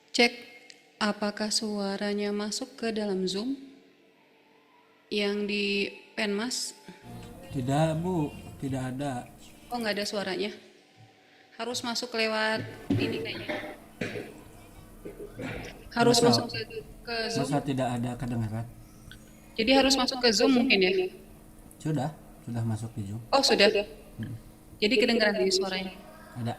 Cek apakah suaranya masuk ke dalam Zoom yang di Penmas. Tidak, Bu. Tidak ada. Oh, nggak ada suaranya. Harus masuk lewat ini kayaknya. Harus Masa masuk ke Zoom. masa tidak ada kedengaran? Jadi harus masuk ke Zoom mungkin ya. Sudah masuk di Zoom. Oh, sudah. Jadi kedengaran di suaranya. Ada.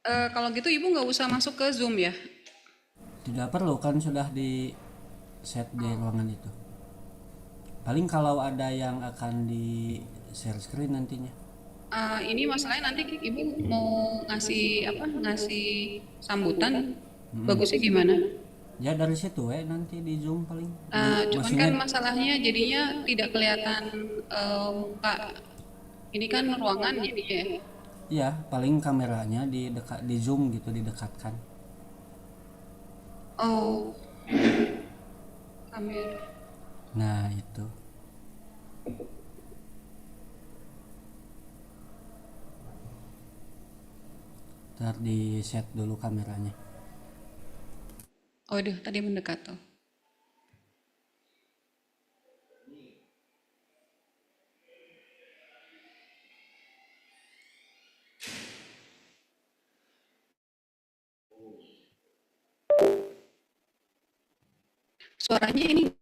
Kalau gitu Ibu nggak usah masuk ke Zoom ya. Tidak perlu kan sudah di set di ruangan itu. Paling kalau ada yang akan di share screen nantinya. Ini masalahnya nanti Ibu mau ngasih apa? Ngasih sambutan. Bagusnya gimana? Ya dari situ nanti di Zoom paling. Cuman Maksudnya kan masalahnya jadinya tidak kelihatan muka. Ini kan ruangan jadinya ya. ya paling kameranya di Zoom gitu didekatkan. Oh, kamera. Nah, itu. Ntar di set dulu kameranya. Oh, tadi mendekat tuh. Suaranya ini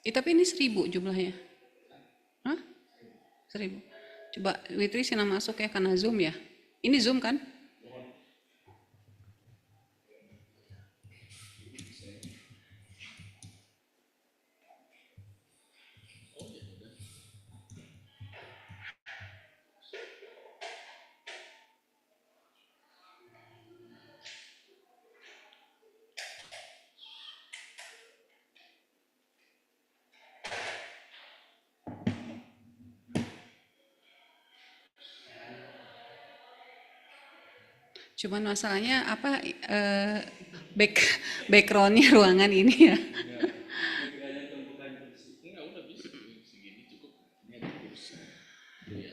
Tapi ini 1.000 jumlahnya. Hah? 1.000. Coba Witri sini masuk ya karena Zoom ya. Ini Zoom kan? Cuman masalahnya apa back backgroundnya ruangan ini ya. Enggak, udah bisa segini cukup. Ini ada kursi. Iya.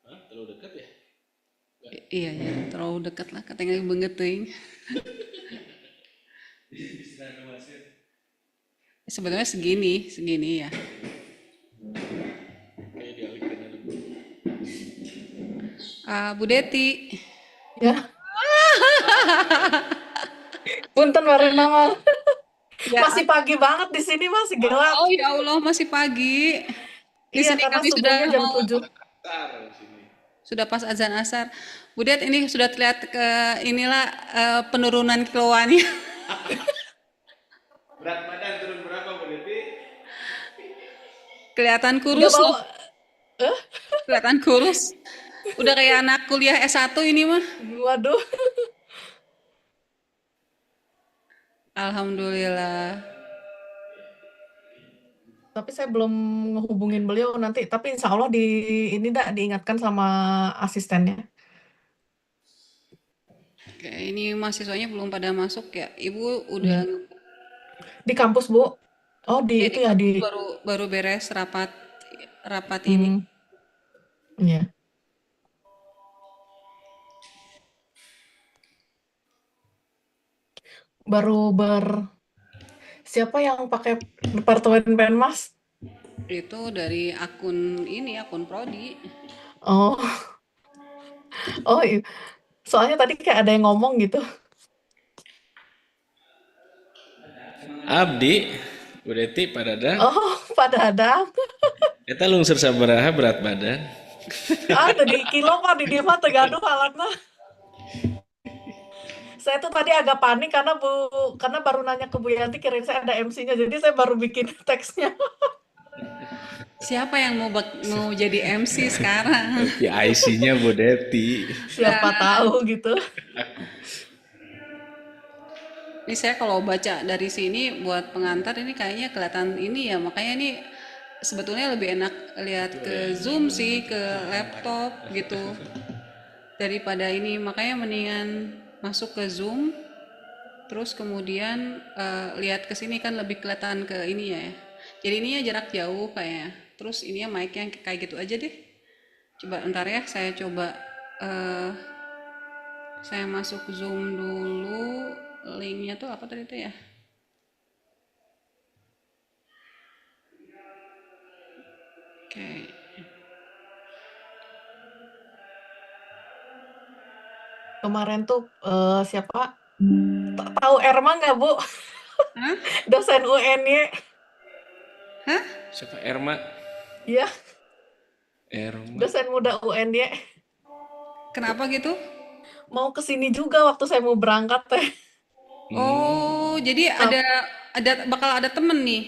Hah? Terlalu dekat ya? Iya ya, terlalu dekat lah katanya banget teuing. Sebenarnya segini, segini ya. Kayak dialihkan aja dulu. Bu Deti. Ya, punten Marina. Ya, Masih pagi banget di sini, masih gelap. oh ya Allah masih pagi. Di Iya, sini karena kami sudah subuhnya jam mau 7. Tar di sini. sudah pas azan asar. Budet ini sudah terlihat ke inilah penurunan kiloannya. Berat badan turun berapa, Bu Deti? Kelihatan Udah kurus mau, loh, kelihatan kurus. Udah kayak anak kuliah S1 ini mah. waduh. Alhamdulillah. Tapi saya belum ngehubungin beliau nanti. Tapi insya Allah ini dah diingatkan sama asistennya. Oke, ini mahasiswanya belum pada masuk ya. Ibu udah Iya. Di kampus, Bu. Oh, di jadi itu ya, kampus di... baru baru beres rapat rapat ini. Hmm, iya. Baru Siapa yang pakai Departemen Penmas? Itu dari akun ini, akun Prodi. Oh, oh, soalnya tadi kayak ada yang ngomong gitu. Abdi, Bu Deti, Pak Dadang. Oh, Pak Dadang. Eta lungsur sabaraha berat badan. Ah, tadi kilo Pak di dia mah tegaduh alatnya. Saya tuh tadi agak panik karena baru nanya ke Bu Yanti kirain saya ada MC-nya, jadi saya baru bikin teksnya. Siapa yang mau jadi MC sekarang? PIC-nya Bu Deti. Siapa tahu gitu. Ini saya kalau baca dari sini buat pengantar ini kayaknya kelihatan ini ya, makanya ini sebetulnya lebih enak lihat ke Zoom sih, ke laptop gitu daripada ini. Makanya mendingan masuk ke Zoom, terus kemudian lihat ke sini kan lebih kelihatan ke ini ya. Jadi ininya jarak jauh kayaknya. Terus ininya mic-nya kayak gitu aja deh. Coba ntar ya, saya coba saya masuk Zoom dulu. Linknya tuh apa tadi tuh ya? Oke. Kemarin tuh siapa? Tahu Erma nggak, Bu? Hah? Dosen UNY. Hah? Siapa Erma? Iya, Erma. dosen muda UNY. Kenapa gitu? Mau ke sini juga waktu saya mau berangkat teh. Oh, jadi Tap- ada bakal ada temen nih.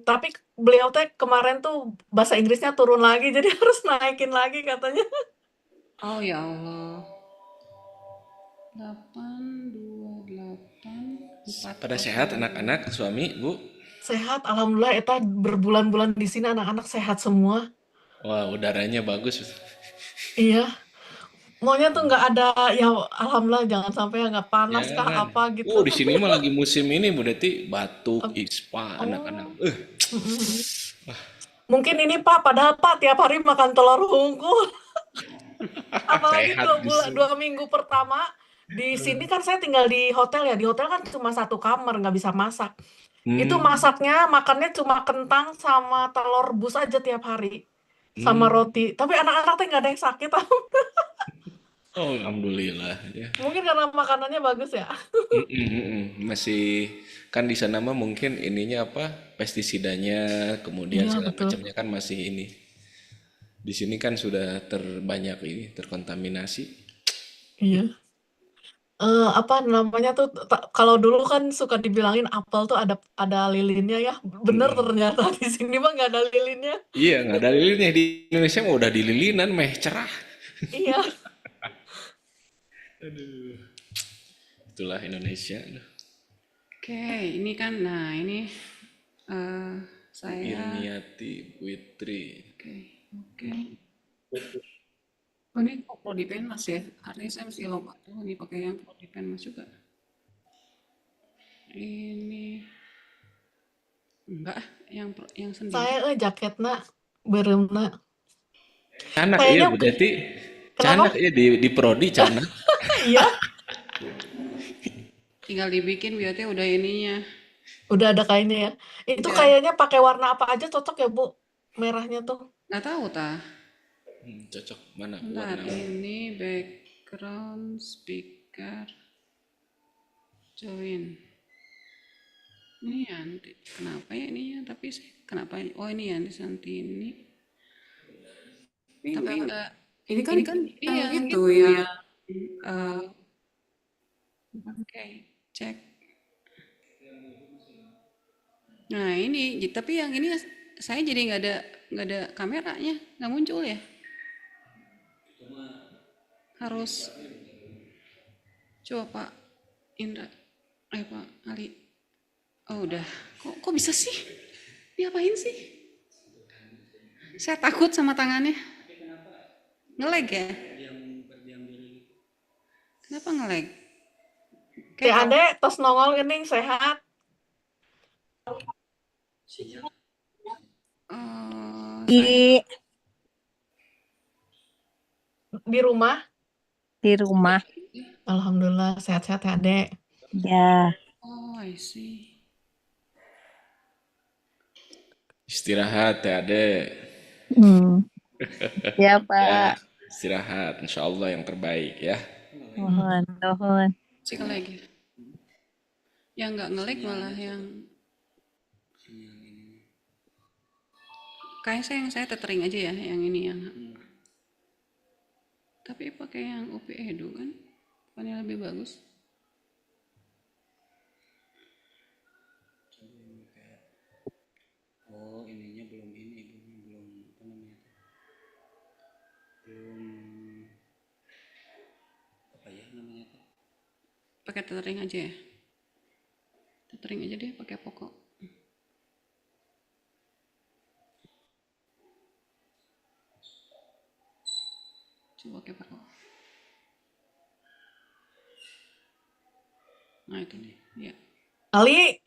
tapi beliau teh kemarin tuh bahasa Inggrisnya turun lagi, jadi harus naikin lagi katanya. Oh ya Allah. 828 Pada sehat anak-anak, suami, Bu? Sehat, alhamdulillah. Eta berbulan-bulan di sini anak-anak sehat semua. Wah, udaranya bagus. Iya, maunya tuh nggak ada ya. Alhamdulillah, jangan sampai ya nggak panas kah Jangan. apa gitu. Oh, di sini mah lagi musim ini, Bu Deti, batuk, Ap- ispa, anak-anak. Oh, mm-mm. Mungkin ini Pak, padahal Pak tiap hari makan telur hungkul. Apalagi Sehat dua justru. minggu pertama di sini kan saya tinggal di hotel ya. Di hotel kan cuma satu kamar, nggak bisa masak. Itu Hmm, masaknya, makannya cuma kentang sama telur rebus aja tiap hari. Sama hmm. roti. Tapi anak-anak tuh nggak ada yang sakit. Oh, alhamdulillah ya. Mungkin karena makanannya bagus ya. Masih kan di sana mah mungkin ininya apa pestisidanya kemudian Iya, segala betul. macamnya kan masih ini. Di sini kan sudah terbanyak ini terkontaminasi. Iya. Apa namanya tuh, kalau dulu kan suka dibilangin apel tuh ada lilinnya ya. Bener ternyata di sini mah nggak ada lilinnya. Iya, nggak ada lilinnya di Indonesia mah udah dililinan meh cerah. Iya. Itulah Indonesia. Oke, ini kan, nah ini eh Bu saya, Irniati Witri. oke, oke. Oh, ini kok pro mas ya? Artinya saya mesti lupa tuh, ini pakai yang pro mas juga. Ini enggak, yang sendi. Saya jaketna bereumna. Canak iya Kayaknya berarti canak kenapa? iya di prodi canak. Iya, Tinggal dibikin biarnya udah ininya. udah ada kainnya ya. Itu Udah, kayaknya pakai warna apa aja cocok ya, Bu? Merahnya tuh. nggak tahu tah. Cocok mana Bentar, warna? ini background speaker join. Ini Yanti. Kenapa ya ini ya? Tapi kenapa? Oh ini Yanti Santini. Tapi enggak. Ini kan Ini kan yang iya itu gitu ya. ya. eh Oke, cek. Nah ini, tapi yang ini saya jadi nggak ada kameranya, nggak muncul ya. Harus coba Pak Indra, Pak Ali. Oh udah, kok bisa sih? Diapain sih? Saya takut sama tangannya. Ngelag ya? Kenapa ngelag? Teh Kayak kalau Ade, tos nongol gening sehat saya Di di rumah. di rumah Alhamdulillah sehat-sehat Teh Ade. ya. oh I see. Istirahat ya Ade. Hmm. Ya Ya, Pak, istirahat. Insya Allah yang terbaik ya. mohon mohon. Sih ngelag ya? Yang nggak ngelag malah yang kayak saya tethering aja ya yang ini yang tapi pakai yang OP Edu kan bukannya lebih bagus. Oh, ininya belum ini, belum apa namanya itu? Belum apa ya namanya itu? Pakai tethering aja ya, tethering aja deh pakai pokok. Coba pakai pokok. Nah itu nih ya, Ali,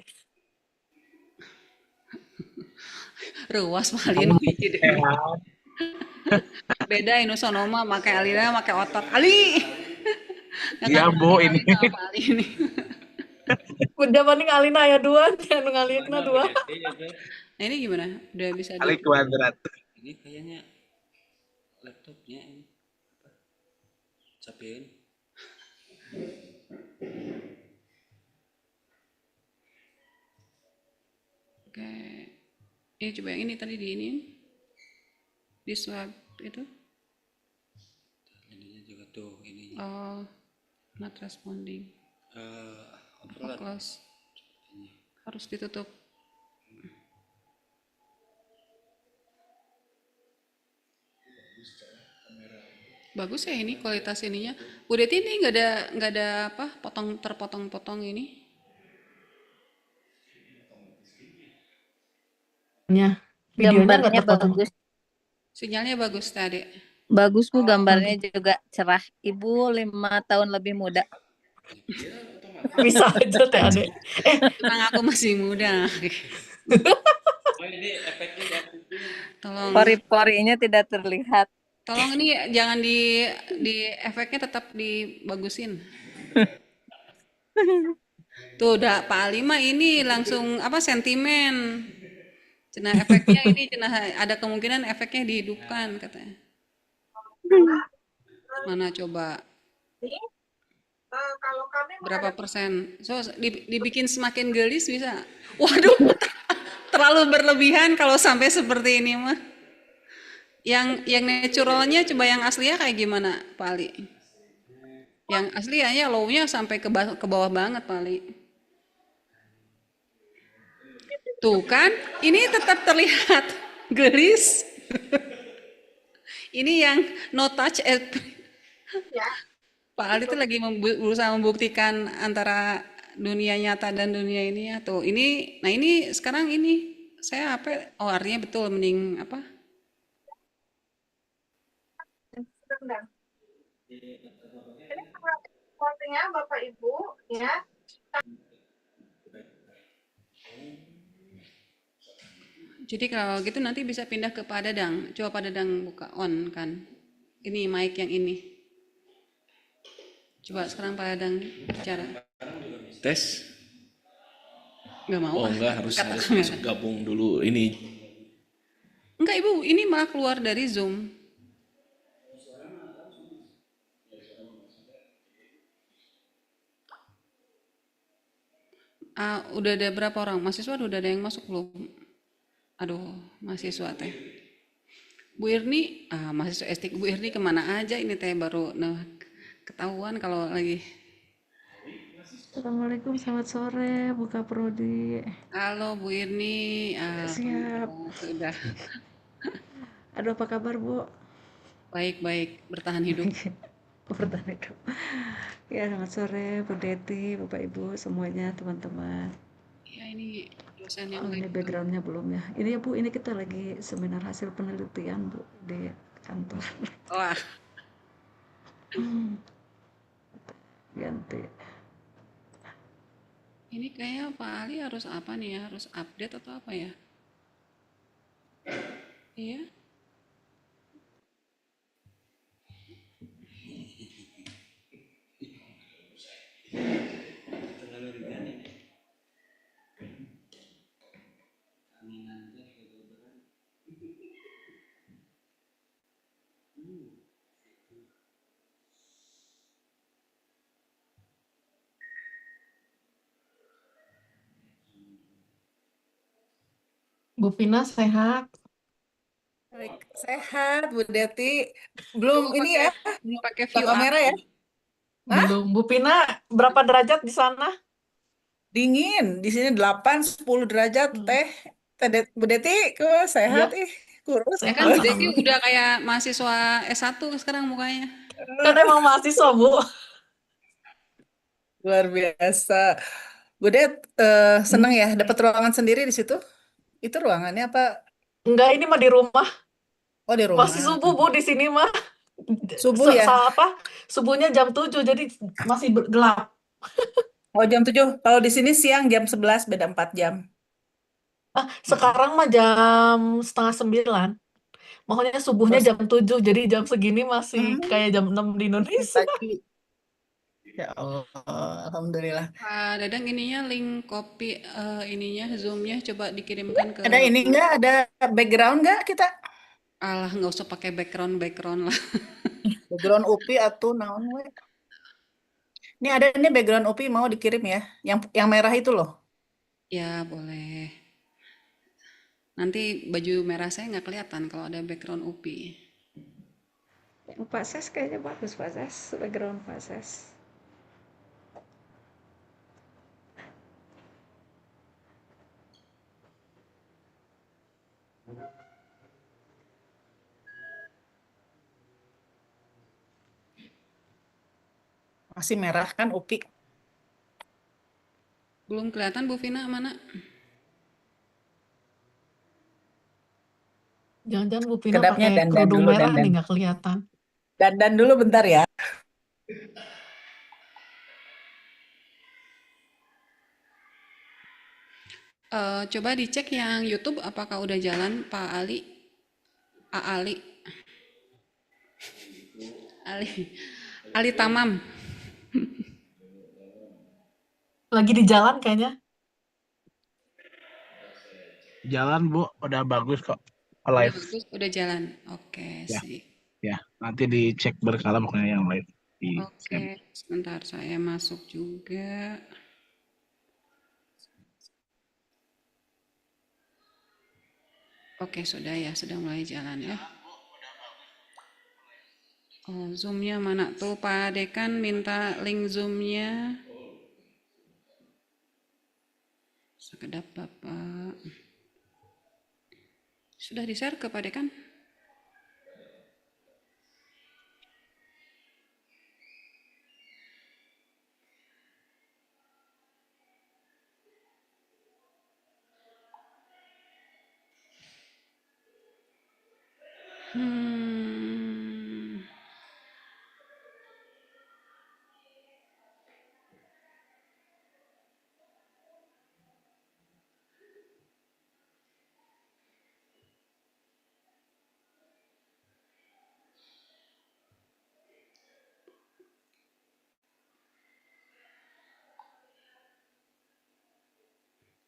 ruas malin hiji deh. Beda ini sonoma pakai alina pakai otot Ali. Nggak Iya tahu Bu, pakai ini alina apa Ali ini. udah paling Alina aya dua, anu ngaliekna dua. Nah ini gimana, udah bisa kali kuadrat. Ini kayaknya laptopnya ini capein. Oke, ini coba yang ini tadi di ini di swab itu. Ininya juga tuh ininya. Oh, not responding. Overload. Close. Harus ditutup. Bagus ya ini kualitas ininya. Bu Deti ini nggak ada apa terpotong-potong ini. Nya, videonya nggak Gambarnya terpotong. bagus. Sinyalnya bagus tadi. Bagus Bu, gambarnya juga cerah. Ibu 5 tahun lebih muda. Bisa aja Teh Ade. Tenang aku masih muda. Oh, ini efeknya diaktifin. Tolong, Pori-porinya tidak terlihat. tolong ini jangan di efeknya tetap dibagusin. Tuh udah Pak Alima ini langsung apa sentimen. Cenah efeknya ini cenah ada kemungkinan efeknya dihidupkan katanya. Mana coba? Kalau kami Berapa persen? So, dibikin semakin gelis bisa? Waduh, terlalu berlebihan kalau sampai seperti ini mah. Yang naturalnya coba yang aslinya kayak gimana, Pak Ali? Yang asli ya low-nya sampai ke bawah banget, Pak Ali. Tuh kan, ini tetap terlihat gelis. Ini yang no touch ya Pak Ali itu lagi berusaha membuktikan antara dunia nyata dan dunia ini ya. Tuh, nah ini sekarang ini saya apa? Oh, artinya betul mending apa? sedang. Ini sepertinya Bapak Ibu ya. Jadi kalau gitu nanti bisa pindah ke Pak Dadang. Coba Pak Dadang buka on kan. Ini mic yang ini. Coba sekarang Pak Dadang bicara. Tes. Nggak mau Oh ah, enggak, kata harus kamera. masuk gabung dulu ini. Enggak Ibu, ini malah keluar dari Zoom. Ah, udah ada berapa orang? Mahasiswa udah ada yang masuk belum? Aduh, mahasiswa teh. Bu Irni, mahasiswa S3 Bu Irni kemana aja ini teh baru nah ketahuan kalau lagi. Assalamualaikum, selamat sore, Buka Prodi. Halo Bu Irni, Siap. alhamdulillah sudah Aduh, apa kabar, Bu? baik-baik bertahan hidup. Bertahan hidup. Ya, selamat sore, Bu Deti, Bapak Ibu, semuanya, teman-teman. Ya ini dosen yang Oh, ini lagi. backgroundnya belum ya. Ini ya, Bu, ini kita lagi seminar hasil penelitian, Bu, di kantor. Wah, Ganti. ini kayaknya Pak Ali harus apa nih ya? Harus update atau apa ya? Iya. Bu Pina sehat. Baik, sehat Bu Deti. Belum Coba ini pakai ya, belum pakai buka view kamera ya. alam. Hah? Belum. Bu Pina berapa derajat di sana? Dingin. Di sini 8-10 derajat Hmm. teh. Bu Deti Iya, sehat kurus. Ya sehat kan Bu Deti alhamdulillah. udah kayak mahasiswa S1 sekarang mukanya. Kan emang mahasiswa, Bu. Luar biasa. Bu Det, seneng ya dapat ruangan sendiri di situ. Itu ruangannya apa? Enggak, ini mah di rumah. Oh, di Masih rumah. subuh, Bu, di sini mah. Subuh ya. Salah apa? Subuhnya jam 7, jadi masih gelap. Oh, jam 7. Kalau di sini siang jam 11, beda 4 jam. Sekarang mah jam setengah 9. Makanya subuhnya Terus, jam 7, jadi jam segini masih hmm, kayak jam 6 di Indonesia. pagi. Ya Allah, Alhamdulillah. Pak Dadang ininya link copy ininya Zoom-nya coba dikirimkan ke. Ada ini nggak? Ada background nggak kita? Alah, nggak usah pakai background lah. Background UPI atau naon we? Ini ada nih background UPI mau dikirim ya. Yang merah itu loh. Ya boleh. Nanti baju merah saya nggak kelihatan kalau ada background UPI. Yang Pak Ses kayaknya bagus, Pak Ses. Background Pak Ses. Masih merah kan UPI. Belum kelihatan Bu Vina mana? Jangan-jangan Bu Pina Kedapnya pakai dandan kerudung dulu, merah dandan. nih, nggak kelihatan. Dandan dulu bentar ya. Coba dicek yang YouTube apakah udah jalan Pak Ali, Ali, Ali, Ali Tamam. Lagi di jalan kayaknya. Jalan Bu, udah bagus kok. Udah Live bagus, udah jalan. Oke, ya, sih. ya. Nanti dicek berkala pokoknya yang live. Oke, sebentar saya masuk juga. Oke, sudah ya, sudah mulai jalan ya. Oh, Zoom-nya mana tuh Pak Dekan minta link Zoom-nya. Sekedap Bapak. Sudah di-share ke Pak Dekan? Hmm,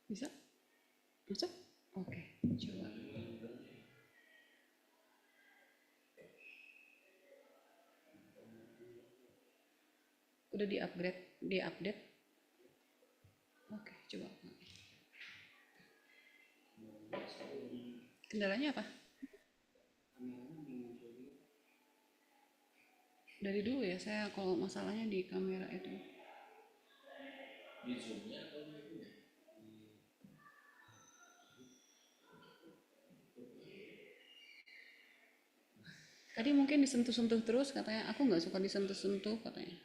bisa? Bisa? Oke, coba. Udah di-upgrade, di-update. Oke, coba. Kendalanya apa? Dari dulu ya, saya kalau masalahnya di kamera itu. Tadi mungkin disentuh-sentuh terus katanya, aku nggak suka disentuh-sentuh katanya.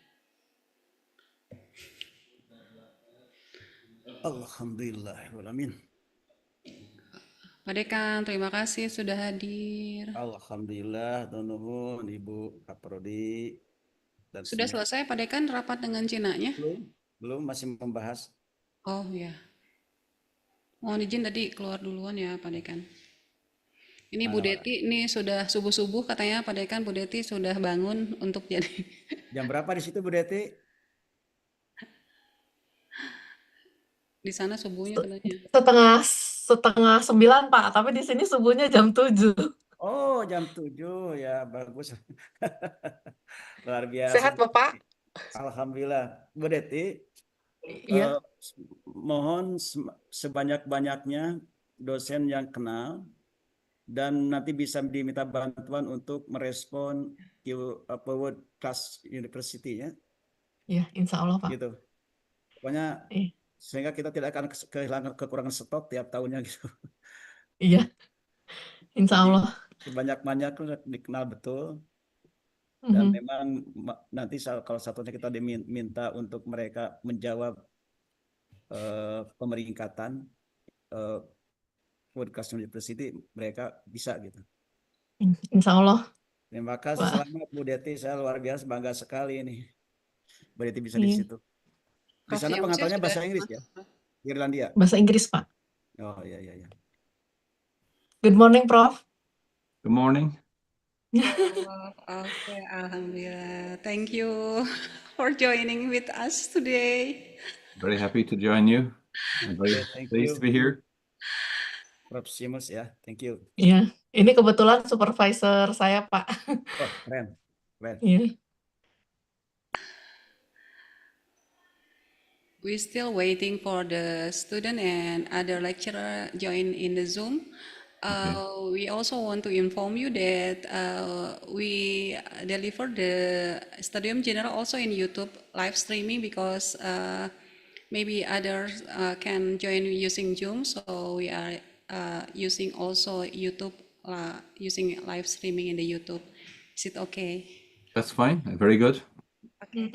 Alhamdulillahirrahmanirrahim. Pak Dekan, terima kasih sudah hadir. Alhamdulillah, nuhun Ibu Kaprodi dan Sudah semua. selesai Pak Dekan rapat dengan Cinanya? Belum masih membahas. Oh ya. Mohon izin tadi keluar duluan ya Pak Dekan. Ini Bu Mana? Deti, ini sudah subuh-subuh katanya Pak Dekan Bu Deti sudah bangun untuk jadi Jam berapa di situ Bu Deti? di sana subuhnya katanya. Setengah 9 Pak, tapi di sini subuhnya jam 7. Oh, jam 7 ya, bagus. Luar biasa. Sehat Bapak? Alhamdulillah. Bu Deti, Iya, eh, mohon sebanyak-banyaknya dosen yang kenal dan nanti bisa diminta bantuan untuk merespon World Class University ya, iya, insya Allah Pak. gitu. Pokoknya Iya, sehingga kita tidak akan kehilangan kekurangan stok tiap tahunnya gitu. iya, insya Jadi Allah. sebanyak-banyaknya dikenal betul dan Mhm, memang nanti kalau satunya kita diminta untuk mereka menjawab pemeringkatan eh, World Class University mereka bisa gitu. insya Allah. Terima kasih, Wah, selamat Bu Deti, saya luar biasa bangga sekali ini Bu Deti bisa di iya. situ. Di Prof sana Yamsya pengantarnya sudah bahasa Inggris ya, masuk. Irlandia. Bahasa Inggris Pak. Oh iya iya iya. Good morning Prof. Good morning. Oh, oke, Alhamdulillah. Thank you for joining with us today. Very happy to join you. I'm very Okay, thank pleased to you, be here. Prof. Simus ya, thank you. Iya, ini kebetulan supervisor saya Pak. Oh keren, keren. Iya, We're still waiting for the student and other lecturer join in the Zoom. We also want to inform you that we deliver the Stadium General also in YouTube live streaming because maybe others can join using Zoom. So we are using also YouTube, using live streaming in the YouTube. Is it okay? That's fine. Very good. Okay.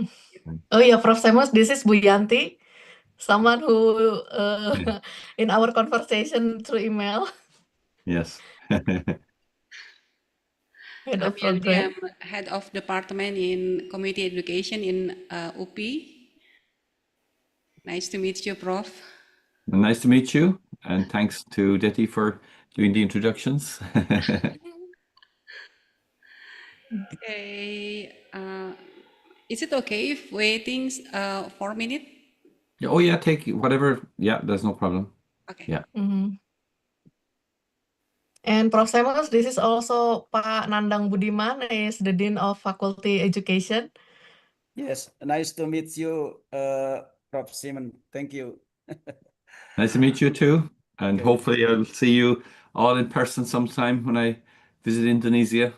oh iya Prof. Semus, this is Bu Yanti, someone who in our conversation through email, Yes. head of I'm Yanti, I'm program. head of department in community education in UPI. Nice to meet you, Prof. Nice to meet you. And thanks to Deti for doing the introductions. Okay. Is it okay if waiting 4 minutes? Oh, yeah, take whatever. Yeah, there's no problem. Okay. Yeah. Mhm. And Prof. Semus, this is also Pak Nandang Budiman, is the Dean of Faculty Education. Yes, nice to meet you, Prof. Simon. Thank you. Nice to meet you too. And Okay. hopefully I'll see you all in person sometime when I visit Indonesia.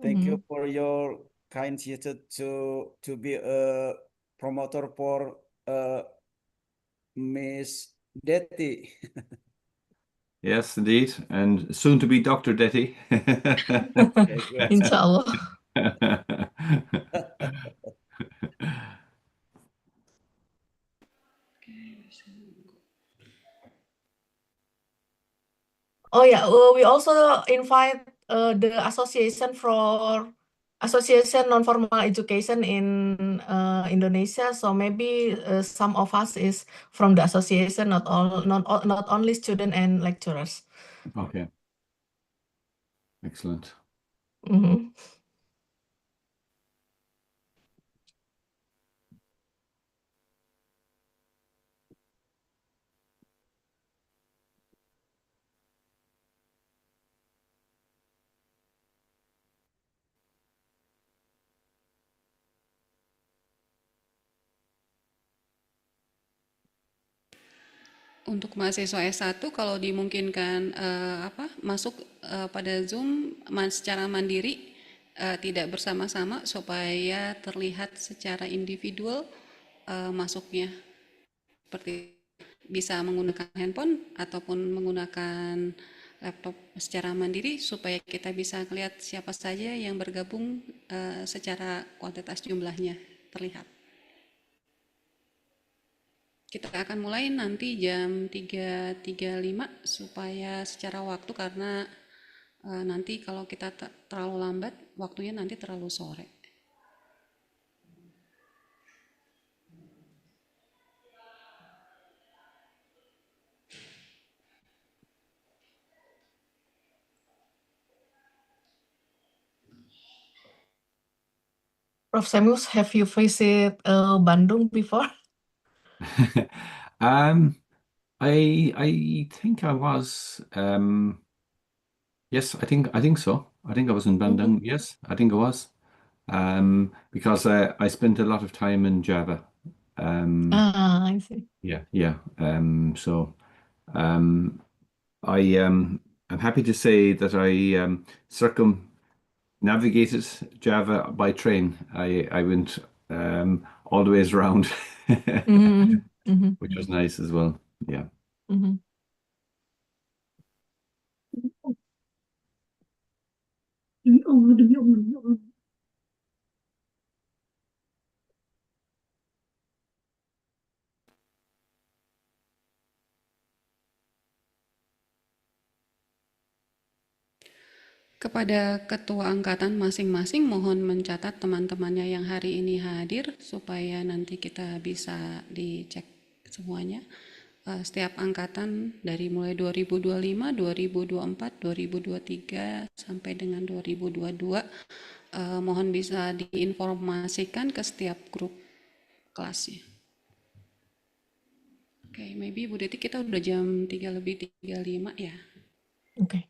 Thank you Mhm. for your kind gesture to be a promoter for Miss Detty. Yes, indeed. And soon to be Dr. Detty. Okay, good. Insya Allah. Oh yeah, we also invite the Association Non-Formal Education in Indonesia. So maybe some of us is from the association, not only student and lecturers. Okay, excellent. Mhm. Untuk mahasiswa S1 kalau dimungkinkan masuk pada Zoom secara mandiri, tidak bersama-sama supaya terlihat secara individual masuknya, seperti bisa menggunakan handphone ataupun menggunakan laptop secara mandiri supaya kita bisa melihat siapa saja yang bergabung secara kuantitas jumlahnya terlihat. Kita akan mulai nanti jam 3.35 supaya secara waktu, karena nanti kalau kita terlalu lambat waktunya nanti terlalu sore. Prof. Samus, have you visited Bandung before? um, I think I was yes, I think so. I think I was in Bandung. Mhm. Yes, I think I was. Because I spent a lot of time in Java. I see. Yeah, yeah. So um, I'm happy to say that I circumnavigated Java by train. I went all the ways around, Mhm. Mhm. which was nice as well. Yeah. Mhm. Kepada ketua angkatan masing-masing mohon mencatat teman-temannya yang hari ini hadir supaya nanti kita bisa dicek semuanya. Setiap angkatan dari mulai 2025, 2024, 2023 sampai dengan 2022 mohon bisa diinformasikan ke setiap grup kelasnya. Oke, maybe Bu Deti kita udah jam 3:35 ya. Okay.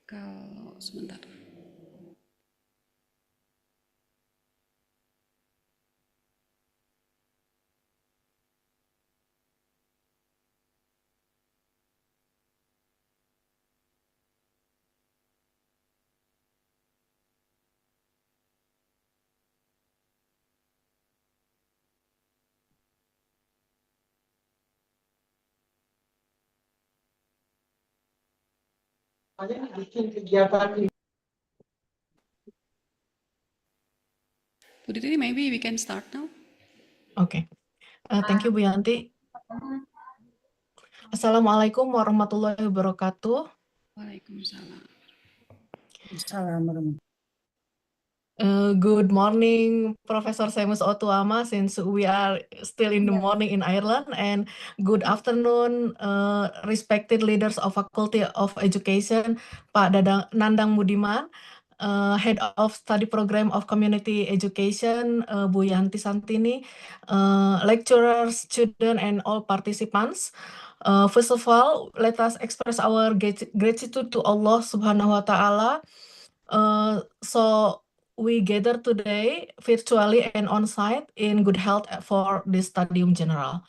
Kalau sebentar. Bu Deti, maybe we can start now. Okay. Thank you, Bu Yanti. Assalamualaikum warahmatullahi wabarakatuh. Waalaikumsalam. Assalamualaikum. Good morning, Professor Seamus Otuama, since we are still in the morning in Ireland, and good afternoon, respected leaders of Faculty of Education, Pak Nandang Budiman, Head of Study Program of Community Education, Bu Yanti Santini, lecturers, students, and all participants. First of all, let us express our gratitude to Allah Subhanahu wa Ta'ala. So we gather today virtually and on site in good health for this Stadium General.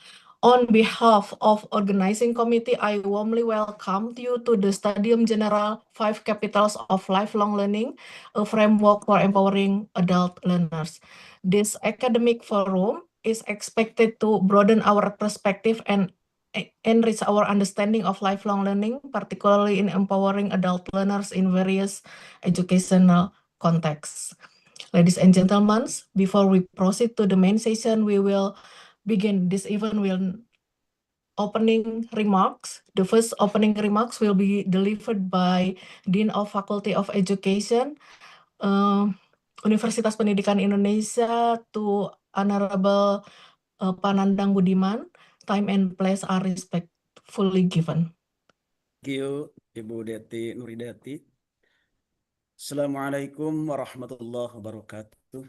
On behalf of organizing committee, I warmly welcome you to the Stadium General 5 Capitals of Lifelong Learning, a framework for empowering adult learners. This academic forum is expected to broaden our perspective and enrich our understanding of lifelong learning, particularly in empowering adult learners in various educational contexts. Ladies and gentlemen, before we proceed to the main session, we will begin this event with opening remarks. The first opening remarks will be delivered by Dean of Faculty of Education, Universitas Pendidikan Indonesia, to Honorable Panandang Budiman. Time and place are respectfully given. Thank you, Ibu Deti Nuridati. Assalamualaikum warahmatullahi wabarakatuh.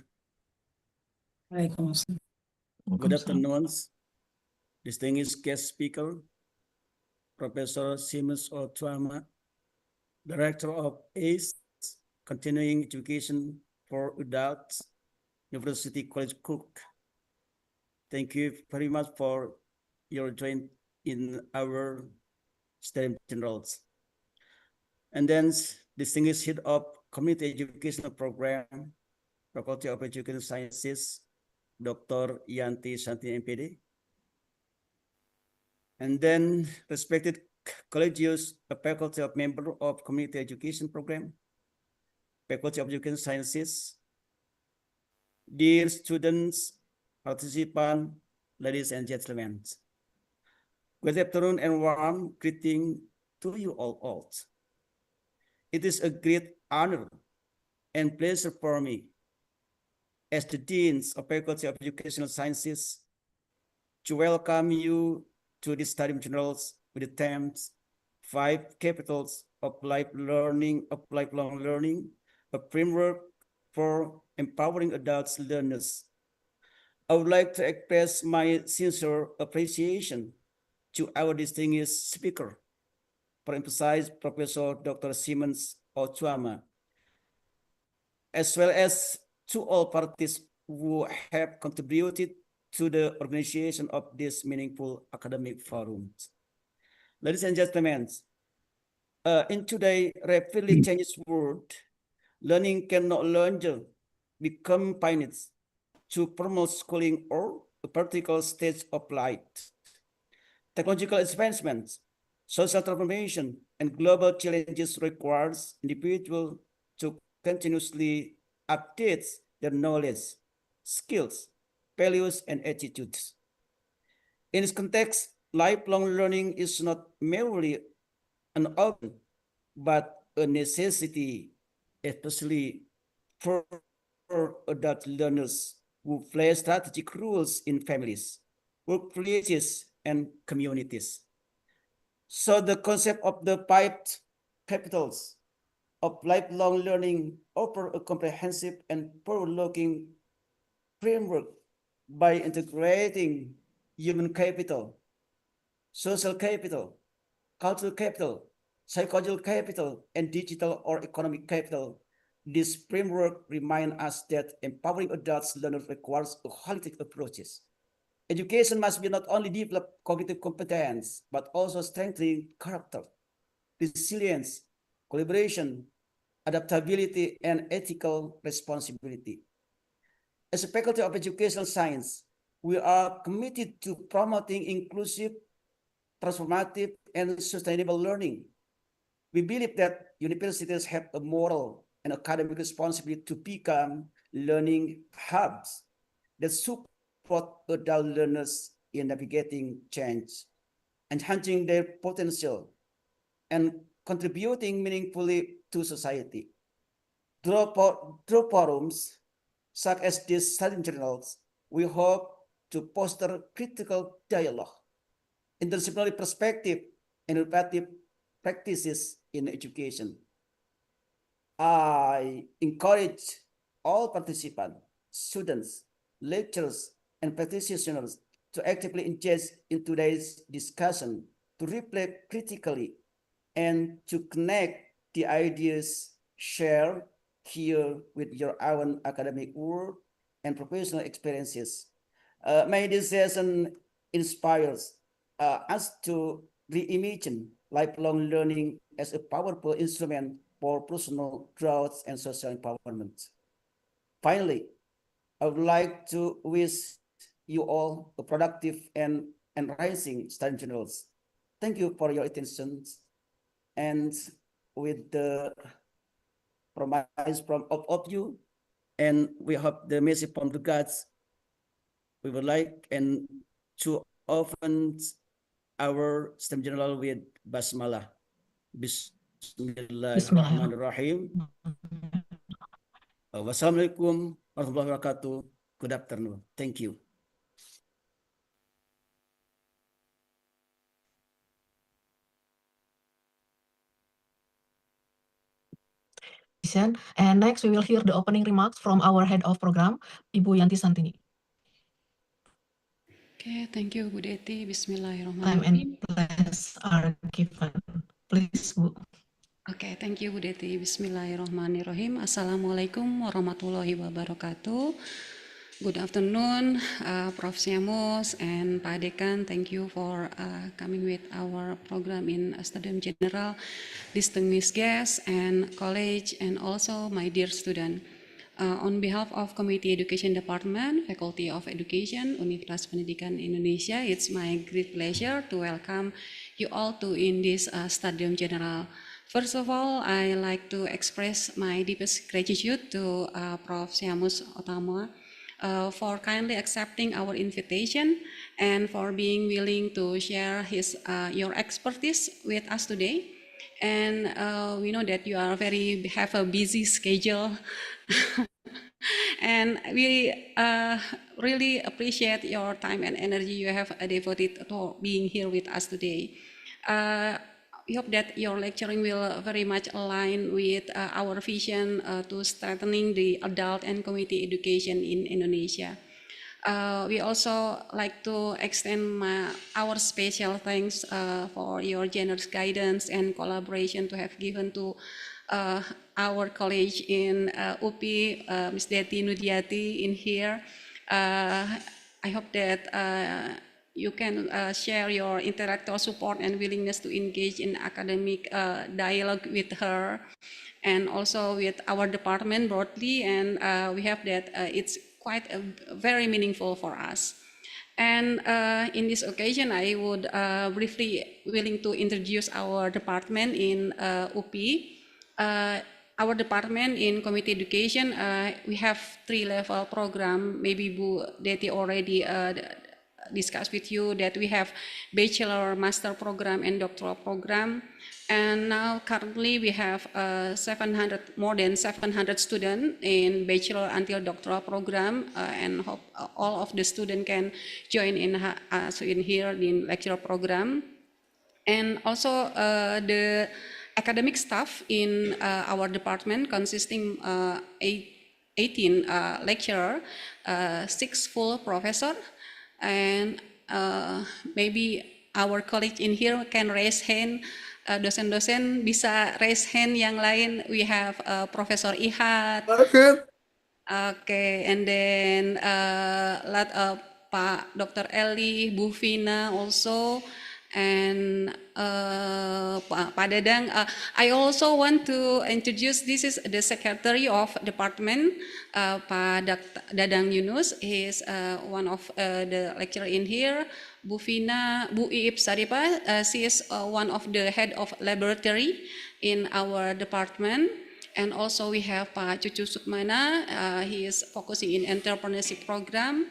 Waalaikumsalam. Good afternoon, distinguished guest speaker, Professor Siemens Otuama, Director of ACE, Continuing Education for Adults, University College Cook. Thank you very much for your join in our STEM generals. And then distinguished head of Community Educational Program, Faculty of Education Sciences, Dr. Yanti Santi MPD. And then respected collegiate faculty of member of Community Education Program, Faculty of Education Sciences, dear students, participants, ladies and gentlemen. Good afternoon and warm greeting to you all. It is a great honor and pleasure for me as the Deans of Faculty of Educational Sciences to welcome you to the Stadium Generals with the themes 5 Capitals of Lifelong Learning, a framework for empowering adults learners. I would like to express my sincere appreciation to our distinguished speaker, for emphasize Professor Dr. Siemens Otuama, as well as to all parties who have contributed to the organization of this meaningful academic forum. Ladies and gentlemen, in today's rapidly changing world, learning can no longer become finite to promote schooling or a particular stage of life. Technological advancements, social transformation, and global challenges requires individuals to continuously update their knowledge, skills, values, and attitudes. In this context, lifelong learning is not merely an option, but a necessity, especially for adult learners who play strategic roles in families, workplaces, and communities. So the concept of the 5 capitals of lifelong learning offer a comprehensive and forward-looking framework by integrating human capital, social capital, cultural capital, psychological capital, and digital or economic capital. This framework reminds us that empowering adults learners requires a holistic approach. Education must be not only develop cognitive competence, but also strengthening character, resilience, collaboration, adaptability, and ethical responsibility. As a Faculty of Educational Science, we are committed to promoting inclusive, transformative, and sustainable learning. We believe that universities have a moral and academic responsibility to become learning hubs that support adult learners in navigating change, enhancing their potential, and contributing meaningfully to society. Through forums such as these study journals, we hope to foster critical dialogue, interdisciplinary perspective, and innovative practices in education. I encourage all participants, students, lecturers, and practitioners to actively engage in today's discussion, to reflect critically, and to connect the ideas shared here with your own academic work and professional experiences. May this session inspires us to reimagine lifelong learning as a powerful instrument for personal growth and social empowerment. Finally, I would like to wish you all a productive and enriching study journals. Thank you for your attention. And with the promise from of you, and we have the message from the gods, we would like and to open our STEM General with Basmalah. Bismillahirrahmanirrahim. Wassalamualaikum warahmatullahi wabarakatuh. Good afternoon. Thank you. And next, we will hear the opening remarks from our head of program, Ibu Yanti Santini. Okay, thank you, Bu Deti. Time Bismillahirrahmanirrahim. and place are given. Please, Bu. Okay, thank you, Bu Deti. Bismillahirrahmanirrahim. Assalamualaikum warahmatullahi wabarakatuh. Good afternoon, Prof. Siamus and Pak Dekan. Thank you for coming with our program in Stadium General, distinguished guests and college, and also my dear student. On behalf of Community Education Department, Faculty of Education, Universitas Pendidikan Indonesia, it's my great pleasure to welcome you all to in this Stadium General. First of all, I like to express my deepest gratitude to Prof. Siamus Otama for kindly accepting our invitation and for being willing to share your expertise with us today. And we know that you have a busy schedule, and we really appreciate your time and energy you have devoted to being here with us today. We hope that your lecturing will very much align with our vision to strengthening the adult and community education in Indonesia. We also like to extend our special thanks for your generous guidance and collaboration to have given to our college in UPI, Ms. Deti Nudiati in here. I hope that you can share your intellectual support and willingness to engage in academic dialogue with her and also with our department broadly, and we have that it's quite very meaningful for us. And in this occasion, I would briefly willing to introduce our department in UPI. Our department in community education, we have 3-level program. Maybe Bu Deti already discussed with you that we have bachelor, master program, and doctoral program. And now currently we have more than 700 students in bachelor until doctoral program, and hope all of the students can join in here in lecturer program. And also the academic staff in our department consisting 18 lecturer, 6 full professor, and maybe our colleague in here can raise hand. Dosen-dosen bisa raise hand yang lain. We have Professor Ihat. Okay, and then Pak Dr. Eli, Bu Vina also, and Pak Dadang. I also want to introduce, this is the secretary of department, Pak Dadang Yunus. He is one of the lecturer in here. Bu Vina, Bu Iip Saripa, she is one of the head of laboratory in our department. And also we have Pak Cucu Sukmana, he is focusing in entrepreneurship program.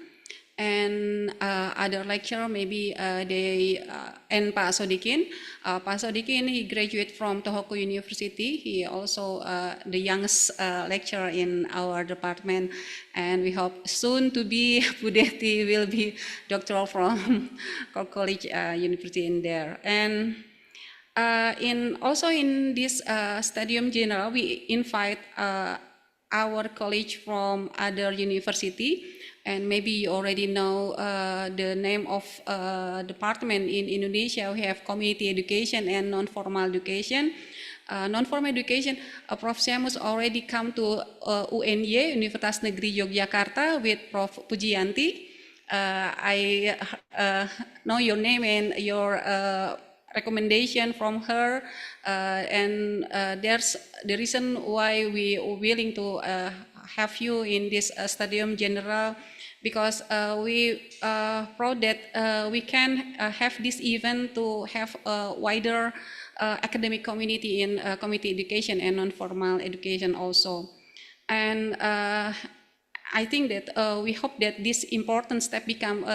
And other lecturer maybe and Pak Sodikin. Pak Sodikin, he graduated from Tohoku University. He also the youngest lecturer in our department, and we hope soon to be Budeti will be doctoral from College University in there. And In this Stadium General, we invite our college from other university, and maybe you already know the name of department in Indonesia. We have community education and non-formal education. Non-formal education, Prof. Seamus already come to UNY, Universitas Negeri Yogyakarta, with Prof. Pujianti. I know your name and your recommendation from her, and there's the reason why we are willing to have you in this Stadium General, because we proud that we can have this event to have a wider academic community in community education and non-formal education also. And I think that we hope that this important step become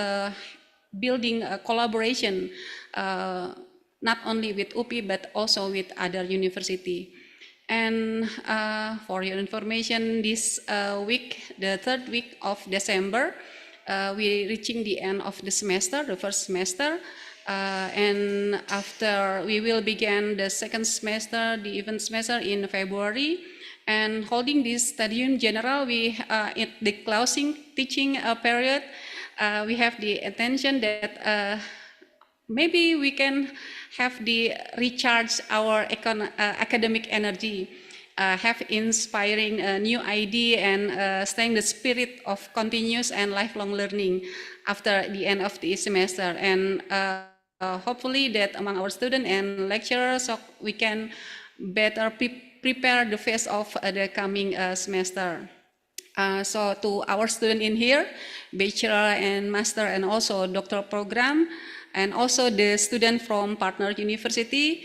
building a collaboration, not only with UPI but also with other university. And for your information, this week, the third week of December, we reaching the end of the semester, the first semester, and after we will begin the second semester, the event semester in February. And holding this Stadium General, we at the closing teaching period, we have the attention that maybe we can have the recharge our academic energy, have inspiring a new idea, and staying the spirit of continuous and lifelong learning after the end of the semester. And hopefully that among our students and lecturers, so we can better prepare the face of the coming semester. So to our student in here, bachelor and master and also doctoral program, and also the student from partner university,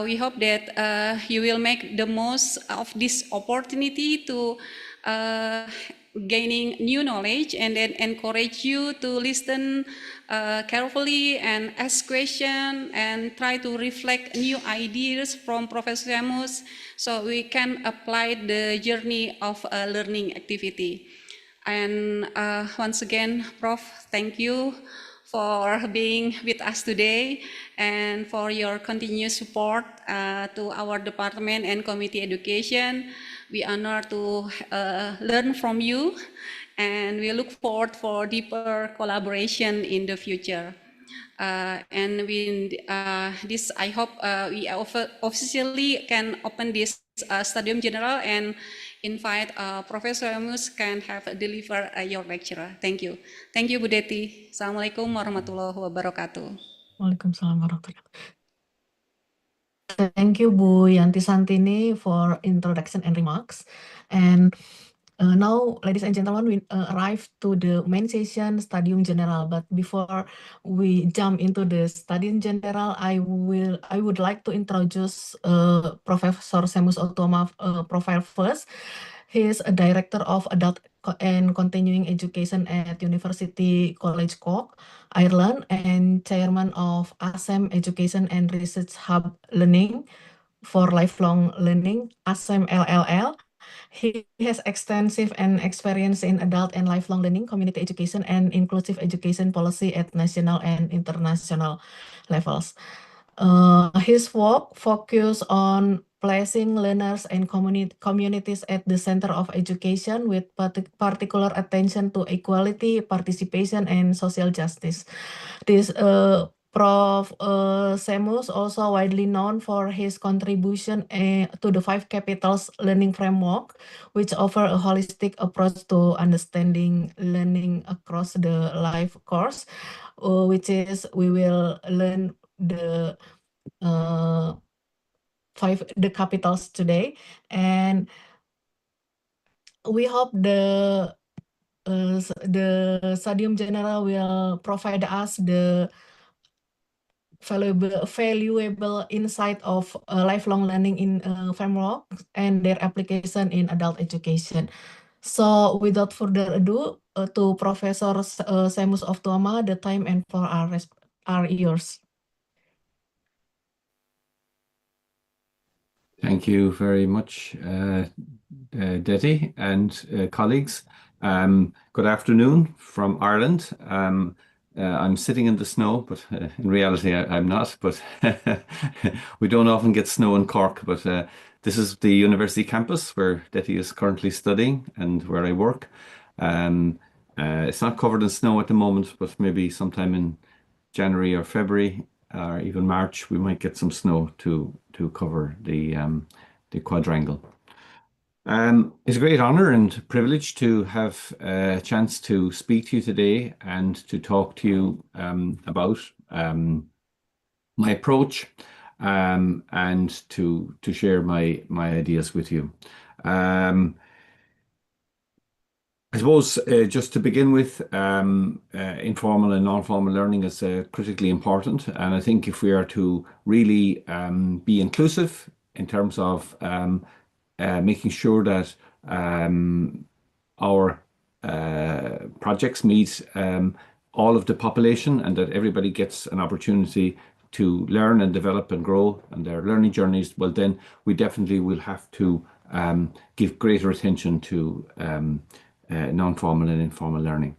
we hope that you will make the most of this opportunity to gaining new knowledge, and then encourage you to listen carefully and ask questions and try to reflect new ideas from Professor Samus, so we can apply the journey of a learning activity. And once again, Prof, thank you for being with us today and for your continued support to our department and community education. We honor to learn from you, and we look forward for deeper collaboration in the future. And this, I hope we officially can open this Stadium General and invite Professor Amos can have deliver your lecture. Thank you. Thank you, Bu Deti. Assalamualaikum warahmatullahi wabarakatuh. Waalaikumsalam warahmatullahi wabarakatuh. Thank you, Bu Yanti Santini, for introduction and remarks. And now, ladies and gentlemen, we arrive to the main session, Stadium General. But before we jump into the Stadium General, I would like to introduce Professor Seamus Ottoma profile first. He is a director of adult and continuing education at University College Cork, Ireland, and chairman of ASEM Education and Research Hub Learning for Lifelong Learning, ASEM LLL. He has extensive and experience in adult and lifelong learning, community education, and inclusive education policy at national and international levels. His work focuses on placing learners and communities at the center of education, with particular attention to equality, participation, and social justice. This Prof. Seamus, also widely known for his contribution to the 5 Capitals Learning Framework, which offer a holistic approach to understanding learning across the life course, which is we will learn the 5 capitals today, and we hope the Stadium General will provide us the valuable insight of lifelong learning in framework and their application in adult education. So without further ado, to Professor Seamus Ottoma, the time and for are yours. Thank you very much, Deti and colleagues. Good afternoon from Ireland. I'm sitting in the snow, but in reality, I'm not. But we don't often get snow in Cork. But this is the university campus where Detty is currently studying and where I work. Um, it's not covered in snow at the moment, but maybe sometime in January or February or even March, we might get some snow to cover the quadrangle. It's a great honor and privilege to have a chance to speak to you today and to talk to you about my approach and to share my ideas with you. Um, I suppose just to begin with, informal and non-formal learning is critically important, and I think if we are to really be inclusive in terms of making sure that our projects meet all of the population and that everybody gets an opportunity to learn and develop and grow and their learning journeys, well, then we definitely will have to give greater attention to non-formal and informal learning.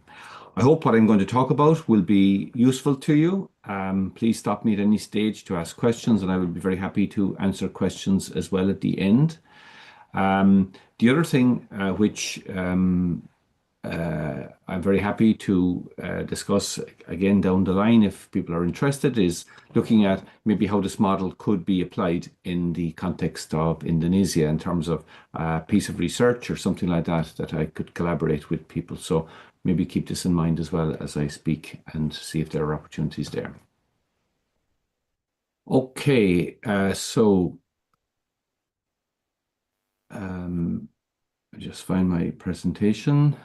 I hope what I'm going to talk about will be useful to you. Please stop me at any stage to ask questions, and I will be very happy to answer questions as well at the end. The other thing which I'm very happy to discuss again down the line if people are interested is looking at maybe how this model could be applied in the context of Indonesia in terms of a piece of research or something like that that I could collaborate with people. So maybe keep this in mind as well as I speak and see if there are opportunities there. Okay, so I just find my presentation.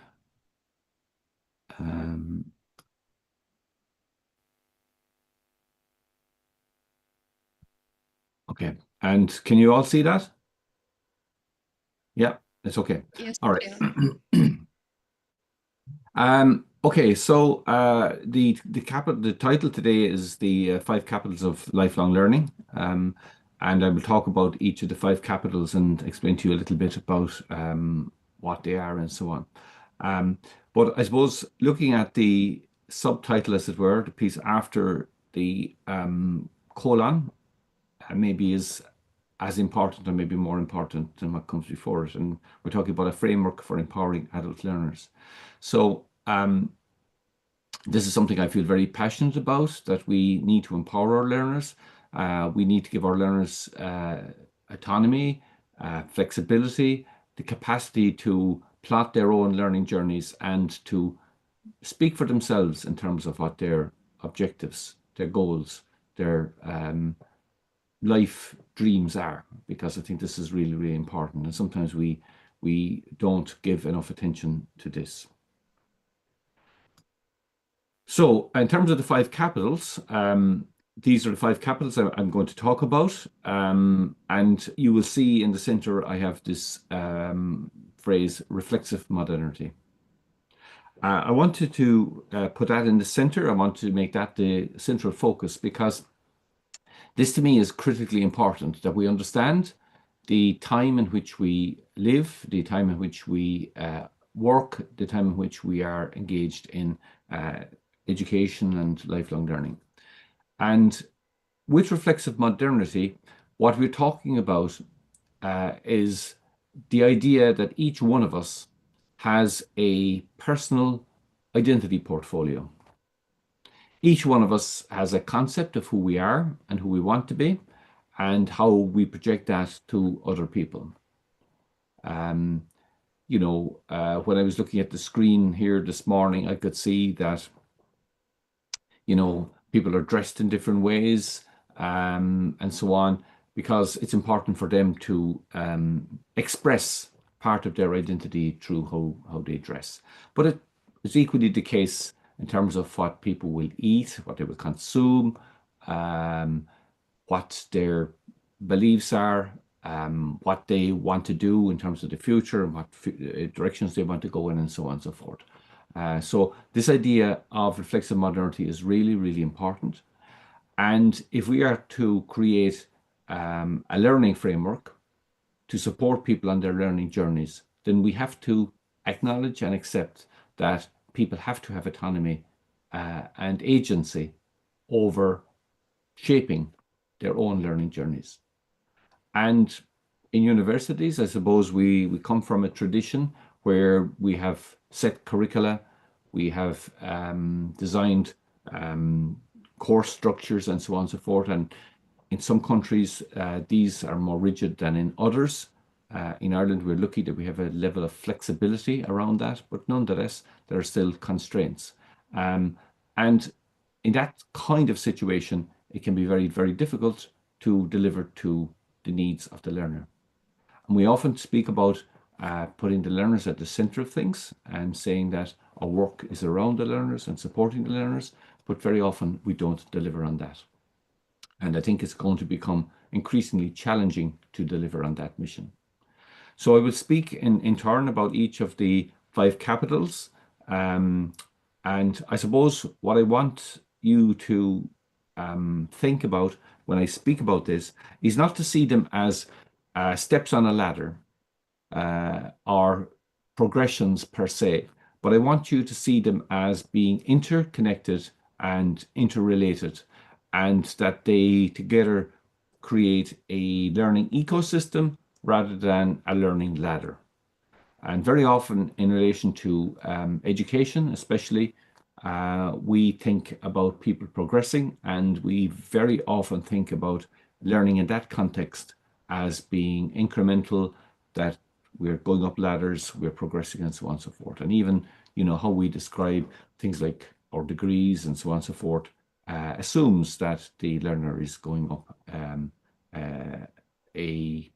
Okay, and can you all see that? Yeah, it's okay. Yes, All right. yeah. Okay, so the title today is the five capitals of lifelong learning, and I will talk about each of the five capitals and explain to you a little bit about what they are and so on. But I suppose looking at the subtitle, as it were, the piece after the colon, maybe is as important or maybe more important than what comes before it. And we're talking about a framework for empowering adult learners. So this is something I feel very passionate about, that we need to empower our learners. We need to give our learners autonomy, flexibility, the capacity to plot their own learning journeys and to speak for themselves in terms of what their objectives, their goals, their life dreams are, because I think this is really, really important. And sometimes we don't give enough attention to this. So in terms of the five capitals, these are the five capitals I'm going to talk about. And you will see in the center, I have this phrase, reflexive modernity. I wanted to put that in the center. I want to make that the central focus because this to me is critically important, that we understand the time in which we live, the time in which we work, the time in which we are engaged in education and lifelong learning. And with reflexive modernity, what we're talking about is the idea that each one of us has a personal identity portfolio. Each one of us has a concept of who we are and who we want to be and how we project that to other people. You know, when I was looking at the screen here this morning, I could see that, you know, people are dressed in different ways and so on, because it's important for them to express part of their identity through how they dress. But it's equally the case in terms of what people will eat, what they will consume, what their beliefs are, what they want to do in terms of the future, and what directions they want to go in, and so on and so forth. So this idea of reflexive modernity is really, really important. And if we are to create a learning framework to support people on their learning journeys, then we have to acknowledge and accept that people have to have autonomy and agency over shaping their own learning journeys. And in universities, I suppose we come from a tradition where we have set curricula, we have designed course structures and so on and so forth. And in some countries, these are more rigid than in others. In Ireland, we're lucky that we have a level of flexibility around that, but nonetheless, there are still constraints. And in that kind of situation, it can be very, very difficult to deliver to the needs of the learner. And we often speak about putting the learners at the center of things and saying that our work is around the learners and supporting the learners, but very often we don't deliver on that. And I think it's going to become increasingly challenging to deliver on that mission. So I will speak in turn about each of the 5 capitals. And I suppose what I want you to think about when I speak about this is not to see them as steps on a ladder or progressions per se, but I want you to see them as being interconnected and interrelated, and that they together create a learning ecosystem rather than a learning ladder. And very often in relation to education, especially, we think about people progressing, and we very often think about learning in that context as being incremental, that we're going up ladders, we're progressing, and so on and so forth. And even, how we describe things like our degrees and so on and so forth assumes that the learner is going up a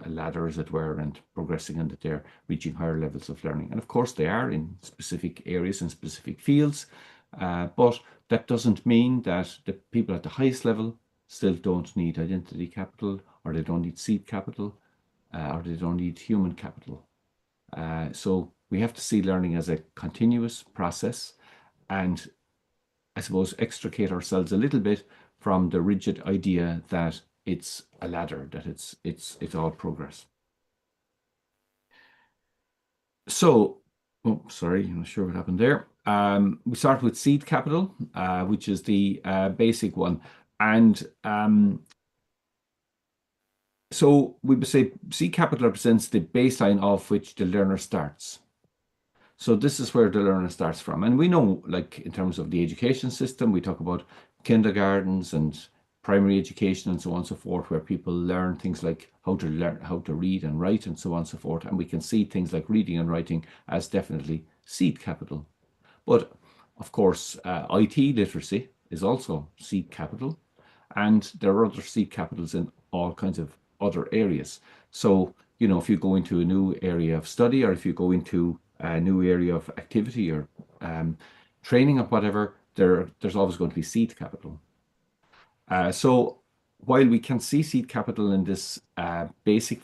ladder, as it were, and progressing, and that they're reaching higher levels of learning. And of course they are in specific areas and specific fields, but that doesn't mean that the people at the highest level still don't need identity capital, or they don't need seed capital, or they don't need human capital. So we have to see learning as a continuous process, and I suppose extricate ourselves a little bit from the rigid idea that it's a ladder, that it's all progress. So, sorry, I'm not sure what happened there. We start with seed capital, which is the basic one. And so we would say seed capital represents the baseline of which the learner starts. So this is where the learner starts from. And we know, like in terms of the education system, we talk about kindergartens and primary education and so on and so forth, where people learn things like how to read and write and so on and so forth. And we can see things like reading and writing as definitely seed capital. But of course, IT literacy is also seed capital. And there are other seed capitals in all kinds of other areas. So, if you go into a new area of study, or if you go into a new area of activity or training or whatever, there's always going to be seed capital. So while we can see seed capital in this basic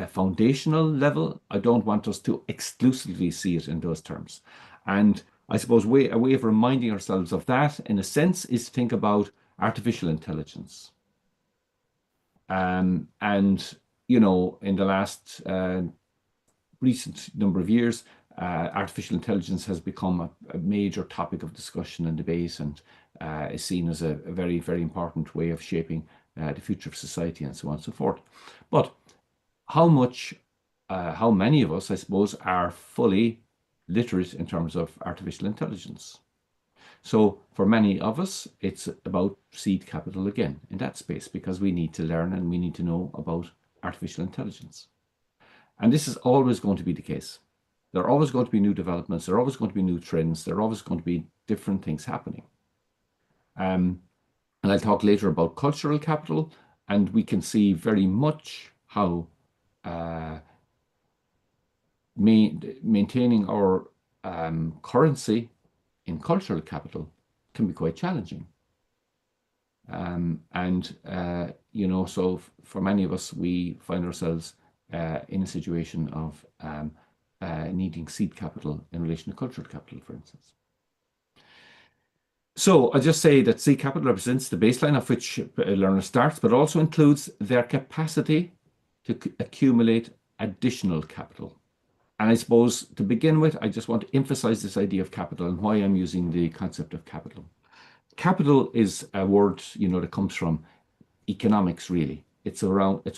foundational level, I don't want us to exclusively see it in those terms. And I suppose a way of reminding ourselves of that, in a sense, is to think about artificial intelligence. And, in the last recent number of years, artificial intelligence has become a major topic of discussion and debate, and is seen as a very, very important way of shaping the future of society and so on and so forth. But how many of us, I suppose, are fully literate in terms of artificial intelligence? So for many of us, it's about seed capital again in that space, because we need to learn and we need to know about artificial intelligence. And this is always going to be the case. There are always going to be new developments. There are always going to be new trends. There are always going to be different things happening. And I'll talk later about cultural capital, and we can see very much how maintaining our currency in cultural capital can be quite challenging. So for many of us, we find ourselves in a situation of needing seed capital in relation to cultural capital, for instance. So I'll just say that seed capital represents the baseline of which a learner starts, but also includes their capacity to accumulate additional capital. And I suppose to begin with, I just want to emphasize this idea of capital and why I'm using the concept of capital. Capital is a word, that comes from economics, really. It's a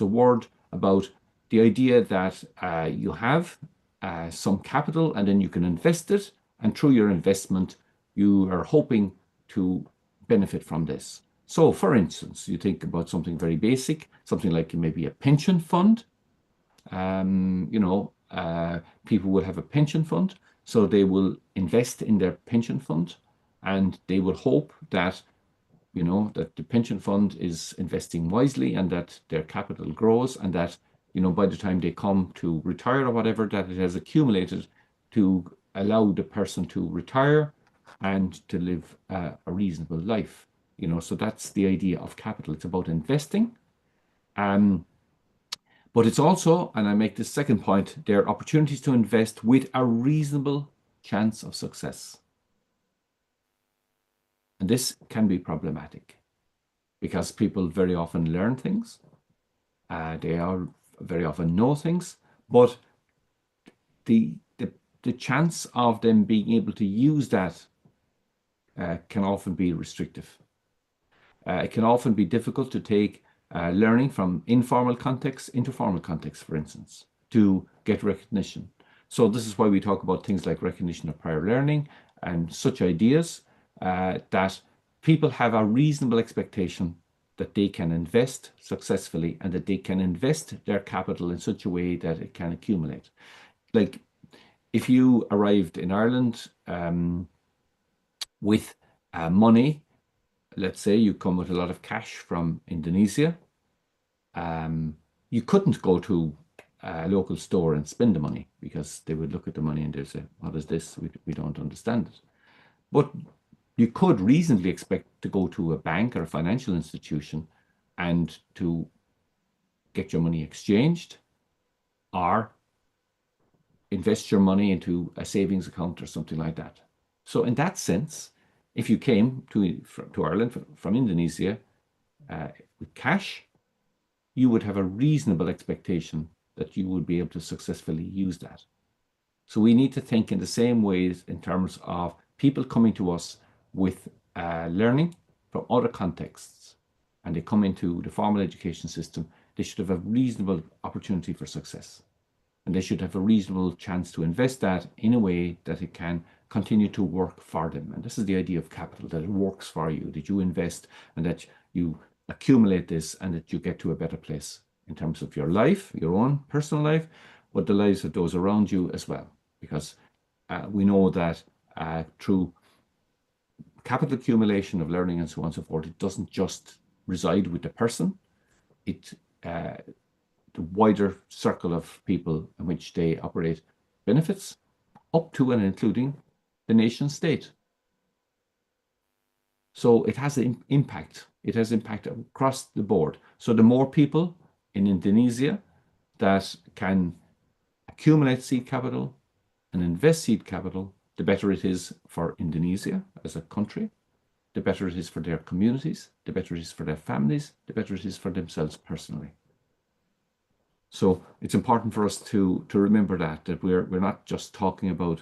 word about the idea that you have some capital and then you can invest it, and through your investment, you are hoping to benefit from this. So, for instance, you think about something very basic, something like maybe a pension fund. People will have a pension fund, so they will invest in their pension fund, and they will hope that that the pension fund is investing wisely and that their capital grows, and that by the time they come to retire or whatever, that it has accumulated to allow the person to retire and to live a reasonable life. So that's the idea of capital. It's about investing. But it's also, and I make this second point, there are opportunities to invest with a reasonable chance of success. And this can be problematic because people very often learn things. They are very often know things, but the chance of them being able to use that can often be restrictive. It can often be difficult to take learning from informal contexts into formal contexts, for instance, to get recognition. So this is why we talk about things like recognition of prior learning and such ideas, that people have a reasonable expectation that they can invest successfully and that they can invest their capital in such a way that it can accumulate. Like if you arrived in Ireland with money, let's say you come with a lot of cash from Indonesia, you couldn't go to a local store and spend the money because they would look at the money and they'd say, what is this? We don't understand it. But you could reasonably expect to go to a bank or a financial institution and to get your money exchanged or invest your money into a savings account or something like that. So in that sense, if you came to Ireland from Indonesia with cash, you would have a reasonable expectation that you would be able to successfully use that. So we need to think in the same ways in terms of people coming to us with learning from other contexts, and they come into the formal education system. They should have a reasonable opportunity for success, and they should have a reasonable chance to invest that in a way that it can continue to work for them. And this is the idea of capital, that it works for you, that you invest and that you accumulate this and that you get to a better place in terms of your life, your own personal life, but the lives of those around you as well. Because we know that through capital accumulation of learning and so on and so forth, it doesn't just reside with the person. The wider circle of people in which they operate benefits, up to and including the nation state. So it has an impact. It has impact across the board. So the more people in Indonesia that can accumulate seed capital and invest seed capital, the better it is for Indonesia as a country, the better it is for their communities, the better it is for their families, the better it is for themselves personally. So it's important for us to remember that we're not just talking about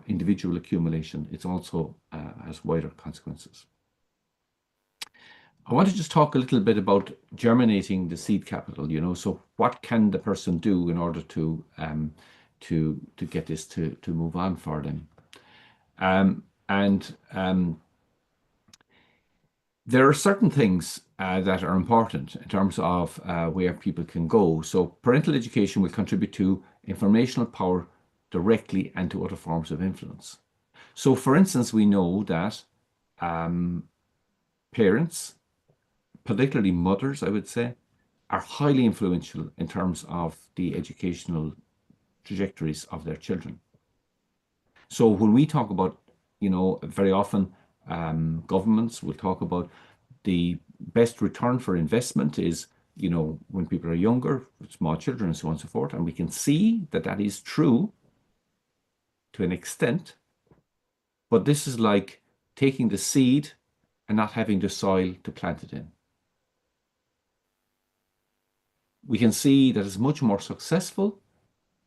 individual accumulation. It's also has wider consequences. I want to just talk a little bit about germinating the seed capital. So what can the person do in order to get this to move on for them? There are certain things that are important in terms of where people can go. So parental education will contribute to informational power directly and to other forms of influence. So for instance, we know that parents, particularly mothers, I would say, are highly influential in terms of the educational trajectories of their children. So when we talk about, very often governments will talk about the best return for investment is, when people are younger, small children and so on and so forth. And we can see that that is true to an extent, but this is like taking the seed and not having the soil to plant it in. We can see that it's much more successful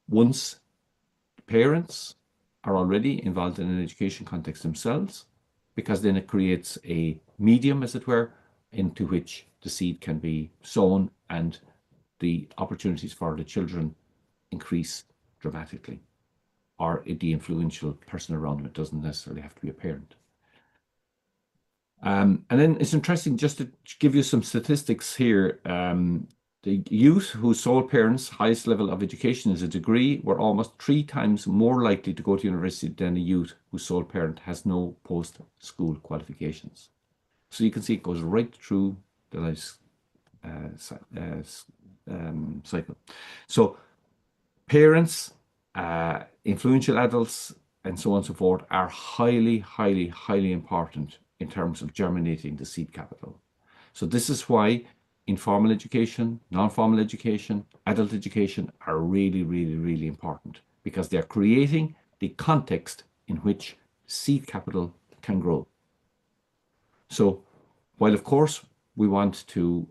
once parents are already involved in an education context themselves, because then it creates a medium, as it were, into which the seed can be sown and the opportunities for the children increase dramatically. Or the influential person around them. It doesn't necessarily have to be a parent. And then it's interesting just to give you some statistics here. The youth whose sole parents' highest level of education is a degree were almost 3 times more likely to go to university than a youth whose sole parent has no post-school qualifications. So you can see it goes right through the life cycle. So parents, influential adults, and so on and so forth are highly, highly, highly important in terms of germinating the seed capital. So this is why informal education, non-formal education, adult education are really, really, really important, because they're creating the context in which seed capital can grow. So while, of course, we want to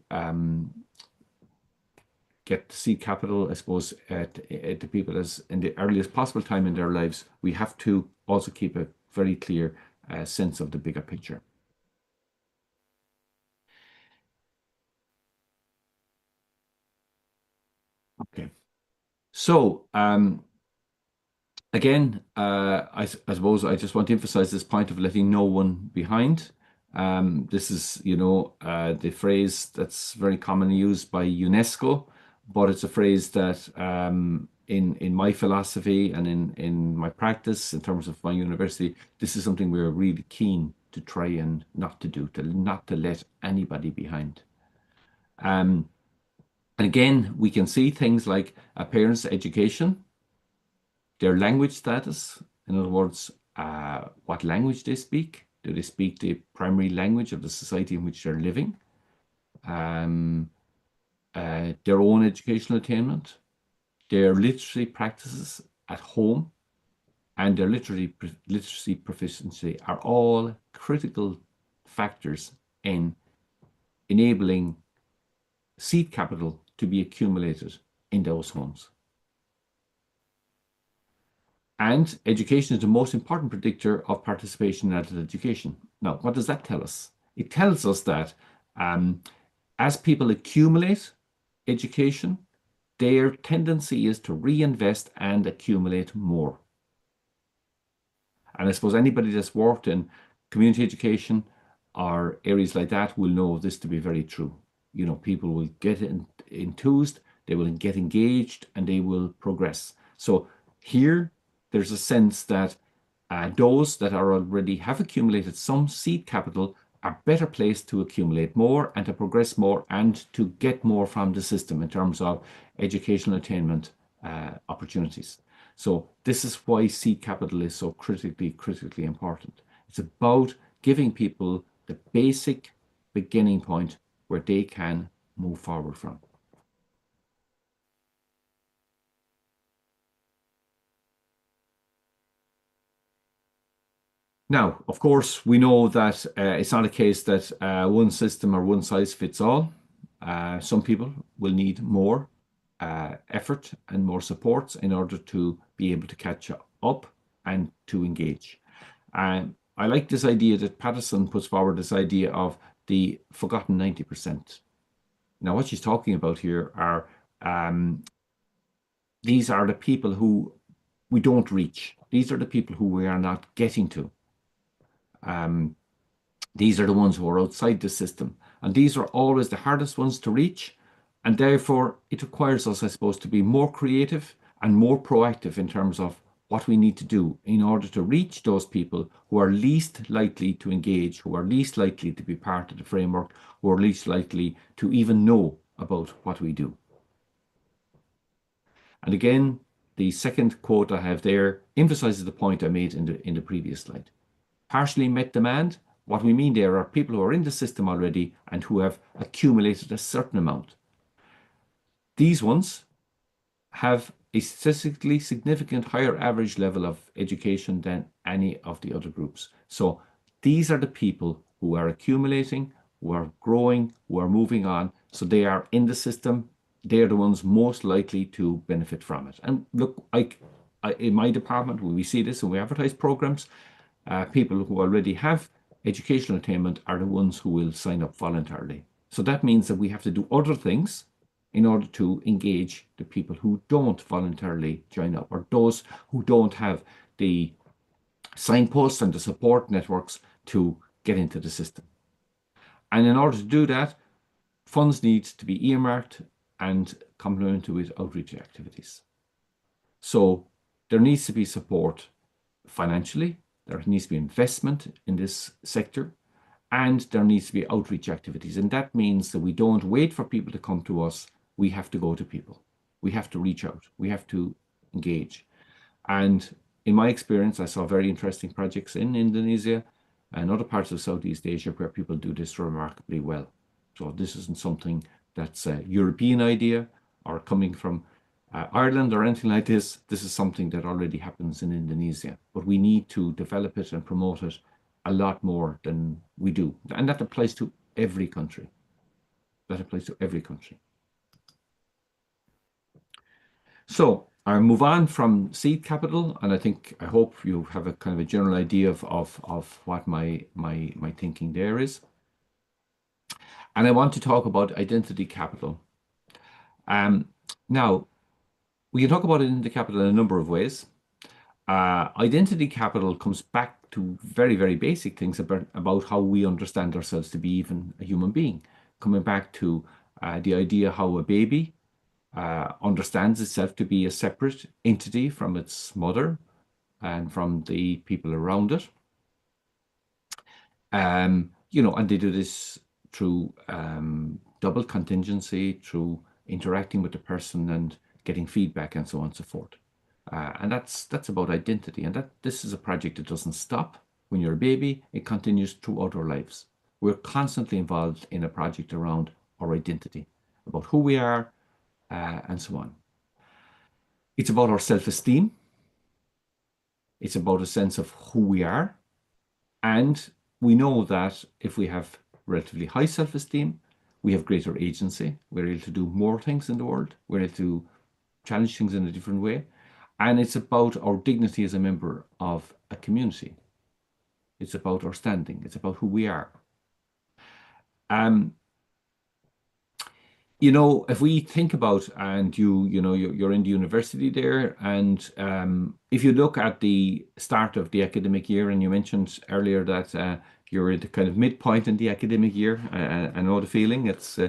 get the seed capital, I suppose, to people as in the earliest possible time in their lives, we have to also keep a very clear sense of the bigger picture. Okay. So, again, I suppose I just want to emphasize this point of letting no one behind. This is, the phrase that's very commonly used by UNESCO, but it's a phrase that in my philosophy and in my practice, in terms of my university, this is something we're really keen to try and not to do, not to let anybody behind. And again, we can see things like a parent's education, their language status, in other words, what language they speak. Do they speak the primary language of the society in which they're living? Their own educational attainment, their literacy practices at home, and their literacy proficiency are all critical factors in enabling seed capital to be accumulated in those homes. And education is the most important predictor of participation in adult education. Now, what does that tell us? It tells us that as people accumulate education, their tendency is to reinvest and accumulate more. And I suppose anybody that's worked in community education or areas like that will know this to be very true. People will get enthused, they will get engaged, and they will progress. So here, there's a sense that those that are already have accumulated some seed capital are better placed to accumulate more and to progress more and to get more from the system in terms of educational attainment opportunities. So this is why seed capital is so critically important. It's about giving people the basic beginning point where they can move forward from. Now, of course, we know that it's not a case that one system or one size fits all. Some people will need more effort and more support in order to be able to catch up and to engage. I like this idea that Patterson puts forward, this idea of the forgotten 90%. Now, what she's talking about here are these are the people who we don't reach. These are the people who we are not getting to. These are the ones who are outside the system. And these are always the hardest ones to reach. And therefore, it requires us, I suppose, to be more creative and more proactive in terms of what we need to do in order to reach those people who are least likely to engage, who are least likely to be part of the framework, who are least likely to even know about what we do. And again, the second quote I have there emphasizes the point I made in the previous slide. Partially met demand, what we mean there are people who are in the system already and who have accumulated a certain amount. These ones have a statistically significant higher average level of education than any of the other groups. So these are the people who are accumulating, who are growing, who are moving on. So they are in the system. They're the ones most likely to benefit from it. And look, in my department, when we see this and we advertise programs, people who already have educational attainment are the ones who will sign up voluntarily. So that means that we have to do other things in order to engage the people who don't voluntarily join up, or those who don't have the signposts and the support networks to get into the system. And in order to do that, funds need to be earmarked and complemented with outreach activities. So there needs to be support financially, there needs to be investment in this sector, and there needs to be outreach activities. And that means that we don't wait for people to come to us. We have to go to people. We have to reach out. We have to engage. And in my experience, I saw very interesting projects in Indonesia and other parts of Southeast Asia where people do this remarkably well. So this isn't something that's a European idea or coming from Ireland or anything like this. This is something that already happens in Indonesia, but we need to develop it and promote it a lot more than we do. And that applies to every country. That applies to every country. So I'll move on from seed capital, and I hope you have a kind of a general idea of what my thinking there is. And I want to talk about identity capital. Now, we can talk about identity capital in a number of ways. Identity capital comes back to very, very basic things about how we understand ourselves to be even a human being. Coming back to the idea how a baby understands itself to be a separate entity from its mother and from the people around it. And they do this through double contingency, through interacting with the person and getting feedback and so on and so forth. And that's about identity. And this is a project that doesn't stop when you're a baby. It continues throughout our lives. We're constantly involved in a project around our identity, about who we are, and so on. It's about our self-esteem. It's about a sense of who we are. And we know that if we have relatively high self-esteem, we have greater agency. We're able to do more things in the world. We're able to challenge things in a different way. And it's about our dignity as a member of a community. It's about our standing. It's about who we are. If we think about, and you're in the university there, and if you look at the start of the academic year, and you mentioned earlier that you're at the kind of midpoint in the academic year, I know the feeling. It's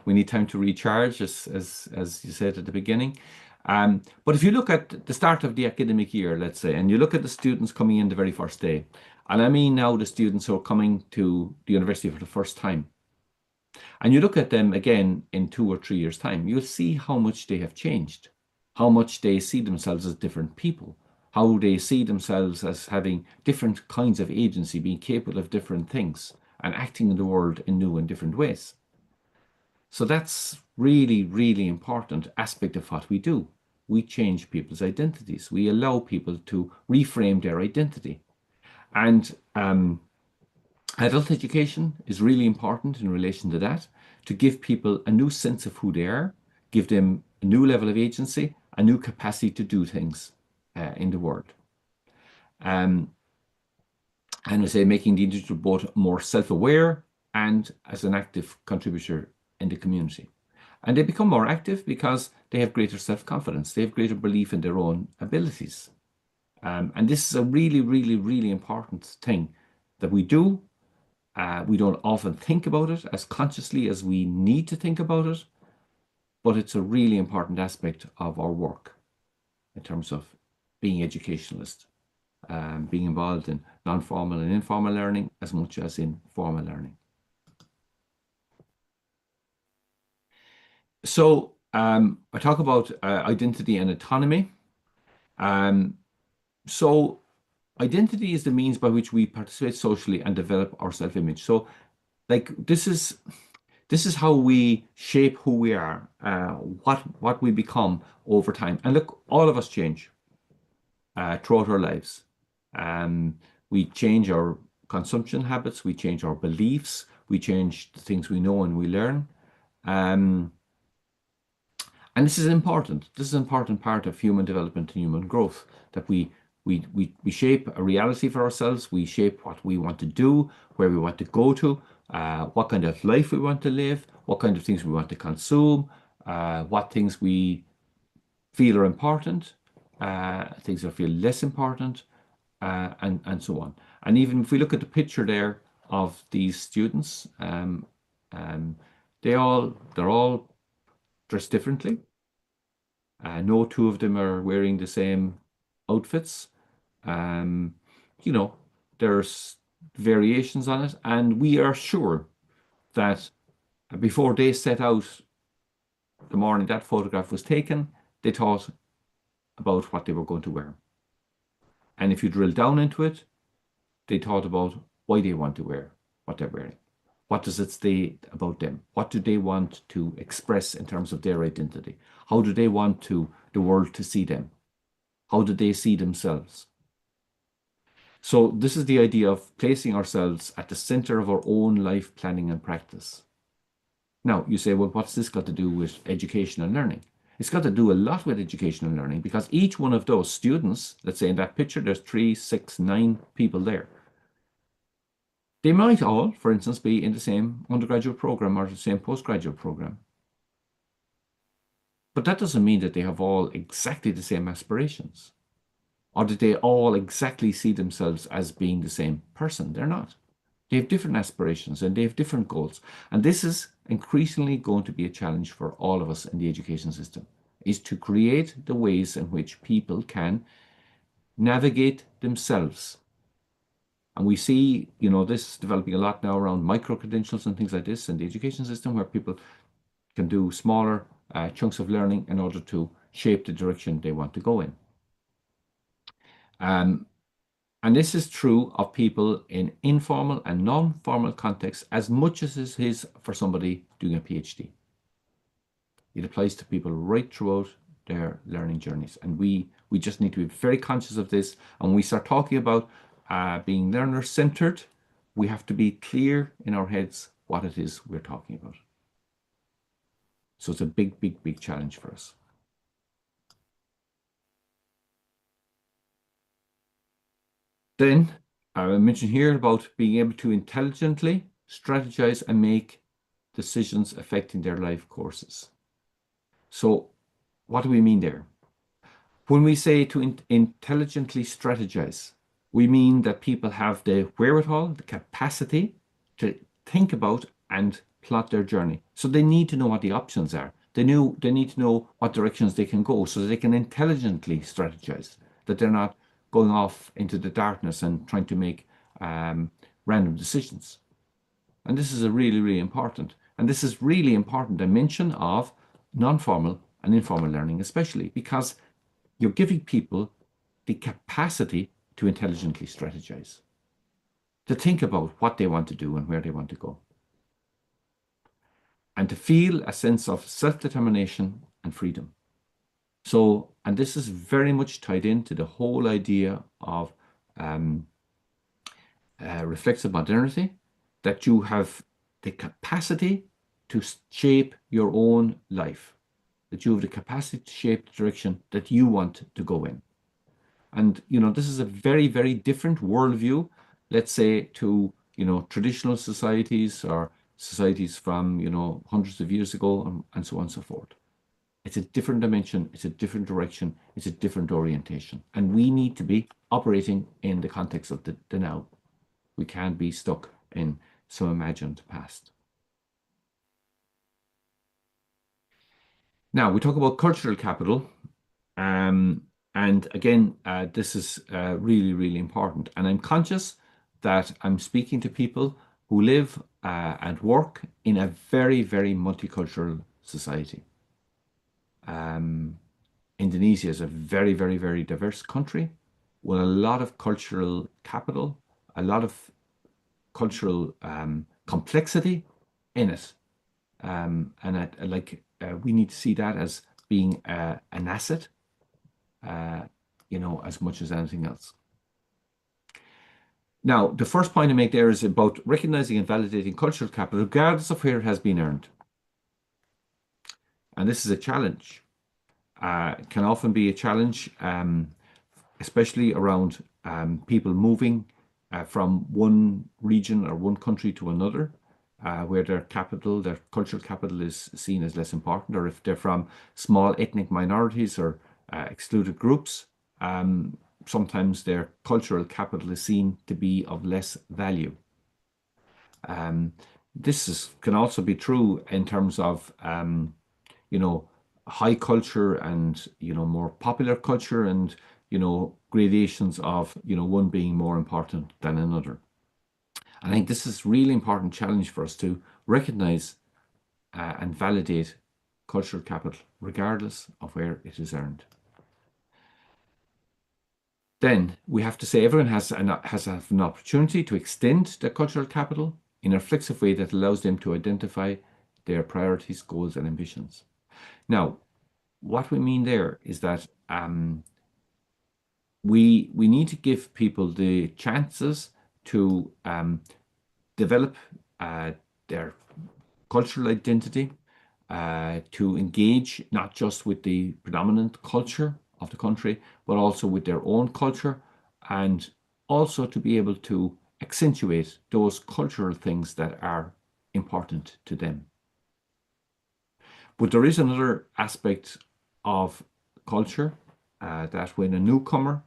we need time to recharge, as you said at the beginning. But if you look at the start of the academic year, let's say, and you look at the students coming in the very first day, and I mean now the students who are coming to the university for the first time, and you look at them again in 2 or 3 years' time, you'll see how much they have changed, how much they see themselves as different people, how they see themselves as having different kinds of agency, being capable of different things, and acting in the world in new and different ways. So that's really, really important aspect of what we do. We change people's identities. We allow people to reframe their identity. And adult education is really important in relation to that, to give people a new sense of who they are, give them a new level of agency, a new capacity to do things in the world. And I say making the individual both more self-aware and as an active contributor in the community. And they become more active because they have greater self-confidence. They have greater belief in their own abilities. And this is a really, really, really important thing that we do. We don't often think about it as consciously as we need to think about it, but it's a really important aspect of our work in terms of being educationalist, being involved in non-formal and informal learning as much as in formal learning. So I talk about identity and autonomy. So identity is the means by which we participate socially and develop our self-image. So like this is how we shape who we are, what we become over time. And look, all of us change throughout our lives. We change our consumption habits, we change our beliefs, we change the things we know and we learn. And And this is important. This is an important part of human development and human growth, that we shape a reality for ourselves. We shape what we want to do, where we want to go to, what kind of life we want to live, what kind of things we want to consume, what things we feel are important, things that feel less important, and so on. And even if we look at the picture there of these students, they're all dressed differently. No two of them are wearing the same outfits. You know, there's variations on it, and we are sure that before they set out the morning that photograph was taken, they thought about what they were going to wear. And if you drill down into it, they thought about why they want to wear what they're wearing. What does it say about them? What do they want to express in terms of their identity? How do they want the world to see them? How do they see themselves? So this is the idea of placing ourselves at the center of our own life planning and practice. Now, you say, well, what's this got to do with education and learning? It's got to do a lot with education and learning, because each one of those students, let's say in that picture, there's 3, 6, 9 people there. They might all, for instance, be in the same undergraduate program or the same postgraduate program. But that doesn't mean that they have all exactly the same aspirations, or that they all exactly see themselves as being the same person. They're not. They have different aspirations and they have different goals. And this is increasingly going to be a challenge for all of us in the education system, is to create the ways in which people can navigate themselves. And we see, this developing a lot now around micro-credentials and things like this in the education system, where people can do smaller chunks of learning in order to shape the direction they want to go in. And this is true of people in informal and non-formal contexts as much as it is for somebody doing a PhD. It applies to people right throughout their learning journeys. And we just need to be very conscious of this. And when we start talking about being learner-centered, we have to be clear in our heads what it is we're talking about. So it's a big, big, big challenge for us. Then I mentioned here about being able to intelligently strategize and make decisions affecting their life courses. So what do we mean there? When we say to intelligently strategize, we mean that people have the wherewithal, the capacity to think about and plot their journey. So they need to know what the options are. They need to know what directions they can go so that they can intelligently strategize, that they're not going off into the darkness and trying to make random decisions. And this is a really, really important. And this is really important dimension of non-formal and informal learning, especially because you're giving people the capacity to intelligently strategize, to think about what they want to do and where they want to go, and to feel a sense of self-determination and freedom. So, and this is very much tied into the whole idea of reflexive modernity, that you have the capacity to shape your own life, that you have the capacity to shape the direction that you want to go in. And, this is a very, very different worldview, let's say, to, traditional societies or societies from, hundreds of years ago and so on and so forth. It's a different dimension, it's a different direction, it's a different orientation. And we need to be operating in the context of the now. We can't be stuck in some imagined past. Now, we talk about cultural capital. And again, this is really, really important. And I'm conscious that I'm speaking to people who live and work in a very, very multicultural society. Indonesia is a very, very, very diverse country with a lot of cultural capital, a lot of cultural complexity in it. And we need to see that as being an asset, as much as anything else. Now, the first point I make there is about recognizing and validating cultural capital, regardless of where it has been earned. And this is a challenge can often be a challenge, especially around people moving from one region or one country to another, where their capital, their cultural capital is seen as less important, or if they're from small ethnic minorities or excluded groups, sometimes their cultural capital is seen to be of less value. This can also be true in terms of, high culture and, more popular culture and, gradations of, one being more important than another. I think this is a really important challenge for us to recognize and validate cultural capital, regardless of where it is earned. Then we have to say everyone has an opportunity to extend their cultural capital in a reflexive way that allows them to identify their priorities, goals, and ambitions. Now, what we mean there is that we need to give people the chances to develop their cultural identity, to engage not just with the predominant culture of the country, but also with their own culture, and also to be able to accentuate those cultural things that are important to them. But there is another aspect of culture that when a newcomer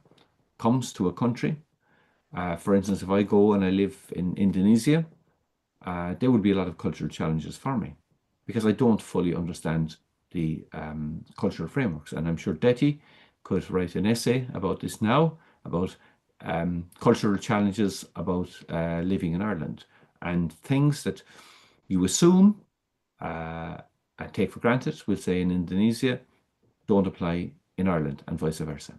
comes to a country, for instance, if I go and I live in Indonesia, there would be a lot of cultural challenges for me because I don't fully understand the cultural frameworks. And I'm sure Deti could write an essay about this now, about cultural challenges about living in Ireland and things that you assume and take for granted, we'll say in Indonesia, don't apply in Ireland and vice versa.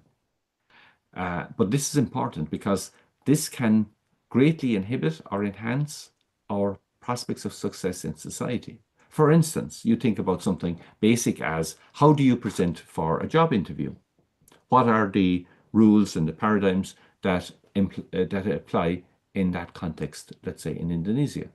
But this is important because this can greatly inhibit or enhance our prospects of success in society. For instance, you think about something basic as how do you present for a job interview? What are the rules and the paradigms that apply in that context, let's say in Indonesia?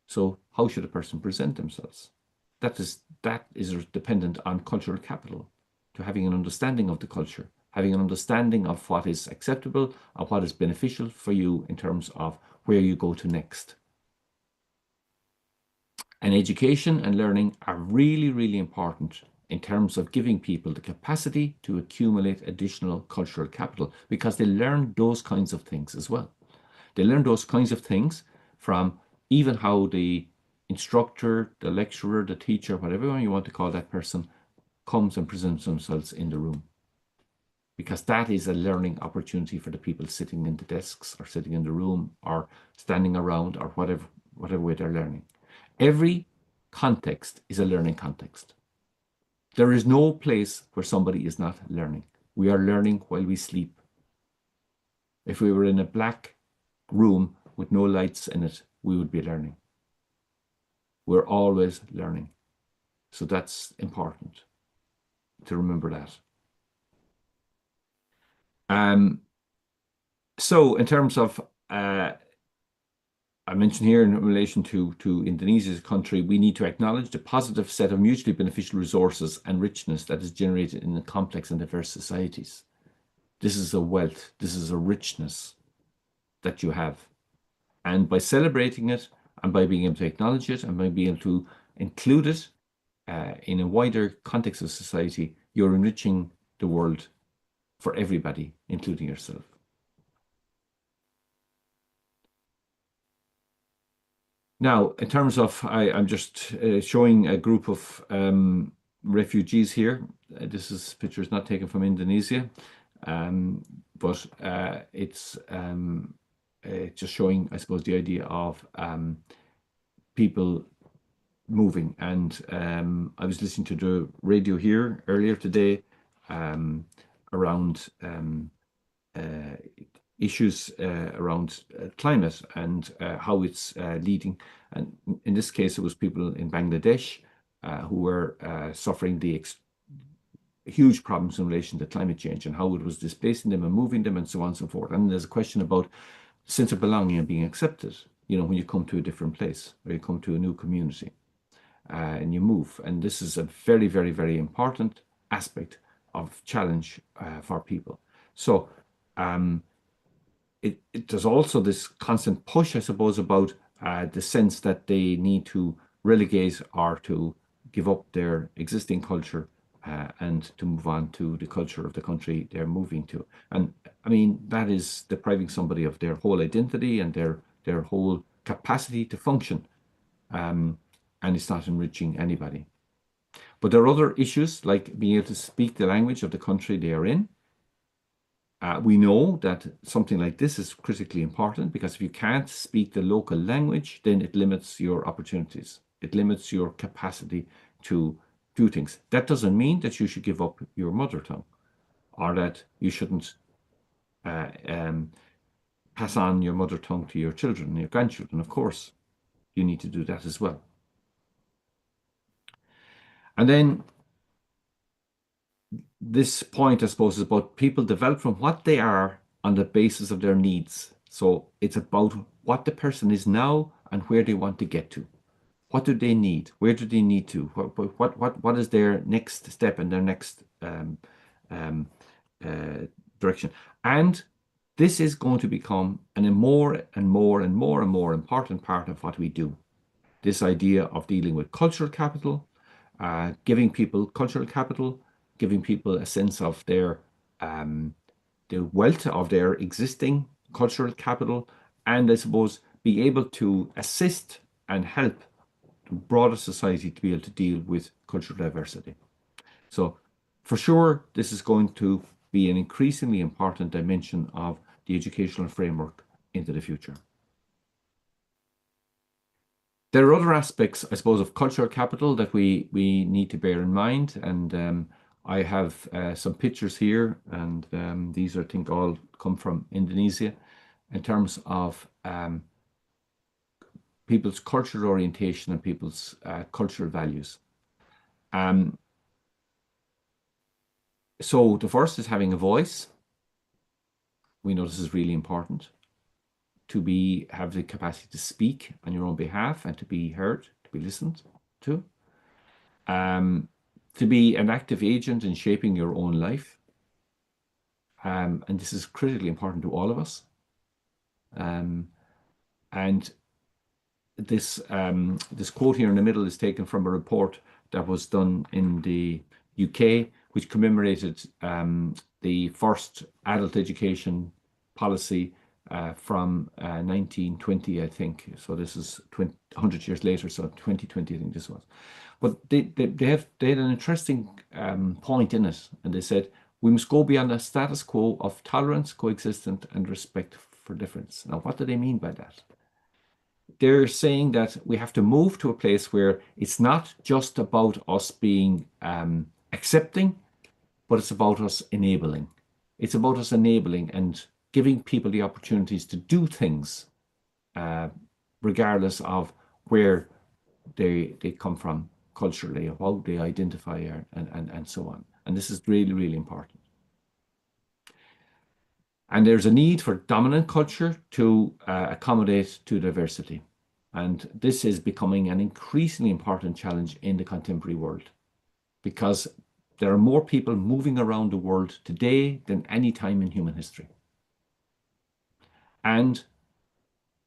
So how should a person present themselves? That is dependent on cultural capital, to having an understanding of the culture, having an understanding of what is acceptable and what is beneficial for you in terms of where you go to next. And education and learning are really, really important in terms of giving people the capacity to accumulate additional cultural capital because they learn those kinds of things as well. They learn those kinds of things from even how the instructor, the lecturer, the teacher, whatever you want to call that person, comes and presents themselves in the room. Because that is a learning opportunity for the people sitting in the desks or sitting in the room or standing around or whatever way they're learning. Every context is a learning context. There is no place where somebody is not learning. We are learning while we sleep. If we were in a black room with no lights in it, we would be learning. We're always learning. So that's important to remember that. So in terms of, I mentioned here in relation to Indonesia as a country, we need to acknowledge the positive set of mutually beneficial resources and richness that is generated in the complex and diverse societies. This is a wealth, this is a richness that you have. And by celebrating it and by being able to acknowledge it and by being able to include it in a wider context of society, you're enriching the world for everybody, including yourself. Now, in terms of, I'm just showing a group of refugees here. This picture is not taken from Indonesia, but it's just showing, I suppose, the idea of people moving. And I was listening to the radio here earlier today around issues around climate and how it's leading. And in this case, it was people in Bangladesh who were suffering the huge problems in relation to climate change and how it was displacing them and moving them and so on and so forth. And there's a question about sense of belonging and being accepted, when you come to a different place or you come to a new community and you move. And this is a very, very, very important aspect of challenge for people. So there's also this constant push, I suppose, about the sense that they need to relegate or to give up their existing culture and to move on to the culture of the country they're moving to. And I mean, that is depriving somebody of their whole identity and their whole capacity to function. And it's not enriching anybody. But there are other issues like being able to speak the language of the country they are in. We know that something like this is critically important because if you can't speak the local language, then it limits your opportunities. It limits your capacity to do things. That doesn't mean that you should give up your mother tongue or that you shouldn't pass on your mother tongue to your children and your grandchildren. Of course, you need to do that as well. And then this point, I suppose, is about people develop from what they are on the basis of their needs. So it's about what the person is now and where they want to get to. What do they need? Where do they need to? What is their next step and their next direction? And this is going to become a more and more and more and more important part of what we do. This idea of dealing with cultural capital, giving people cultural capital, giving people a sense of their the wealth of their existing cultural capital, and I suppose be able to assist and help the broader society to be able to deal with cultural diversity. So for sure, this is going to be an increasingly important dimension of the educational framework into the future. There are other aspects, I suppose, of cultural capital that we need to bear in mind. And I have some pictures here, and these I think all come from Indonesia in terms of people's cultural orientation and people's cultural values. So the first is having a voice. We know this is really important. To have the capacity to speak on your own behalf and to be heard, to be listened to. To be an active agent in shaping your own life. And this is critically important to all of us. And this quote here in the middle is taken from a report that was done in the UK, which commemorated the first adult education policy from 1920, I think. So this is 100 years later, so 2020, I think this was. But they had an interesting point in it, and they said, we must go beyond the status quo of tolerance, coexistence, and respect for difference. Now, what do they mean by that? They're saying that we have to move to a place where it's not just about us being accepting, but it's about us enabling. It's about us enabling and giving people the opportunities to do things regardless of where they come from culturally, or how they identify and so on. And this is really, really important. And there's a need for dominant culture to accommodate to diversity. And this is becoming an increasingly important challenge in the contemporary world, because there are more people moving around the world today than any time in human history. And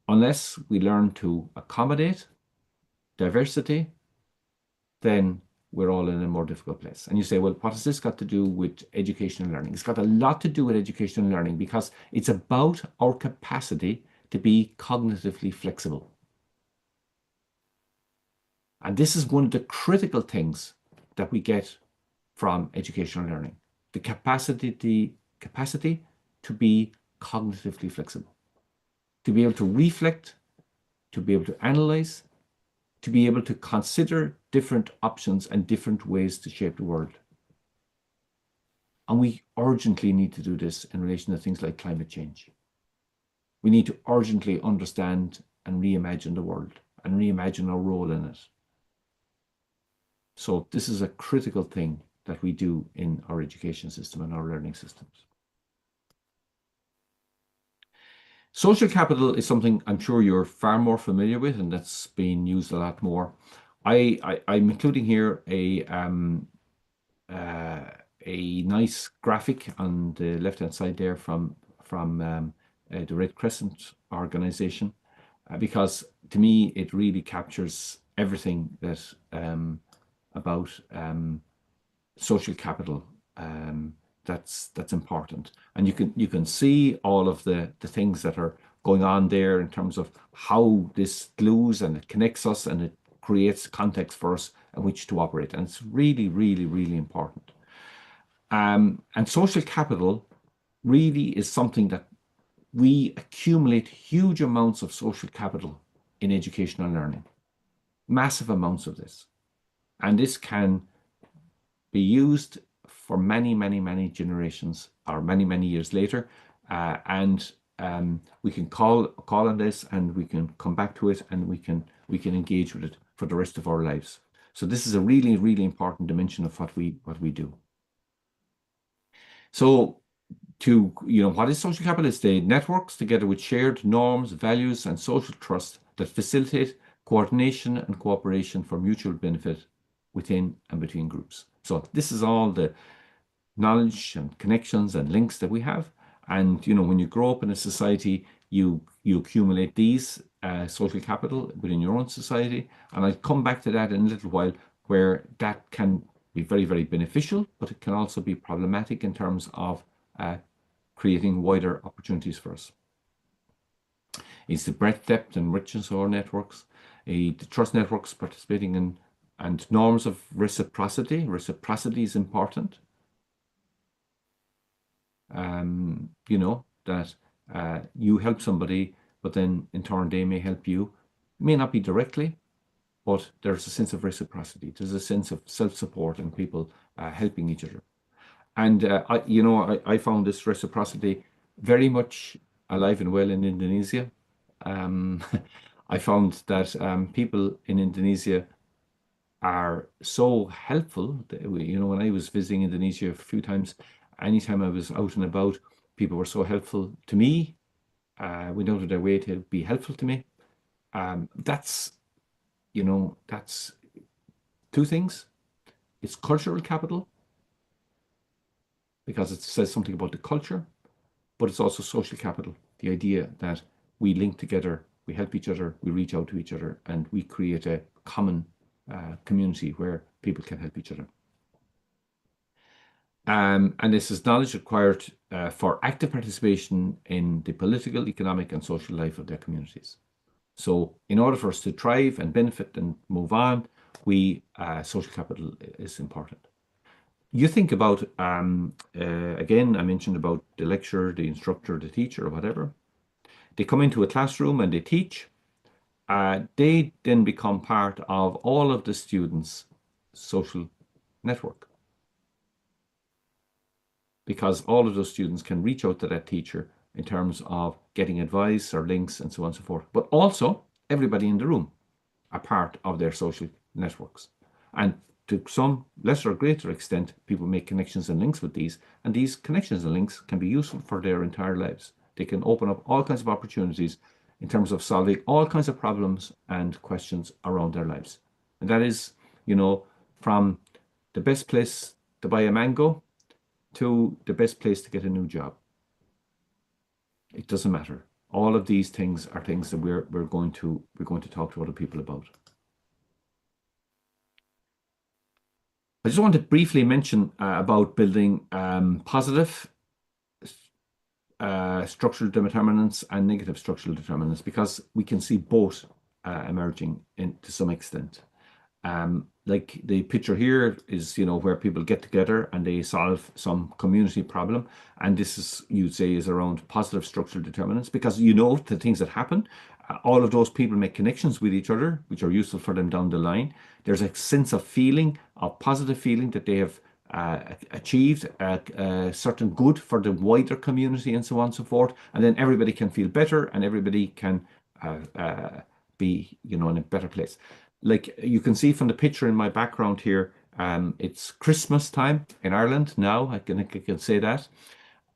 unless we learn to accommodate diversity, then we're all in a more difficult place. And you say, well, what has this got to do with education and learning? It's got a lot to do with education and learning because it's about our capacity to be cognitively flexible. And this is one of the critical things that we get from education and learning, the capacity to be cognitively flexible, to be able to reflect, to be able to analyze, to be able to consider different options and different ways to shape the world. And we urgently need to do this in relation to things like climate change. We need to urgently understand and reimagine the world and reimagine our role in it. So this is a critical thing that we do in our education system and our learning systems. Social capital is something I'm sure you're far more familiar with, and that's being used a lot more. I'm including here a a nice graphic on the left-hand side there from the Red Crescent organization, because to me it really captures everything that about social capital that's important, and you can see all of the things that are going on there in terms of how this glues and it connects us and it creates context for us in which to operate, and it's really, really, really important. And social capital really is something that we accumulate huge amounts of social capital in education and learning, massive amounts of this, and this can be used for many, many, many generations or many, many years later. And we can call on this, and we can come back to it, and we can engage with it for the rest of our lives. So this is a really, really important dimension of what we do. So what is social capital? It's the networks together with shared norms, values, and social trust that facilitate coordination and cooperation for mutual benefit within and between groups. So this is all the knowledge and connections and links that we have. And when you grow up in a society, you accumulate these social capital within your own society. And I'll come back to that in a little while, where that can be very, very beneficial, but it can also be problematic in terms of creating wider opportunities for us. It's the breadth, depth, and richness of our networks, the trust networks participating in, and norms of reciprocity. Reciprocity is important. That you help somebody, but then in turn they may help you. May not be directly, but there's a sense of reciprocity. There's a sense of self-support and people helping each other. And I found this reciprocity very much alive and well in Indonesia. I found that people in Indonesia are so helpful. When I was visiting Indonesia a few times, anytime I was out and about, people were so helpful to me. Went out of their way to be helpful to me. That's two things. It's cultural capital, because it says something about the culture, but it's also social capital. The idea that we link together, we help each other, we reach out to each other, and we create a common community where people can help each other. And this is knowledge required for active participation in the political, economic, and social life of their communities. So in order for us to thrive and benefit and move on, social capital is important. You think about, again, I mentioned about the lecturer, the instructor, the teacher, or whatever. They come into a classroom and they teach. They then become part of all of the students' social network, because all of those students can reach out to that teacher in terms of getting advice or links and so on and so forth. But also, everybody in the room are part of their social networks. And to some lesser or greater extent, people make connections and links with these, and these connections and links can be useful for their entire lives. They can open up all kinds of opportunities in terms of solving all kinds of problems and questions around their lives. And that is, from the best place to buy a mango to the best place to get a new job. It doesn't matter. All of these things are things that we're going to talk to other people about. I just want to briefly mention about building positive structural determinants and negative structural determinants, because we can see both emerging to some extent. Like the picture here is, where people get together and they solve some community problem. And this is, you'd say, is around positive structural determinants, because the things that happen, all of those people make connections with each other, which are useful for them down the line. There's a sense of feeling, of positive feeling, that they have achieved a certain good for the wider community and so on and so forth. And then everybody can feel better, and everybody can be, in a better place. Like you can see from the picture in my background here, it's Christmas time in Ireland now. I can say that.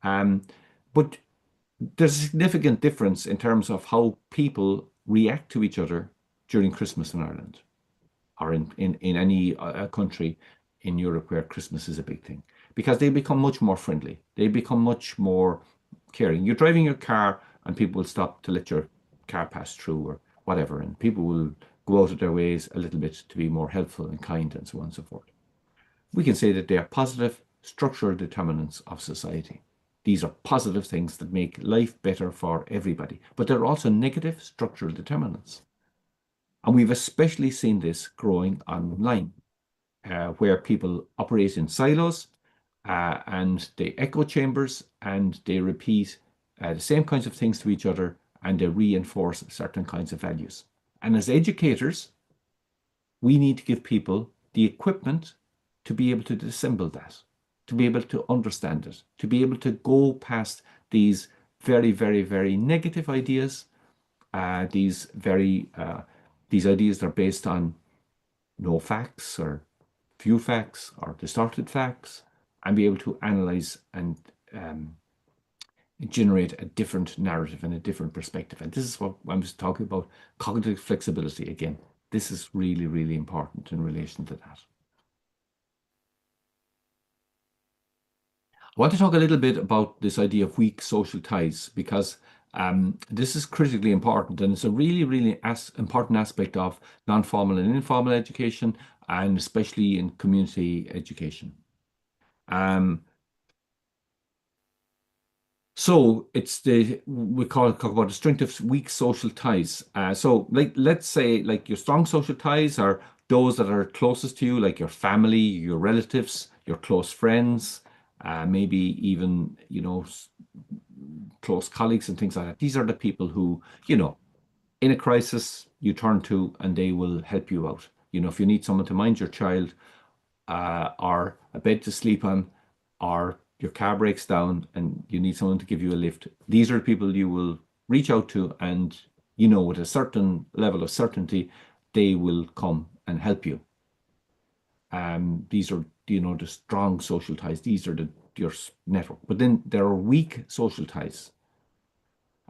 But there's a significant difference in terms of how people react to each other during Christmas in Ireland, or in any country in Europe where Christmas is a big thing because they become much more friendly. They become much more caring. You're driving your car and people will stop to let your car pass through or whatever, and people will go out of their ways a little bit to be more helpful and kind and so on and so forth. We can say that they are positive structural determinants of society. These are positive things that make life better for everybody, but they're also negative structural determinants. And we've especially seen this growing online, where people operate in silos and they echo chambers and they repeat the same kinds of things to each other and they reinforce certain kinds of values. And as educators, we need to give people the equipment to be able to dissemble that, to be able to understand it, to be able to go past these very, very, very negative ideas, these ideas that are based on no facts or few facts or distorted facts, and be able to analyze and generate a different narrative and a different perspective. And this is what I'm just talking about, cognitive flexibility again. This is really, really important in relation to that. I want to talk a little bit about this idea of weak social ties because this is critically important and it's a really, really important aspect of non-formal and informal education and especially in community education. So it's we talk about the strength of weak social ties. So let's say like your strong social ties are those that are closest to you, like your family, your relatives, your close friends, maybe even, close colleagues and things like that. These are the people who, in a crisis you turn to and they will help you out. If you need someone to mind your child, or a bed to sleep on, or your car breaks down and you need someone to give you a lift, these are the people you will reach out to, and with a certain level of certainty, they will come and help you. These are, the strong social ties. These are your network. But then there are weak social ties.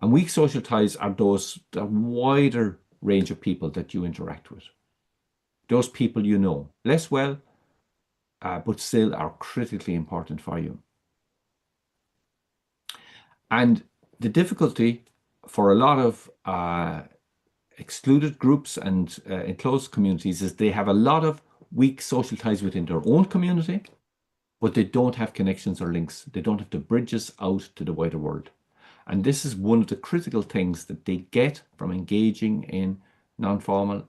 And weak social ties are the wider range of people that you interact with. Those people you know less well, but still are critically important for you. And the difficulty for a lot of excluded groups and enclosed communities is they have a lot of weak social ties within their own community, but they don't have connections or links. They don't have the bridges out to the wider world. And this is one of the critical things that they get from engaging in non-formal,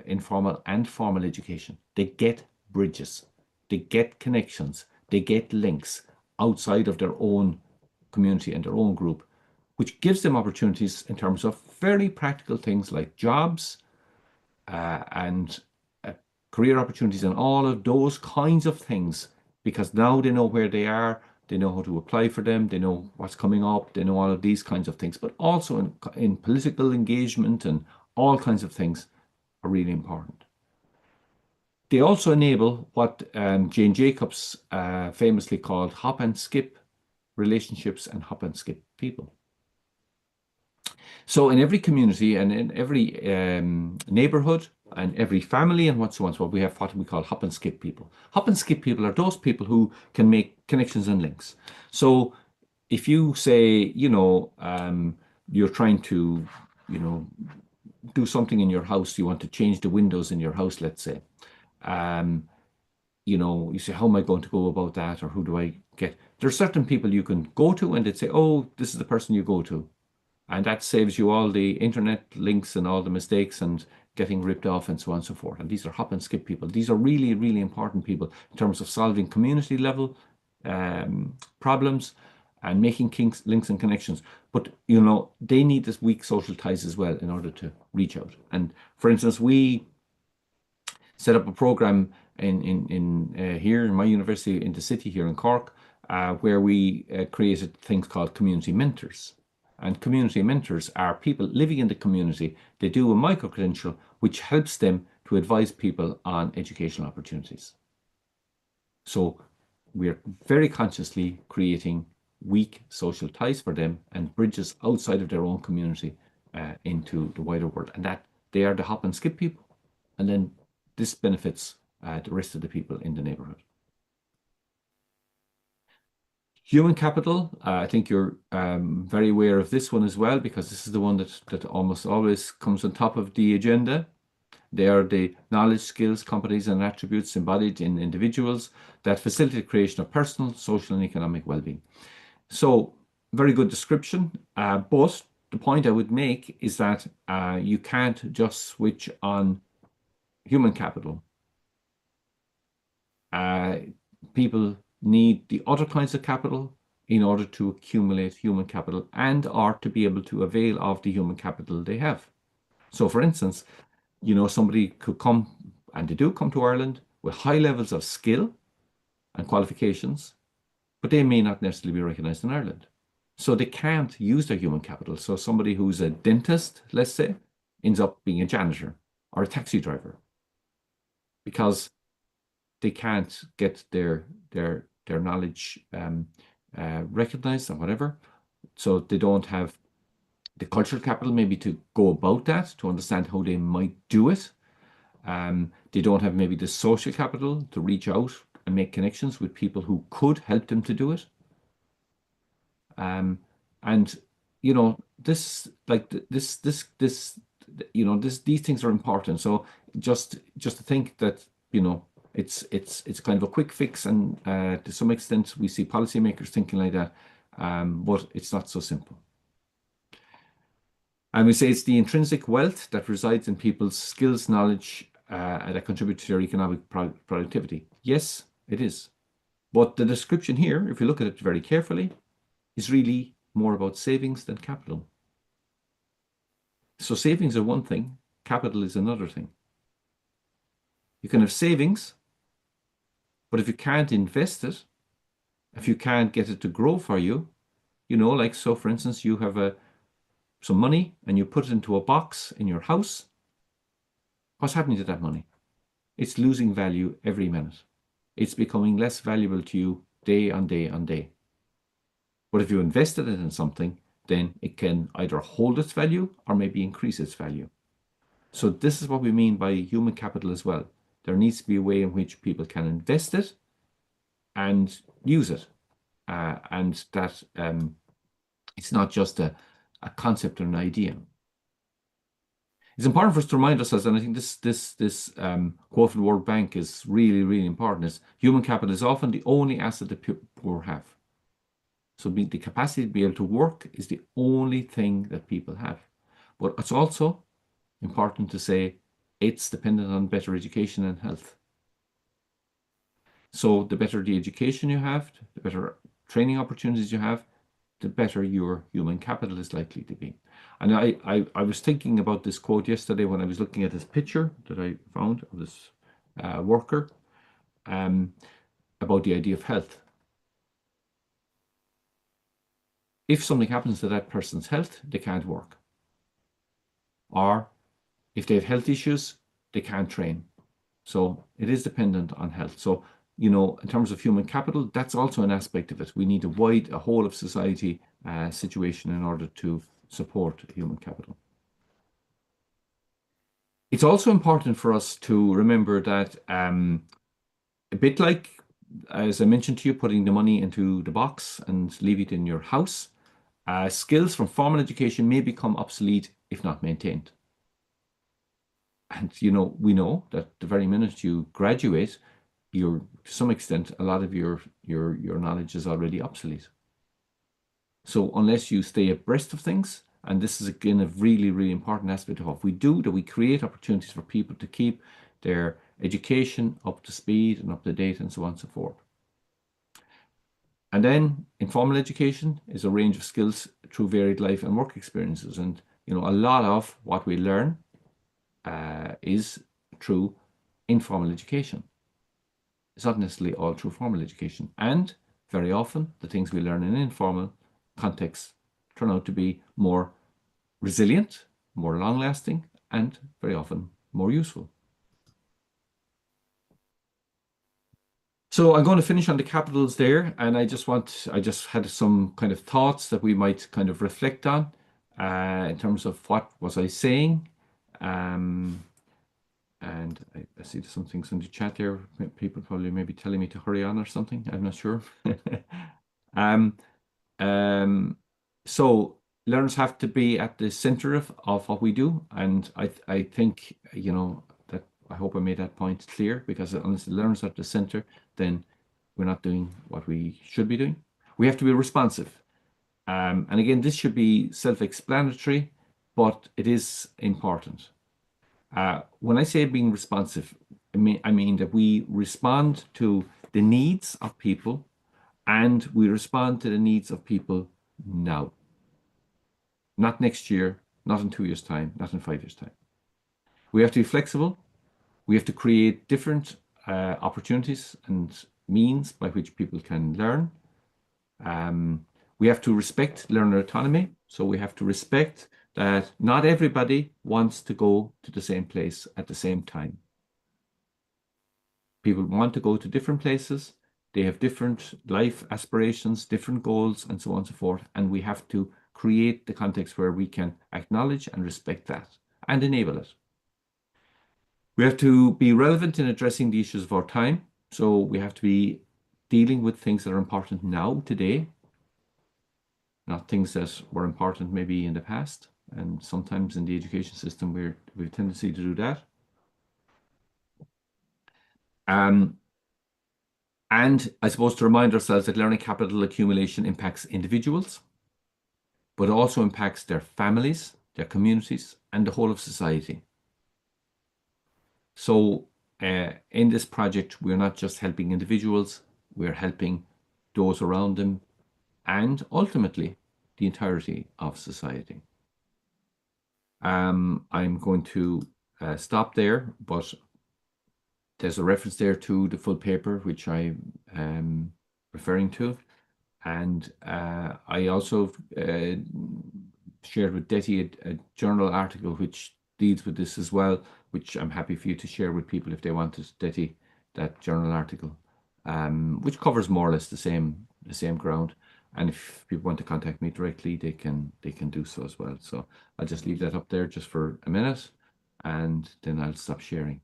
informal and formal education. They get bridges, they get connections, they get links outside of their own community and their own group, which gives them opportunities in terms of very practical things like jobs and career opportunities and all of those kinds of things, because now they know where they are, they know how to apply for them, they know what's coming up, they know all of these kinds of things, but also in political engagement and all kinds of things are really important. They also enable what Jane Jacobs famously called hop and skip relationships and hop and skip people. So in every community and in every neighborhood and every family and what we have what we call hop and skip people. Hop and skip people are those people who can make connections and links. So if you say, you're trying to, do something in your house, you want to change the windows in your house, let's say, you say, how am I going to go about that? Or who do I get? There's certain people you can go to and they'd say, oh, this is the person you go to. And that saves you all the internet links and all the mistakes and getting ripped off and so on and so forth. And these are hop and skip people. These are really, really important people in terms of solving community level problems and making links and connections. But, they need this weak social ties as well in order to reach out. And for instance, we set up a program in here in my university in the city here in Cork, where we created things called community mentors. And community mentors are people living in the community. They do a micro-credential which helps them to advise people on educational opportunities. So we're very consciously creating weak social ties for them and bridges outside of their own community into the wider world. And that they are the hop and skip people. And then this benefits the rest of the people in the neighborhood. Human capital, I think you're very aware of this one as well, because this is the one that almost always comes on top of the agenda. They are the knowledge, skills, competencies, and attributes embodied in individuals that facilitate the creation of personal, social, and economic well-being. So, very good description, but the point I would make is that you can't just switch on human capital. People need the other kinds of capital in order to accumulate human capital and or to be able to avail of the human capital they have. So, for instance, somebody could come, and they do come to Ireland with high levels of skill and qualifications, but they may not necessarily be recognized in Ireland. So they can't use their human capital. So somebody who's a dentist, let's say, ends up being a janitor or a taxi driver because they can't get their knowledge recognized or whatever. So they don't have the cultural capital maybe to go about that, to understand how they might do it. They don't have maybe the social capital to reach out and make connections with people who could help them to do it. And these things are important. So just to think that it's kind of a quick fix, and to some extent we see policymakers thinking like that, but it's not so simple. And we say it's the intrinsic wealth that resides in people's skills, knowledge, and that contribute to their economic productivity. Yes, it is. But the description here, if you look at it very carefully, is really more about savings than capital. So savings are one thing, capital is another thing. You can have savings, but if you can't invest it, if you can't get it to grow for you, so for instance, you have some money and you put it into a box in your house, what's happening to that money? It's losing value every minute. It's becoming less valuable to you day on day on day. But if you invested it in something, then it can either hold its value or maybe increase its value. So this is what we mean by human capital as well. There needs to be a way in which people can invest it and use it. And that it's not just a concept or an idea. It's important for us to remind ourselves, and I think this quote from the World Bank is really, really important, is human capital is often the only asset that poor have. So the capacity to be able to work is the only thing that people have. But it's also important to say it's dependent on better education and health. So the better the education you have, the better training opportunities you have, the better your human capital is likely to be. And I was thinking about this quote yesterday when I was looking at this picture that I found of this worker about the idea of health. If something happens to that person's health, they can't work. Or if they have health issues, they can't train. So it is dependent on health. So, in terms of human capital, that's also an aspect of it. We need a whole of society situation in order to support human capital. It's also important for us to remember that a bit like, as I mentioned to you, putting the money into the box and leave it in your house, skills from formal education may become obsolete if not maintained. And we know that the very minute you graduate, to some extent, a lot of your knowledge is already obsolete. So unless you stay abreast of things, and this is again a really, really important aspect of what we do, that we create opportunities for people to keep their education up to speed and up to date and so on and so forth. And then informal education is a range of skills through varied life and work experiences. And a lot of what we learn is through informal education. It's not necessarily all through formal education. And very often the things we learn in informal contexts turn out to be more resilient, more long-lasting, and very often more useful. So I'm going to finish on the capitals there, and I just had some kind of thoughts that we might kind of reflect on in terms of what was I saying. And I see some things in the chat there. People probably maybe telling me to hurry on or something. I'm not sure. um, so learners have to be at the center of what we do. And I think, you know, that I hope I made that point clear, because unless the learners are at the center, then we're not doing what we should be doing. We have to be responsive. And again, this should be self-explanatory, but it is important. When I say being responsive, I mean that we respond to the needs of people, and we respond to the needs of people now. Not next year, not in 2 years' time, not in 5 years' time. We have to be flexible. We have to create different opportunities and means by which people can learn. We have to respect learner autonomy. So we have to respect that not everybody wants to go to the same place at the same time. People want to go to different places. They have different life aspirations, different goals, and so on and so forth. And we have to create the context where we can acknowledge and respect that and enable it. We have to be relevant in addressing the issues of our time. So we have to be dealing with things that are important now, today, not things that were important maybe in the past. And sometimes in the education system, we have a tendency to do that. And I suppose to remind ourselves that learning capital accumulation impacts individuals, but also impacts their families, their communities, and the whole of society. So in this project, we're not just helping individuals, we're helping those around them, and ultimately the entirety of society. I'm going to stop there, but there's a reference there to the full paper, which I am referring to. And I also shared with Detty a journal article which deals with this as well, which I'm happy for you to share with people if they wanted, Detty, that journal article, which covers more or less the same ground. And if people want to contact me directly, they can do so as well. So I'll just leave that up there just for a minute, and then I'll stop sharing.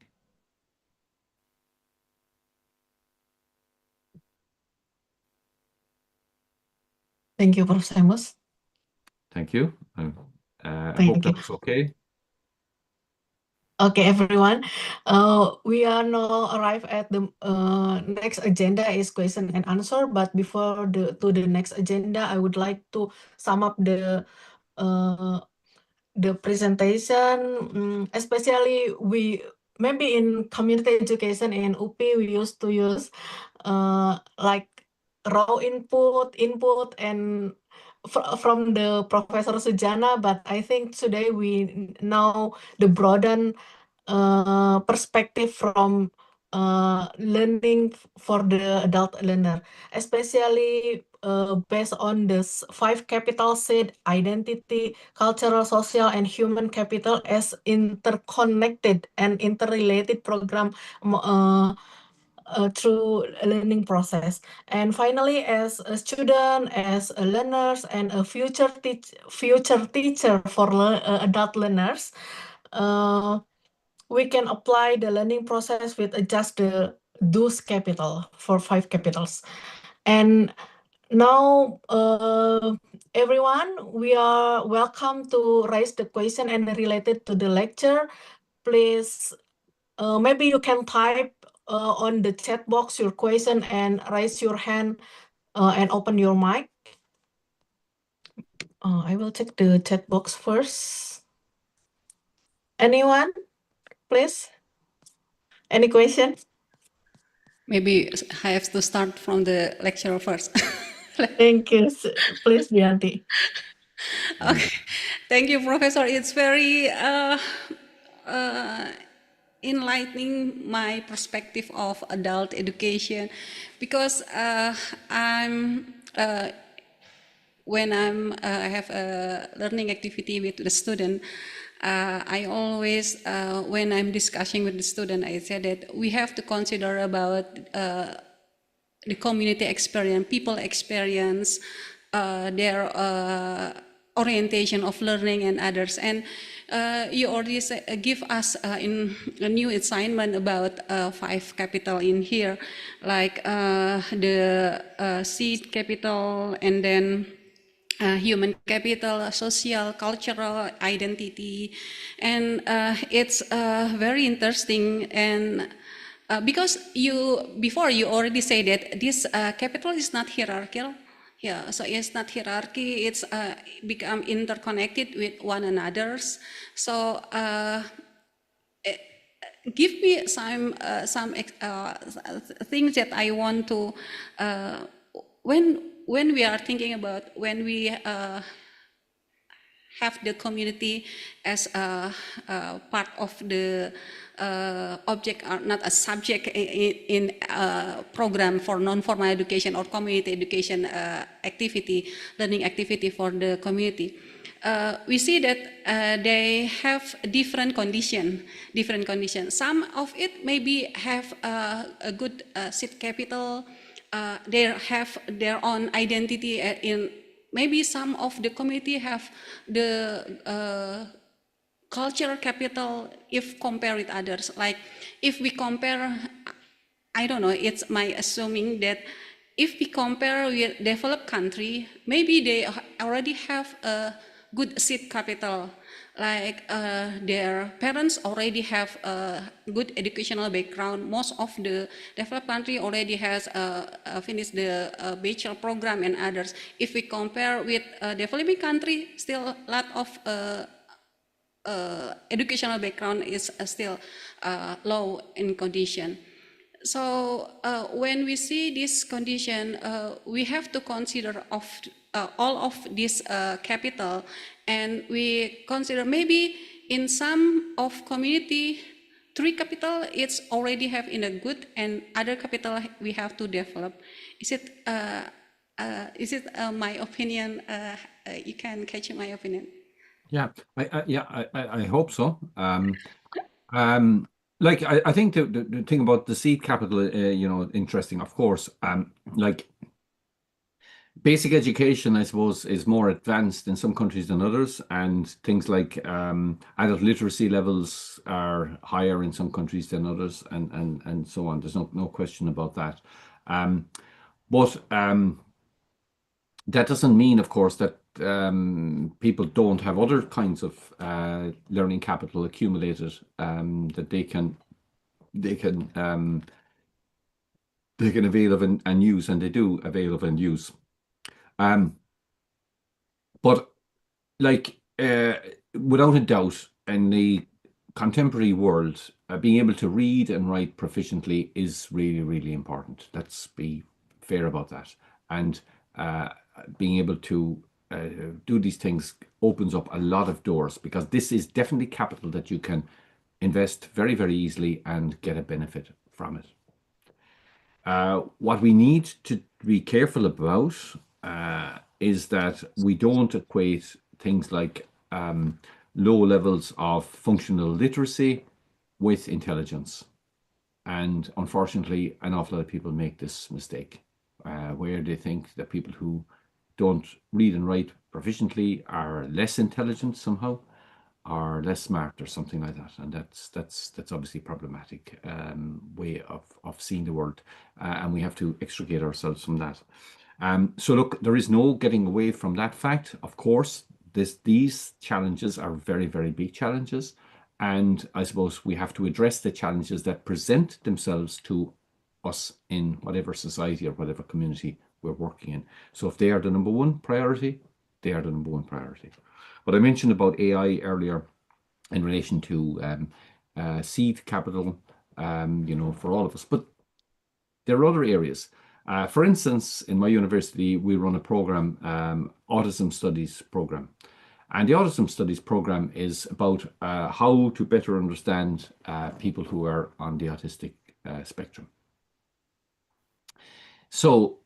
Thank you, Prof. Seamus. Thank you. I hope Thank that you. was okay. Okay, everyone. We are now arrive at the next agenda is question and answer. But before to the next agenda, I would like to sum up the presentation. Especially maybe in community education in UPI we used to use like raw input, and from the Professor Sujana, but I think today we know the broaden perspective from learning for the adult learner, especially based on this 5 capital said identity, cultural, social, and human capital as interconnected and interrelated program through a learning process. And finally, as a student, as a learners, and a future teacher for adult learners, we can apply the learning process with just the those capital for 5 capitals. And now, everyone, we are welcome to raise the question and related to the lecture. Please, maybe you can type on the chat box your question and raise your hand and open your mic. I will check the chat box first. Anyone, please? Any question? Maybe I have to start from the lecturer first. Thank you. Please, Dianti. Okay, thank you, Professor. It's very enlightening my perspective of adult education, because when I have a learning activity with the student, I always, when I'm discussing with the student, I said that we have to consider about the community experience, people experience, their orientation of learning and others. And you already give us in a new assignment about 5 capital in here, like the seed capital, and then human capital, social, cultural identity, and it's very interesting. And because before you already say that this capital is not hierarchical. Yeah, so it's not hierarchy. It's become interconnected with one another's. So give me some things that I want to when we are thinking about when we have the community as a part of the object, or not a subject in program for non-formal education or community education activity, learning activity for the community. We see that they have different condition. Some of it maybe have a good seed capital. They have their own identity in. Maybe some of the community have the cultural capital if compared with others. Like if we compare, I don't know, it's my assuming that if we compare with developed country, maybe they already have a good seed capital. Like their parents already have a good educational background. Most of the developed country already has finished the bachelor program and others. If we compare with developing country, still a lot of educational background is still low in condition. So when we see this condition, we have to consider all of this capital, and we consider maybe in some of community 3 capital it's already have in a good, and other capital we have to develop. Is it my opinion? You can catch my opinion. Yeah, I hope so. Like I think the thing about the seed capital, interesting, of course. Like basic education, I suppose, is more advanced in some countries than others, and things like adult literacy levels are higher in some countries than others, and so on. There's no question about that. But that doesn't mean, of course, that people don't have other kinds of learning capital accumulated that they can avail of and use, and they do avail of and use. But like without a doubt, in the contemporary world, being able to read and write proficiently is really, really important. Let's be fair about that. And being able to do these things opens up a lot of doors, because this is definitely capital that you can invest very, very easily and get a benefit from it. What we need to be careful about is that we don't equate things like low levels of functional literacy with intelligence. And unfortunately, an awful lot of people make this mistake, where they think that people who don't read and write proficiently are less intelligent somehow, or less smart, or something like that. And that's obviously problematic way of seeing the world, and we have to extricate ourselves from that. So look, there is no getting away from that fact. Of course, these challenges are very, very big challenges, and I suppose we have to address the challenges that present themselves to us in whatever society or whatever community we're working in. So if they are the number one priority, they are the number one priority. What I mentioned about AI earlier in relation to seed capital, for all of us, but there are other areas. For instance, in my university, we run a program, Autism Studies program. And the Autism Studies program is about how to better understand people who are on the autistic spectrum. So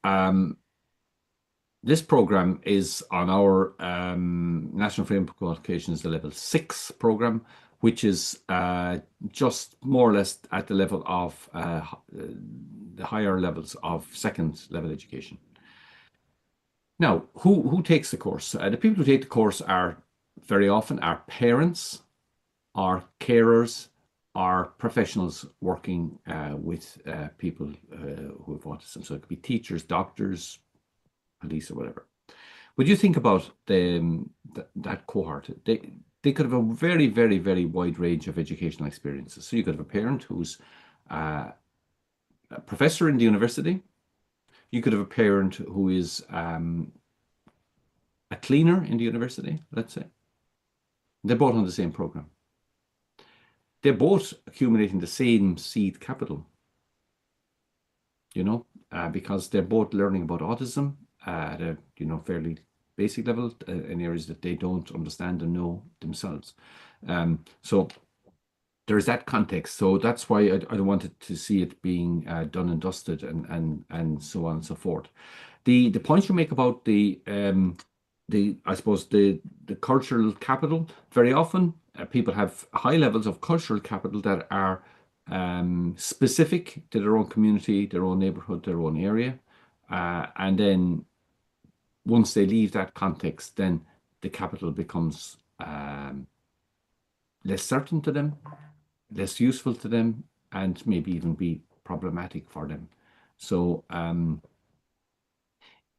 this program is on our National Framework Qualifications, the level 6 program, which is just more or less at the level of the higher levels of second level education. Now, who takes the course? The people who take the course are very often our parents, our carers, our professionals working with people who have autism. So it could be teachers, doctors, police, or whatever. Would you think about that cohort? They could have a very, very, very wide range of educational experiences. So you could have a parent who's a professor in the university. You could have a parent who is a cleaner in the university, let's say. They're both on the same program. They're both accumulating the same seed capital, because they're both learning about autism at a fairly basic level in areas that they don't understand and know themselves. So there's that context. So that's why I wanted to see it being done and dusted and so on and so forth. The point you make about I suppose the cultural capital, very often people have high levels of cultural capital that are specific to their own community, their own neighborhood, their own area. And then once they leave that context, then the capital becomes less certain to them, less useful to them, and maybe even be problematic for them. So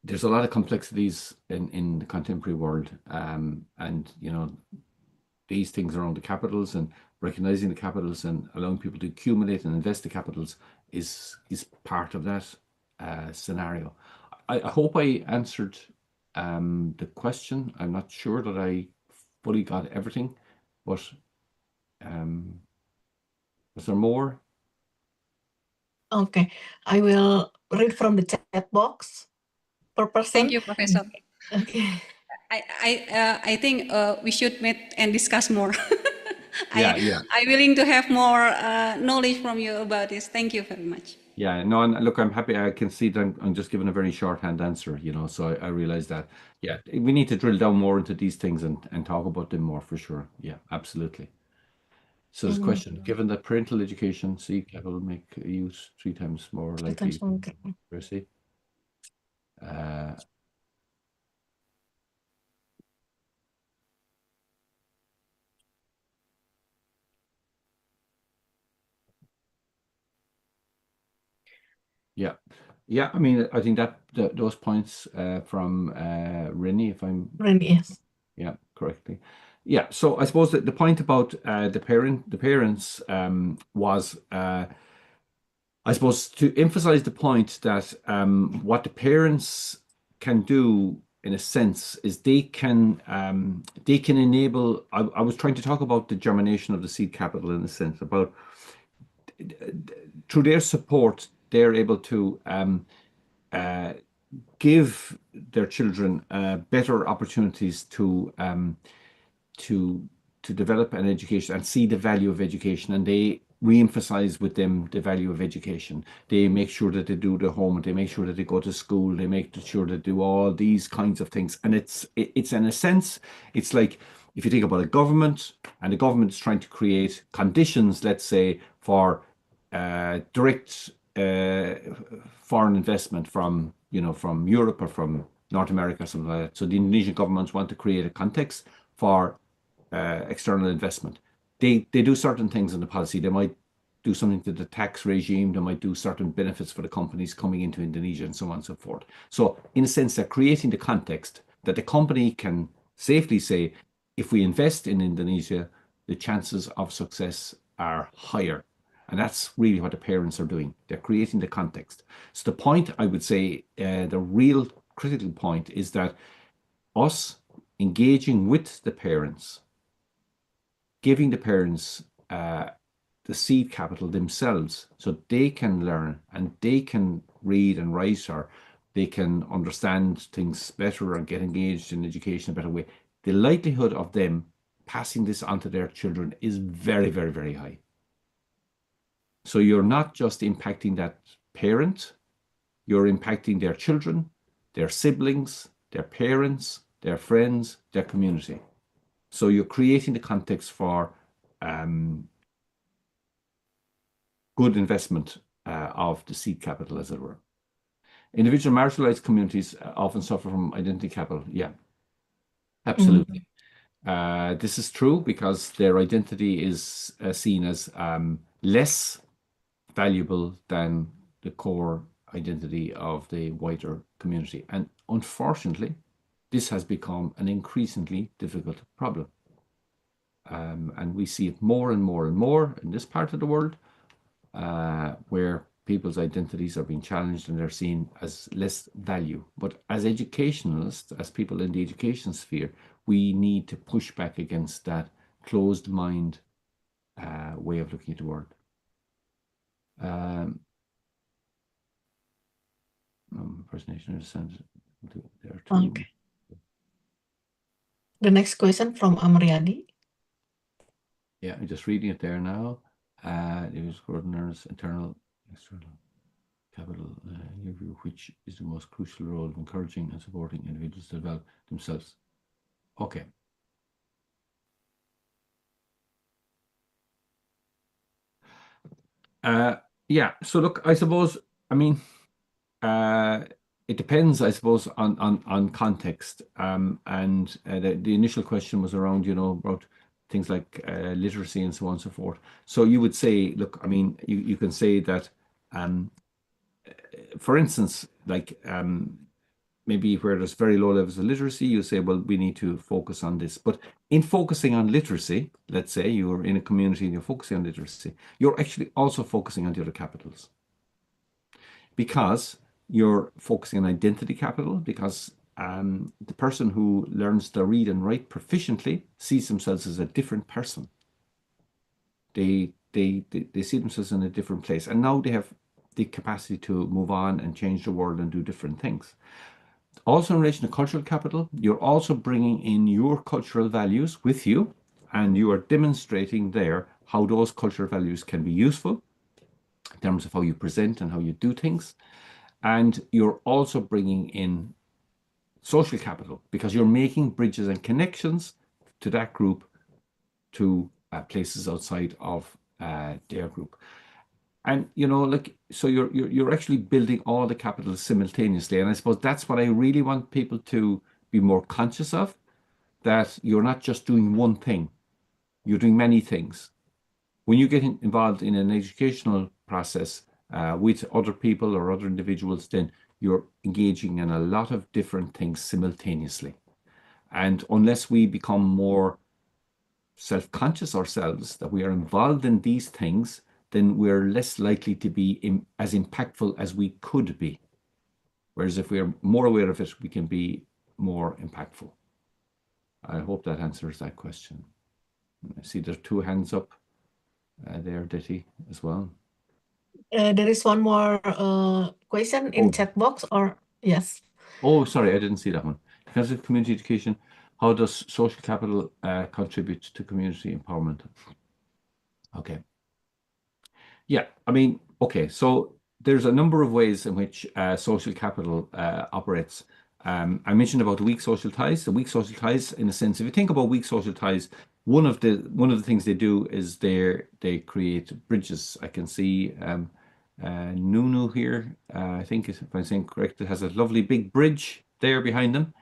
there's a lot of complexities in the contemporary world, and these things around the capitals and recognizing the capitals and allowing people to accumulate and invest the capitals is part of that scenario. I hope I answered the question. I'm not sure that I fully got everything, but is there more? Okay, I will read from the chat box per person. Thank you, Professor. Okay. I think we should meet and discuss more. Yeah. I'm willing to have more knowledge from you about this. Thank you very much. Yeah, no, and look, I'm happy. I can see that I'm just giving a very shorthand answer, so I realize that, yeah, we need to drill down more into these things and talk about them more for sure. Yeah, absolutely. So this question, given that parental education, seed capital make use 3 times more likely literacy. Yeah. I mean, I think that those points from Rennie, if I'm Rennie, yes. Yeah, correctly. Yeah, so I suppose that the point about the parents was, I suppose, to emphasize the point that what the parents can do, in a sense, is they can enable. I was trying to talk about the germination of the seed capital, in a sense, about through their support, they're able to give their children better opportunities to develop an education and see the value of education, and they re-emphasize with them the value of education. They make sure that they do their homework, they make sure that they go to school, they make sure they do all these kinds of things. And it's in a sense, it's like if you think about a government, and the government is trying to create conditions, let's say, for direct foreign investment from Europe or from North America or something like that. So the Indonesian governments want to create a context for external investment. They do certain things in the policy. They might do something to the tax regime. They might do certain benefits for the companies coming into Indonesia and so on and so forth. So in a sense, they're creating the context that the company can safely say, if we invest in Indonesia, the chances of success are higher. And that's really what the parents are doing. They're creating the context. So the point, I would say, the real critical point is that us engaging with the parents, giving the parents the seed capital themselves so they can learn and they can read and write, or they can understand things better and get engaged in education in a better way. The likelihood of them passing this on to their children is very, very, very high. So you're not just impacting that parent, you're impacting their children, their siblings, their parents, their friends, their community. So you're creating the context for good investment of the seed capital, as it were. Individual marginalized communities often suffer from identity capital. Yeah, absolutely. This is true because their identity is seen as less valuable than the core identity of the wider community. And unfortunately, this has become an increasingly difficult problem. And we see it more and more and more in this part of the world, where people's identities are being challenged and they're seen as less value. But as educationalists, as people in the education sphere, we need to push back against that closed mind way of looking at the world. Impersonation understand there too. Okay. The next question from Amriadi. Yeah, I'm just reading it there now. Use coordinators, internal, external capital, your view, which is the most crucial role of encouraging and supporting individuals to develop themselves. Okay. Yeah, so look, I suppose, I mean, it depends, I suppose, on context. And the initial question was around, about things like literacy and so on and so forth. So you would say, look, I mean, you can say that, for instance, like maybe where there's very low levels of literacy, you say, well, we need to focus on this. But in focusing on literacy, let's say you're in a community and you're focusing on literacy, you're actually also focusing on the other capitals. Because you're focusing on identity capital, because the person who learns to read and write proficiently sees themselves as a different person. They see themselves in a different place. And now they have the capacity to move on and change the world and do different things. Also in relation to cultural capital, you're also bringing in your cultural values with you, and you are demonstrating there how those cultural values can be useful in terms of how you present and how you do things. And you're also bringing in social capital because you're making bridges and connections to that group to places outside of their group. And so you're actually building all the capital simultaneously. And I suppose that's what I really want people to be more conscious of, that you're not just doing one thing, you're doing many things. When you get involved in an educational process with other people or other individuals, then you're engaging in a lot of different things simultaneously. And unless we become more self-conscious ourselves that we are involved in these things, then we're less likely to be as impactful as we could be. Whereas if we're more aware of it, we can be more impactful. I hope that answers that question. I see there's 2 hands up there, Ditty, as well. There is one more question in chat box, or yes. Oh, sorry, I didn't see that one. In terms of community education, how does social capital contribute to community empowerment? Okay. Yeah, I mean, okay, so there's a number of ways in which social capital operates. I mentioned about the weak social ties. The weak social ties, in a sense, if you think about weak social ties, one of the things they do is they create bridges. I can see Nunu here. I think if I'm saying correct, it has a lovely big bridge there behind them.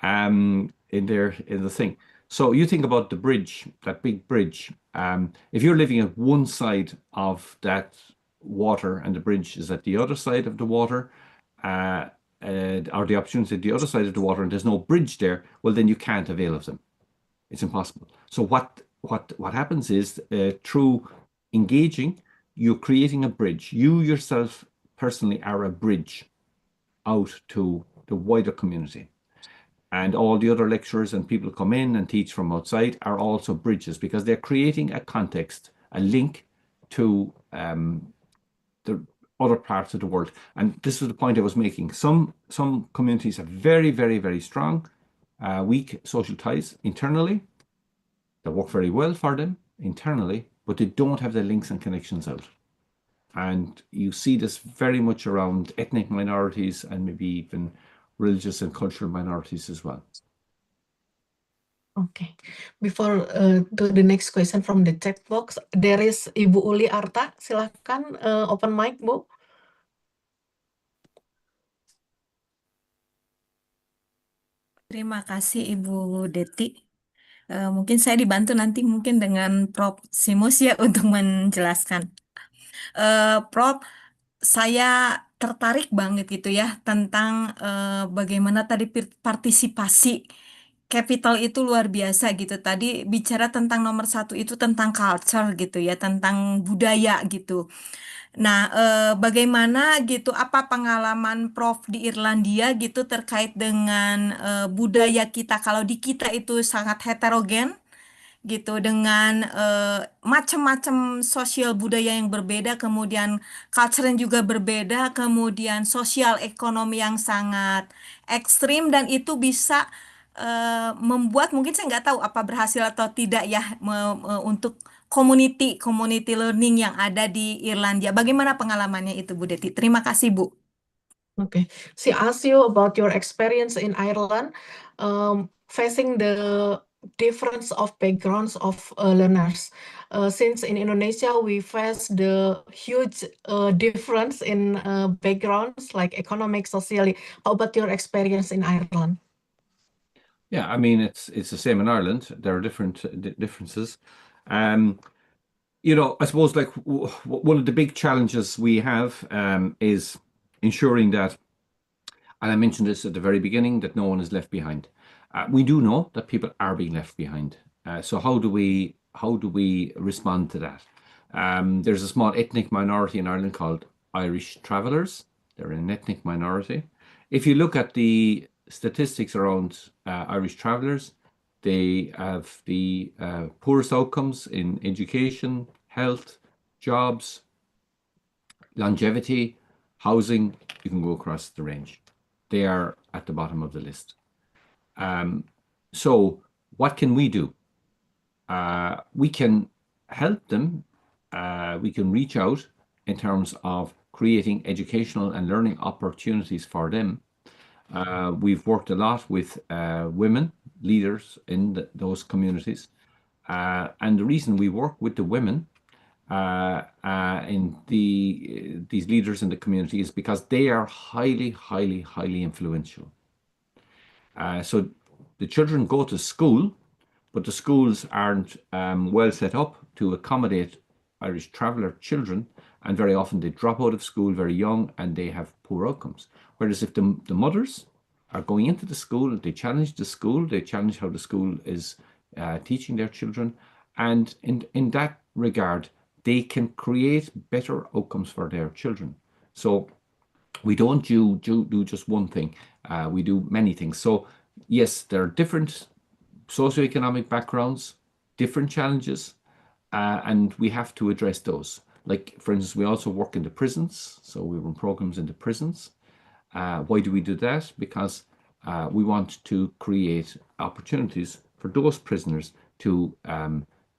In the thing. So you think about the bridge, that big bridge. If you're living at one side of that water and the bridge is at the other side of the water, or the opportunity at the other side of the water, and there's no bridge there, well, then you can't avail of them. It's impossible. So what happens is through engaging, you're creating a bridge. You yourself personally are a bridge out to the wider community. And all the other lecturers and people who come in and teach from outside are also bridges because they're creating a context, a link to the other parts of the world. And this was the point I was making. Some communities have very, very, very strong, weak social ties internally that work very well for them internally, but they don't have the links and connections out. And you see this very much around ethnic minorities and maybe even religious and cultural minorities as well. Okay. Before to the next question from the chat box, there is Ibu Uli Arta. Silakan open mic, Bu. Terima kasih Ibu Deti. Mungkin saya dibantu nanti mungkin dengan Prof. Simus ya untuk menjelaskan. Prof, saya tertarik banget gitu ya tentang bagaimana tadi partisipasi capital itu luar biasa gitu. Tadi bicara tentang nomor satu itu tentang culture gitu ya, tentang budaya gitu. Nah, bagaimana gitu? Apa pengalaman Prof di Irlandia gitu terkait dengan budaya kita? Kalau di kita itu sangat heterogen gitu dengan macam-macam sosial budaya yang berbeda, kemudian culture yang juga berbeda, kemudian sosial ekonomi yang sangat ekstrim dan itu bisa membuat mungkin saya nggak tahu apa berhasil atau tidak ya untuk community community learning yang ada di Irlandia. Bagaimana pengalamannya itu Bu Deti? Terima kasih Bu. Okay. She asked you about your experience in Ireland, facing the difference of backgrounds of learners. Since in Indonesia we face the huge difference in backgrounds like economic, socially. How about your experience in Ireland? Yeah, I mean it's the same in Ireland. There are different differences. You know, I suppose like one of the big challenges we have is ensuring that, and I mentioned this at the very beginning, that no one is left behind. We do know that people are being left behind. So how do we respond to that? There's a small ethnic minority in Ireland called Irish travellers. They're an ethnic minority. If you look at the statistics around Irish travellers, they have the poorest outcomes in education, health, jobs, longevity, housing. You can go across the range. They are at the bottom of the list. So what can we do? We can help them. We can reach out in terms of creating educational and learning opportunities for them. We've worked a lot with women leaders in those communities. And the reason we work with the women in these leaders in the community is because they are highly, highly, highly influential. So the children go to school, but the schools aren't well set up to accommodate Irish traveller children, and very often they drop out of school very young and they have poor outcomes. Whereas if the mothers are going into the school, they challenge the school, they challenge how the school is teaching their children, and in that regard, they can create better outcomes for their children. So we don't do just one thing. We do many things. So yes, there are different socioeconomic backgrounds, different challenges, and we have to address those. Like, for instance, we also work in the prisons. So we run programs in the prisons. Why do we do that? Because we want to create opportunities for those prisoners to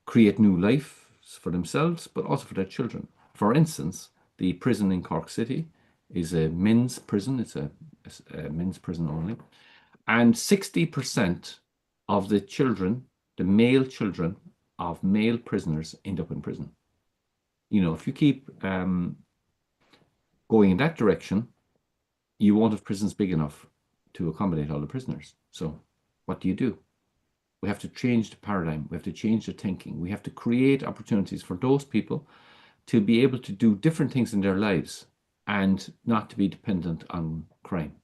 create new life for themselves, but also for their children. For instance, the prison in Cork City is a men's prison. It's a men's prison only. And 60% of the children, the male children of male prisoners, end up in prison. You know, if you keep going in that direction, you won't have prisons big enough to accommodate all the prisoners. So what do? We have to change the paradigm. We have to change the thinking. We have to create opportunities for those people to be able to do different things in their lives and not to be dependent on crime.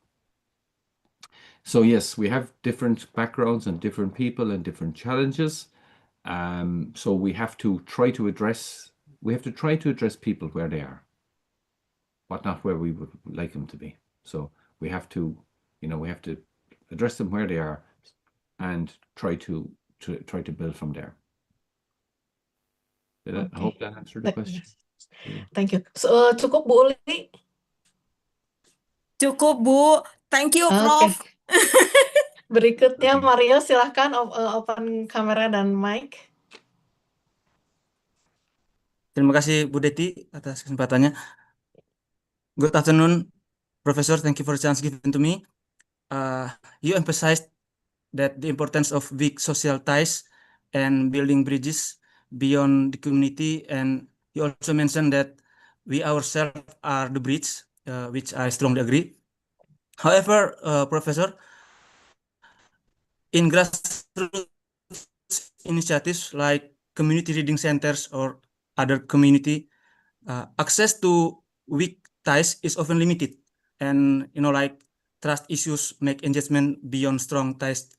So yes, we have different backgrounds and different people and different challenges. So we have to try to address people where they are, but not where we would like them to be. So we have to address them where they are and try to build from there. I hope that answered the question. Thank you. So, cukup Bu Uli? Cukup Bu. Thank you Prof. Berikutnya Mario, silahkan open kamera dan mic. Terima kasih Bu Deti atas kesempatannya. Good afternoon, Professor. Thank you for the chance given to me. You emphasized that the importance of weak social ties and building bridges beyond the community, and you also mentioned that we ourselves are the bridge, which I strongly agree. However, Professor, in grassroots initiatives like community reading centers or other community, access to weak ties is often limited, and like trust issues make engagement beyond strong ties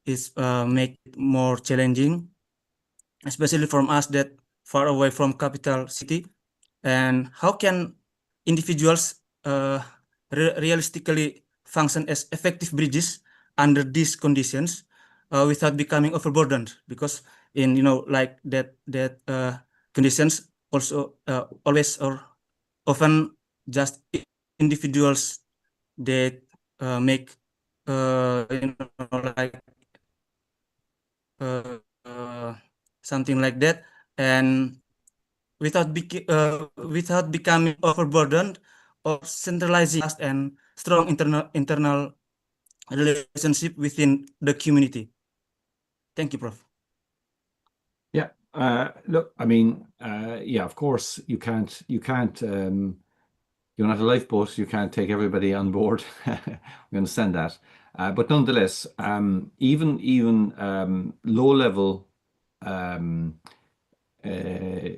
is make it more challenging, especially from us that far away from capital city. And how can individuals realistically function as effective bridges under these conditions without becoming overburdened? Because in like that conditions also always or often just individuals that make like uh, uh, something like that, and without becoming overburdened or centralizing trust and strong internal relationship within the community. Thank you, Prof. Yeah. Look, I mean, yeah, of course, you're not a lifeboat. You can't take everybody on board. We understand that. But nonetheless, even low level um, uh,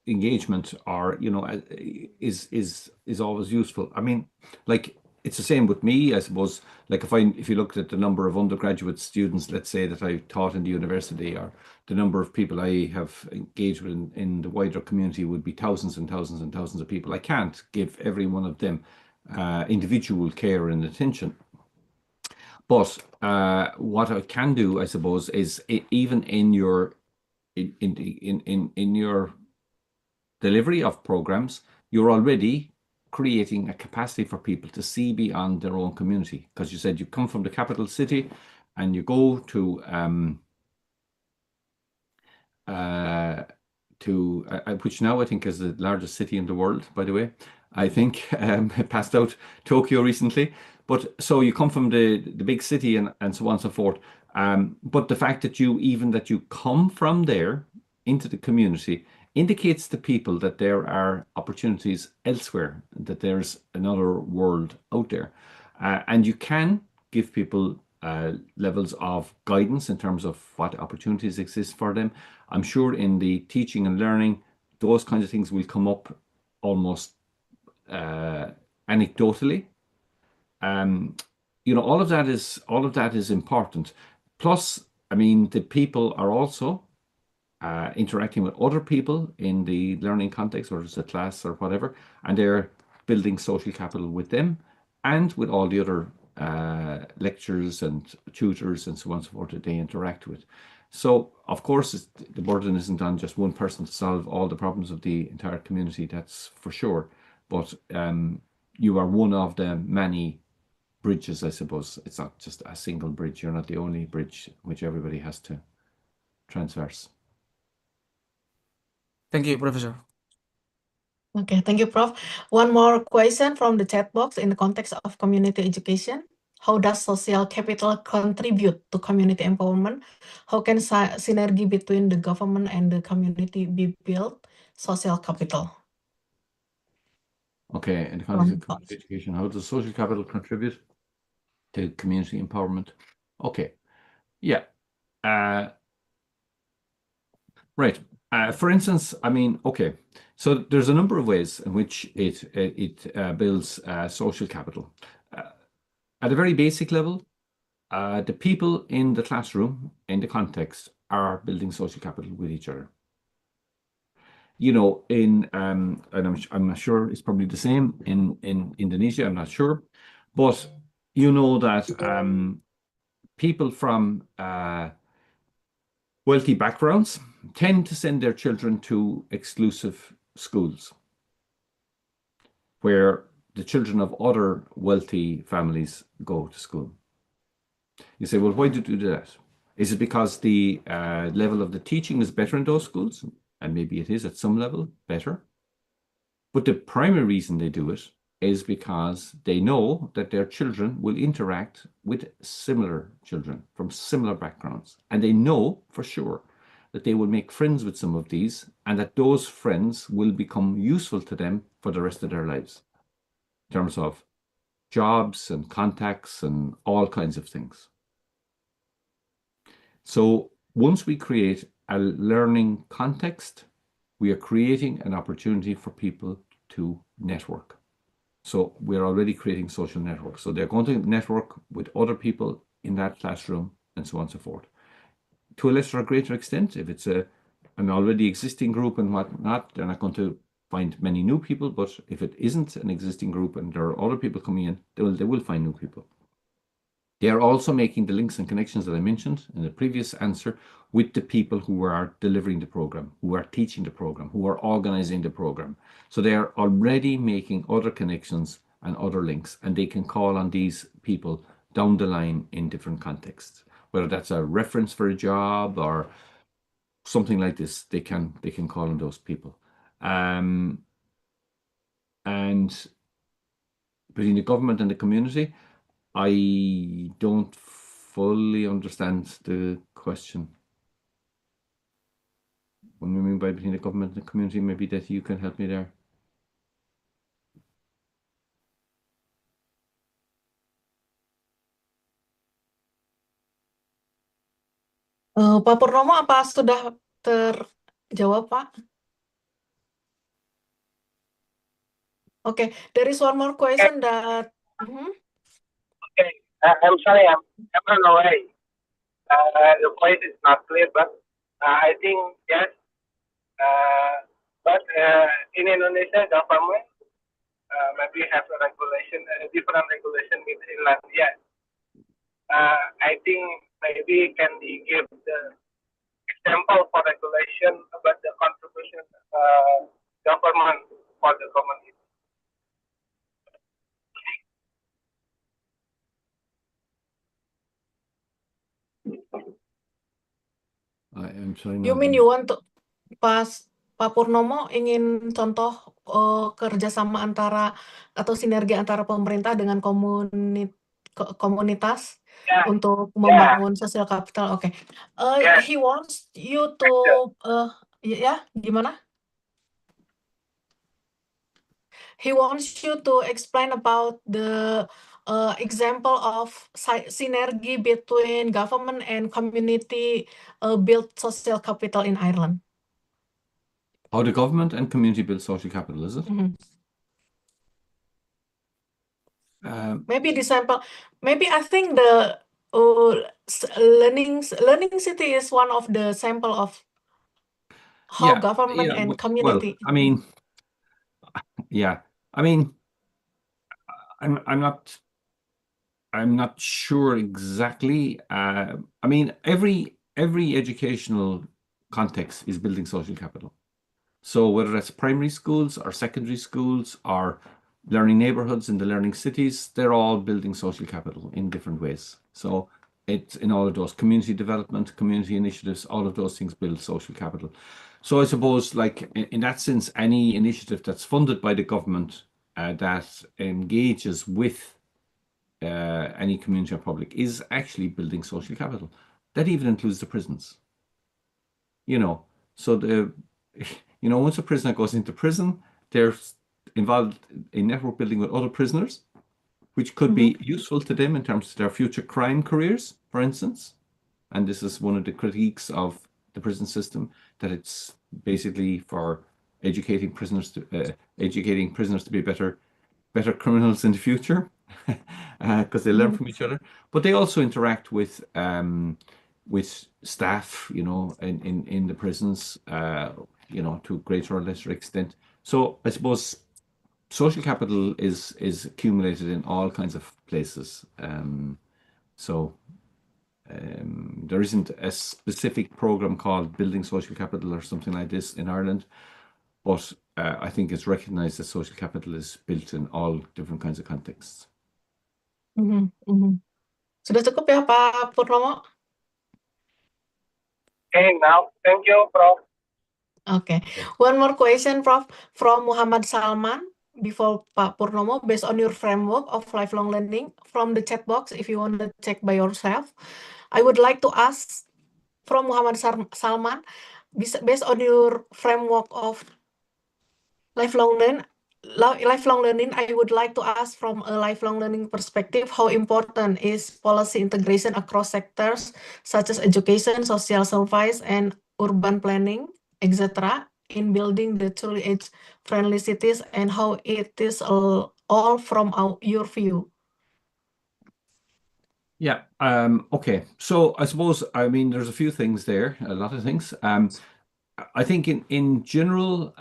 engagement or is always useful. I mean, like it's the same with me, I suppose. Like if you looked at the number of undergraduate students, let's say that I taught in the university, or the number of people I have engaged with in the wider community would be thousands and thousands and thousands of people. I can't give every one of them individual care and attention. But what I can do, I suppose, is even in your in your delivery of programs, you're already creating a capacity for people to see beyond their own community. Because you said you come from the capital city and you go to which now I think is the largest city in the world, by the way. I think it passed out Tokyo recently. But so you come from the big city and so on and so forth. But the fact that you come from there into the community indicates to people that there are opportunities elsewhere, that there's another world out there. And you can give people levels of guidance in terms of what opportunities exist for them. I'm sure in the teaching and learning, those kinds of things will come up almost anecdotally. All of that is important. Plus, I mean, the people are also interacting with other people in the learning context, or it's a class or whatever, and they're building social capital with them and with all the other lecturers and tutors and so on and so forth that they interact with. So, of course, the burden isn't on just one person to solve all the problems of the entire community, that's for sure. But you are one of the many bridges, I suppose. It's not just a single bridge. You're not the only bridge which everybody has to transverse. Thank you, Professor. Okay, thank you, Prof. One more question from the chat box in the context of community education. How does social capital contribute to community empowerment? How can synergy between the government and the community be built? Social capital. Okay, in the context of community education, how does social capital contribute to community empowerment? Okay, yeah. Right. For instance, I mean, okay, so there's a number of ways in which it builds social capital. At a very basic level, the people in the classroom, in the context, are building social capital with each other. And I'm not sure it's probably the same in Indonesia. I'm not sure, but that people from wealthy backgrounds tend to send their children to exclusive schools where the children of other wealthy families go to school. You say, well, why do you do that? Is it because the level of the teaching is better in those schools? And maybe it is at some level better. But the primary reason they do it is because they know that their children will interact with similar children from similar backgrounds. And they know for sure that they will make friends with some of these and that those friends will become useful to them for the rest of their lives in terms of jobs and contacts and all kinds of things. So once we create a learning context, we are creating an opportunity for people to network. So we're already creating social networks. So they're going to network with other people in that classroom and so on and so forth. To a lesser or greater extent, if it's an already existing group and whatnot, they're not going to find many new people. But if it isn't an existing group and there are other people coming in, they will find new people. They are also making the links and connections that I mentioned in the previous answer with the people who are delivering the program, who are teaching the program, who are organizing the program. So they are already making other connections and other links, and they can call on these people down the line in different contexts. Whether that's a reference for a job or something like this, they can call on those people. And between the government and the community, I don't fully understand the question. What do you mean by between the government and the community? Maybe that you can help me there. Pak Purnomo, apa sudah terjawab, Pak? Okay, there is one more question that. Okay, I'm sorry, I'm on the way. The voice is not clear, but I think yes. But in Indonesia, government maybe have a regulation, different regulation in Finland. Yes, I think maybe can be give the example for regulation about the contribution government for the community. I'm sorry. You mean you want to pas Pak Purnomo ingin contoh kerjasama antara atau sinergi antara pemerintah dengan komunitas untuk membangun social capital. Oke, he wants you to ya gimana? He wants you to explain about the example of synergy between government and community build social capital in Ireland. How the government and community build social capital, is it? Maybe the sample. Maybe I think the learning city is one of the sample of how government and community. Well, I mean, yeah, I mean, I'm not sure exactly. I mean, every educational context is building social capital. So whether that's primary schools or secondary schools or learning neighborhoods in the learning cities, they're all building social capital in different ways. So it's in all of those community development, community initiatives, all of those things build social capital. So I suppose, like in that sense, any initiative that's funded by the government that engages with any community or public is actually building social capital. That even includes the prisons. So once a prisoner goes into prison, they're involved in network building with other prisoners, which could be useful to them in terms of their future crime careers, for instance. And this is one of the critiques of the prison system, that it's basically for educating prisoners to be better criminals in the future, because they learn from each other. But they also interact with staff, in the prisons, to a greater or lesser extent. So I suppose social capital is accumulated in all kinds of places. There isn't a specific program called Building Social Capital or something like this in Ireland, but I think it's recognized that social capital is built in all different kinds of contexts. Sudah cukup ya Pak Purnomo? Okay, now thank you, Prof. Okay. One more question, Prof, from Muhammad Salman before Pak Purnomo, based on your framework of lifelong learning from the chat box, if you want to check by yourself. I would like to ask from Muhammad Salman, based on your framework of lifelong lifelong learning, I would like to ask from a lifelong learning perspective, how important is policy integration across sectors such as education, social service, and urban planning, etc., in building the truly age-friendly cities, and how it is all from your view? Yeah. Okay. So I suppose, I mean, there's a few things there, a lot of things. I think in general,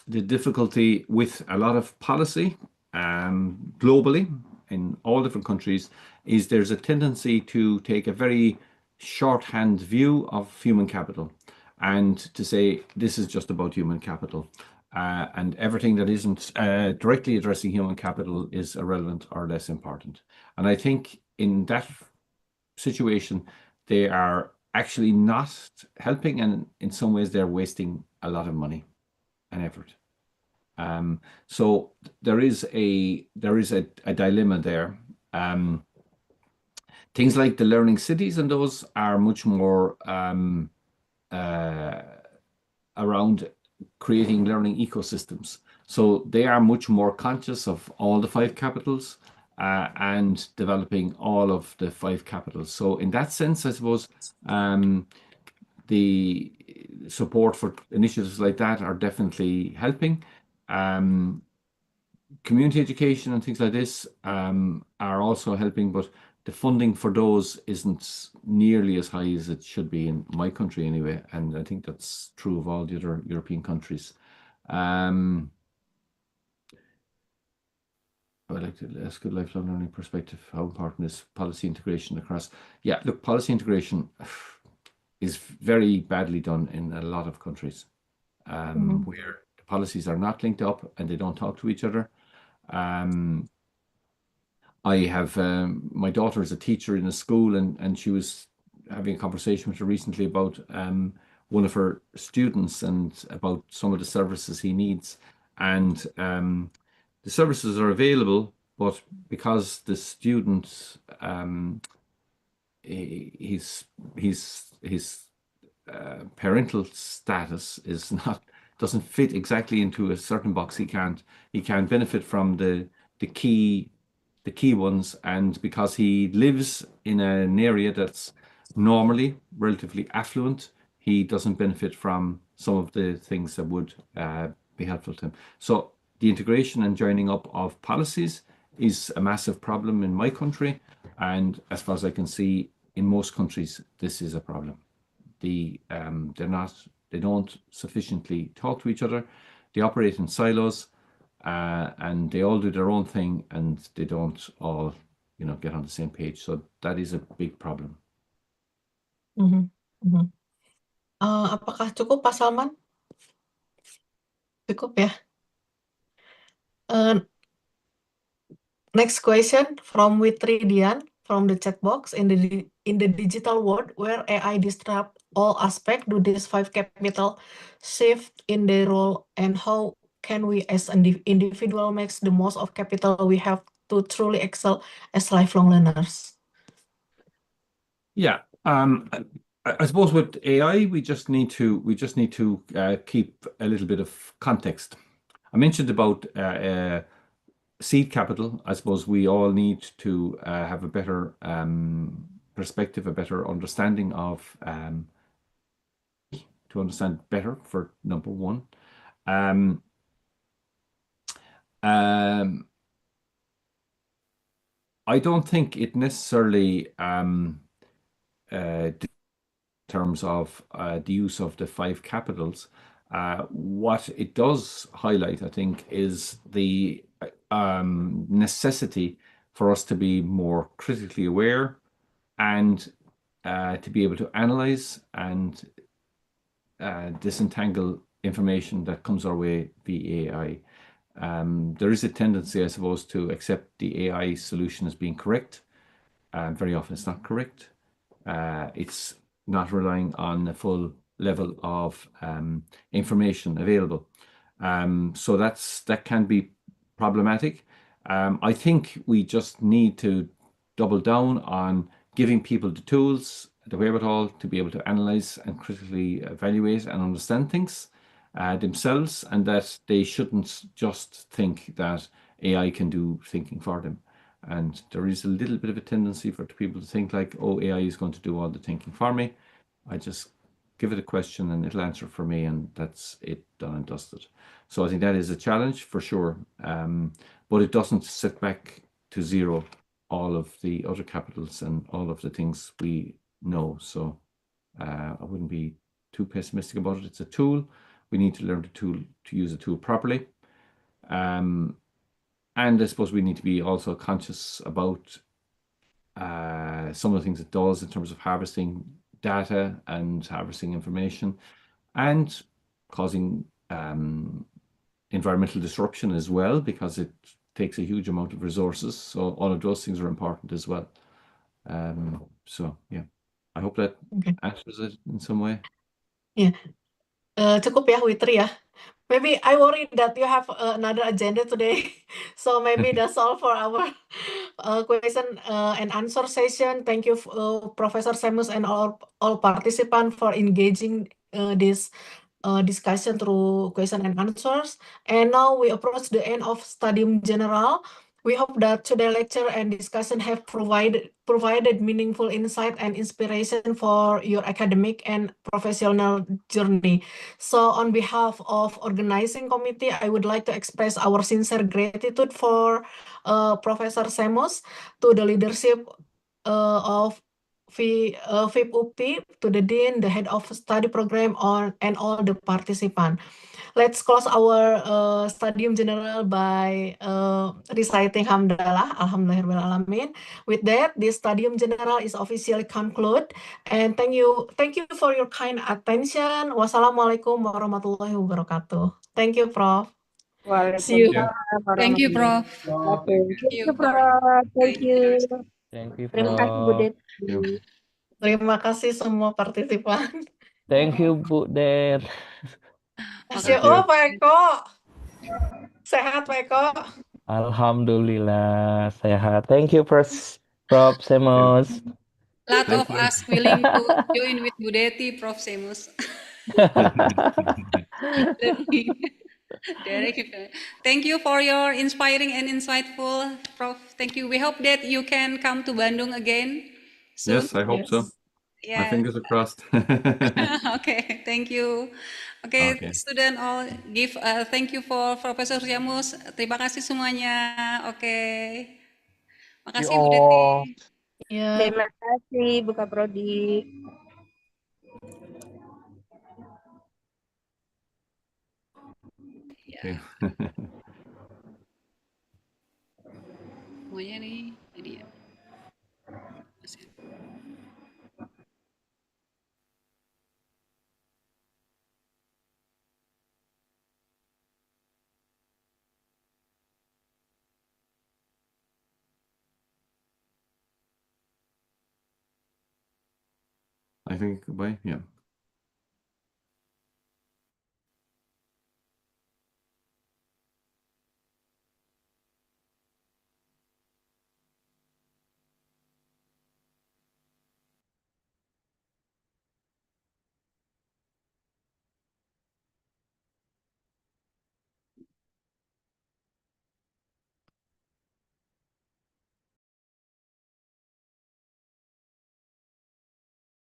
the difficulty with a lot of policy globally in all different countries is there's a tendency to take a very shorthand view of human capital and to say this is just about human capital. And everything that isn't directly addressing human capital is irrelevant or less important. And I think in that situation, they are actually not helping, and in some ways they're wasting a lot of money and effort. So there is a dilemma there. Things like the learning cities and those are much more around creating learning ecosystems. So they are much more conscious of all the five capitals and developing all of the five capitals. So in that sense, I suppose the support for initiatives like that are definitely helping. Community education and things like this are also helping, but the funding for those isn't nearly as high as it should be in my country anyway, and I think that's true of all the other European countries. I'd like to ask a lifelong learning perspective, how important is policy integration across? Yeah, look, policy integration is very badly done in a lot of countries where the policies are not linked up and they don't talk to each other. I have my daughter is a teacher in a school, and she was having a conversation with her recently about one of her students and about some of the services he needs. And the services are available, but because the student his parental status is not doesn't fit exactly into a certain box, he can't benefit from the key ones, and because he lives in an area that's normally relatively affluent, he doesn't benefit from some of the things that would be helpful to him. So the integration and joining up of policies is a massive problem in my country, and as far as I can see, in most countries, this is a problem. They don't sufficiently talk to each other. They operate in silos, and they all do their own thing, and they don't all, get on the same page. So that is a big problem. Apakah cukup, Pak Salman? Cukup ya. Next question from Witri Dian from the chat box. In the digital world where AI disrupt all aspects, do these five capital shift in their role, and how can we as an individual make the most of capital we have to truly excel as lifelong learners? Yeah. I suppose with AI, we just need to keep a little bit of context. I mentioned about seed capital. I suppose we all need to have a better perspective, a better understanding of to understand better, for number one. I don't think it necessarily in terms of the use of the five capitals. What it does highlight, I think, is the necessity for us to be more critically aware and to be able to analyze and disentangle information that comes our way via AI. There is a tendency, I suppose, to accept the AI solution as being correct. Very often it's not correct. It's not relying on the full level of information available. So that can be problematic. I think we just need to double down on giving people the tools, the wherewithal to be able to analyze and critically evaluate and understand things. themselves, and that they shouldn't just think that AI can do thinking for them. And there is a little bit of a tendency for people to think like, oh, AI is going to do all the thinking for me. I just give it a question and it'll answer for me, and that's it, done and dusted. So I think that is a challenge for sure, but it doesn't set back to zero all of the other capitals and all of the things we know. So I wouldn't be too pessimistic about it. It's a tool. We need to learn to use a tool properly. And I suppose we need to be also conscious about some of the things it does in terms of harvesting data and harvesting information and causing environmental disruption as well, because it takes a huge amount of resources. So all of those things are important as well. So yeah, I hope that answers it in some way. Ya, cukup ya Witri ya. Maybe I worry that you have another agenda today. So maybe that's all for our question and answer session. Thank you, Professor Seamus and all participants for engaging this discussion through question and answers. And now we approach the end of Studium General. We hope that today's lecture and discussion have provided meaningful insight and inspiration for your academic and professional journey. So on behalf of organizing committee, I would like to express our sincere gratitude for Professor Semos, to the leadership of VIP UPI, to the Dean, the Head of Study Program, and all the participants. Let's close our Studium General by reciting Hamdalah, Alhamdulillahirrahmanirrahim. With that, this Studium General is officially concluded. And thank you for your kind attention. Wassalamualaikum warahmatullahi wabarakatuh. Thank you, Prof. See you. Yeah. Waalaikumsalam Thank you, warahmatullahi Prof. wabarakatuh. Thank Thank you you, for Prof. Thank you. guidance. Thank you, Terima kasih, Bu Prof. Deti. Terima kasih semua partisipan. Thank you, Bu Der. Kasih. Thank you. Oh, Pak Eko. Sehat, Pak Eko. Alhamdulillah sehat. Thank you, Prof. Semos. Lot Thank of you. us willing to join with Budeti, Prof. Semus. Derek, thank you for your inspiring and insightful, Prof. Thank you. We hope that you can come to Bandung again soon. Yes, I hope so. My Yeah. fingers are crossed. Okay, thank you. Okay, Okay. student all give thank you for Profesor Jamus. Terima kasih semuanya. Oke. You Makasih Bu Deti. all. Ya. Terima kasih, Bu Kaprodi. Okay. Semuanya nih, jadi ya. I think goodbye. Yeah.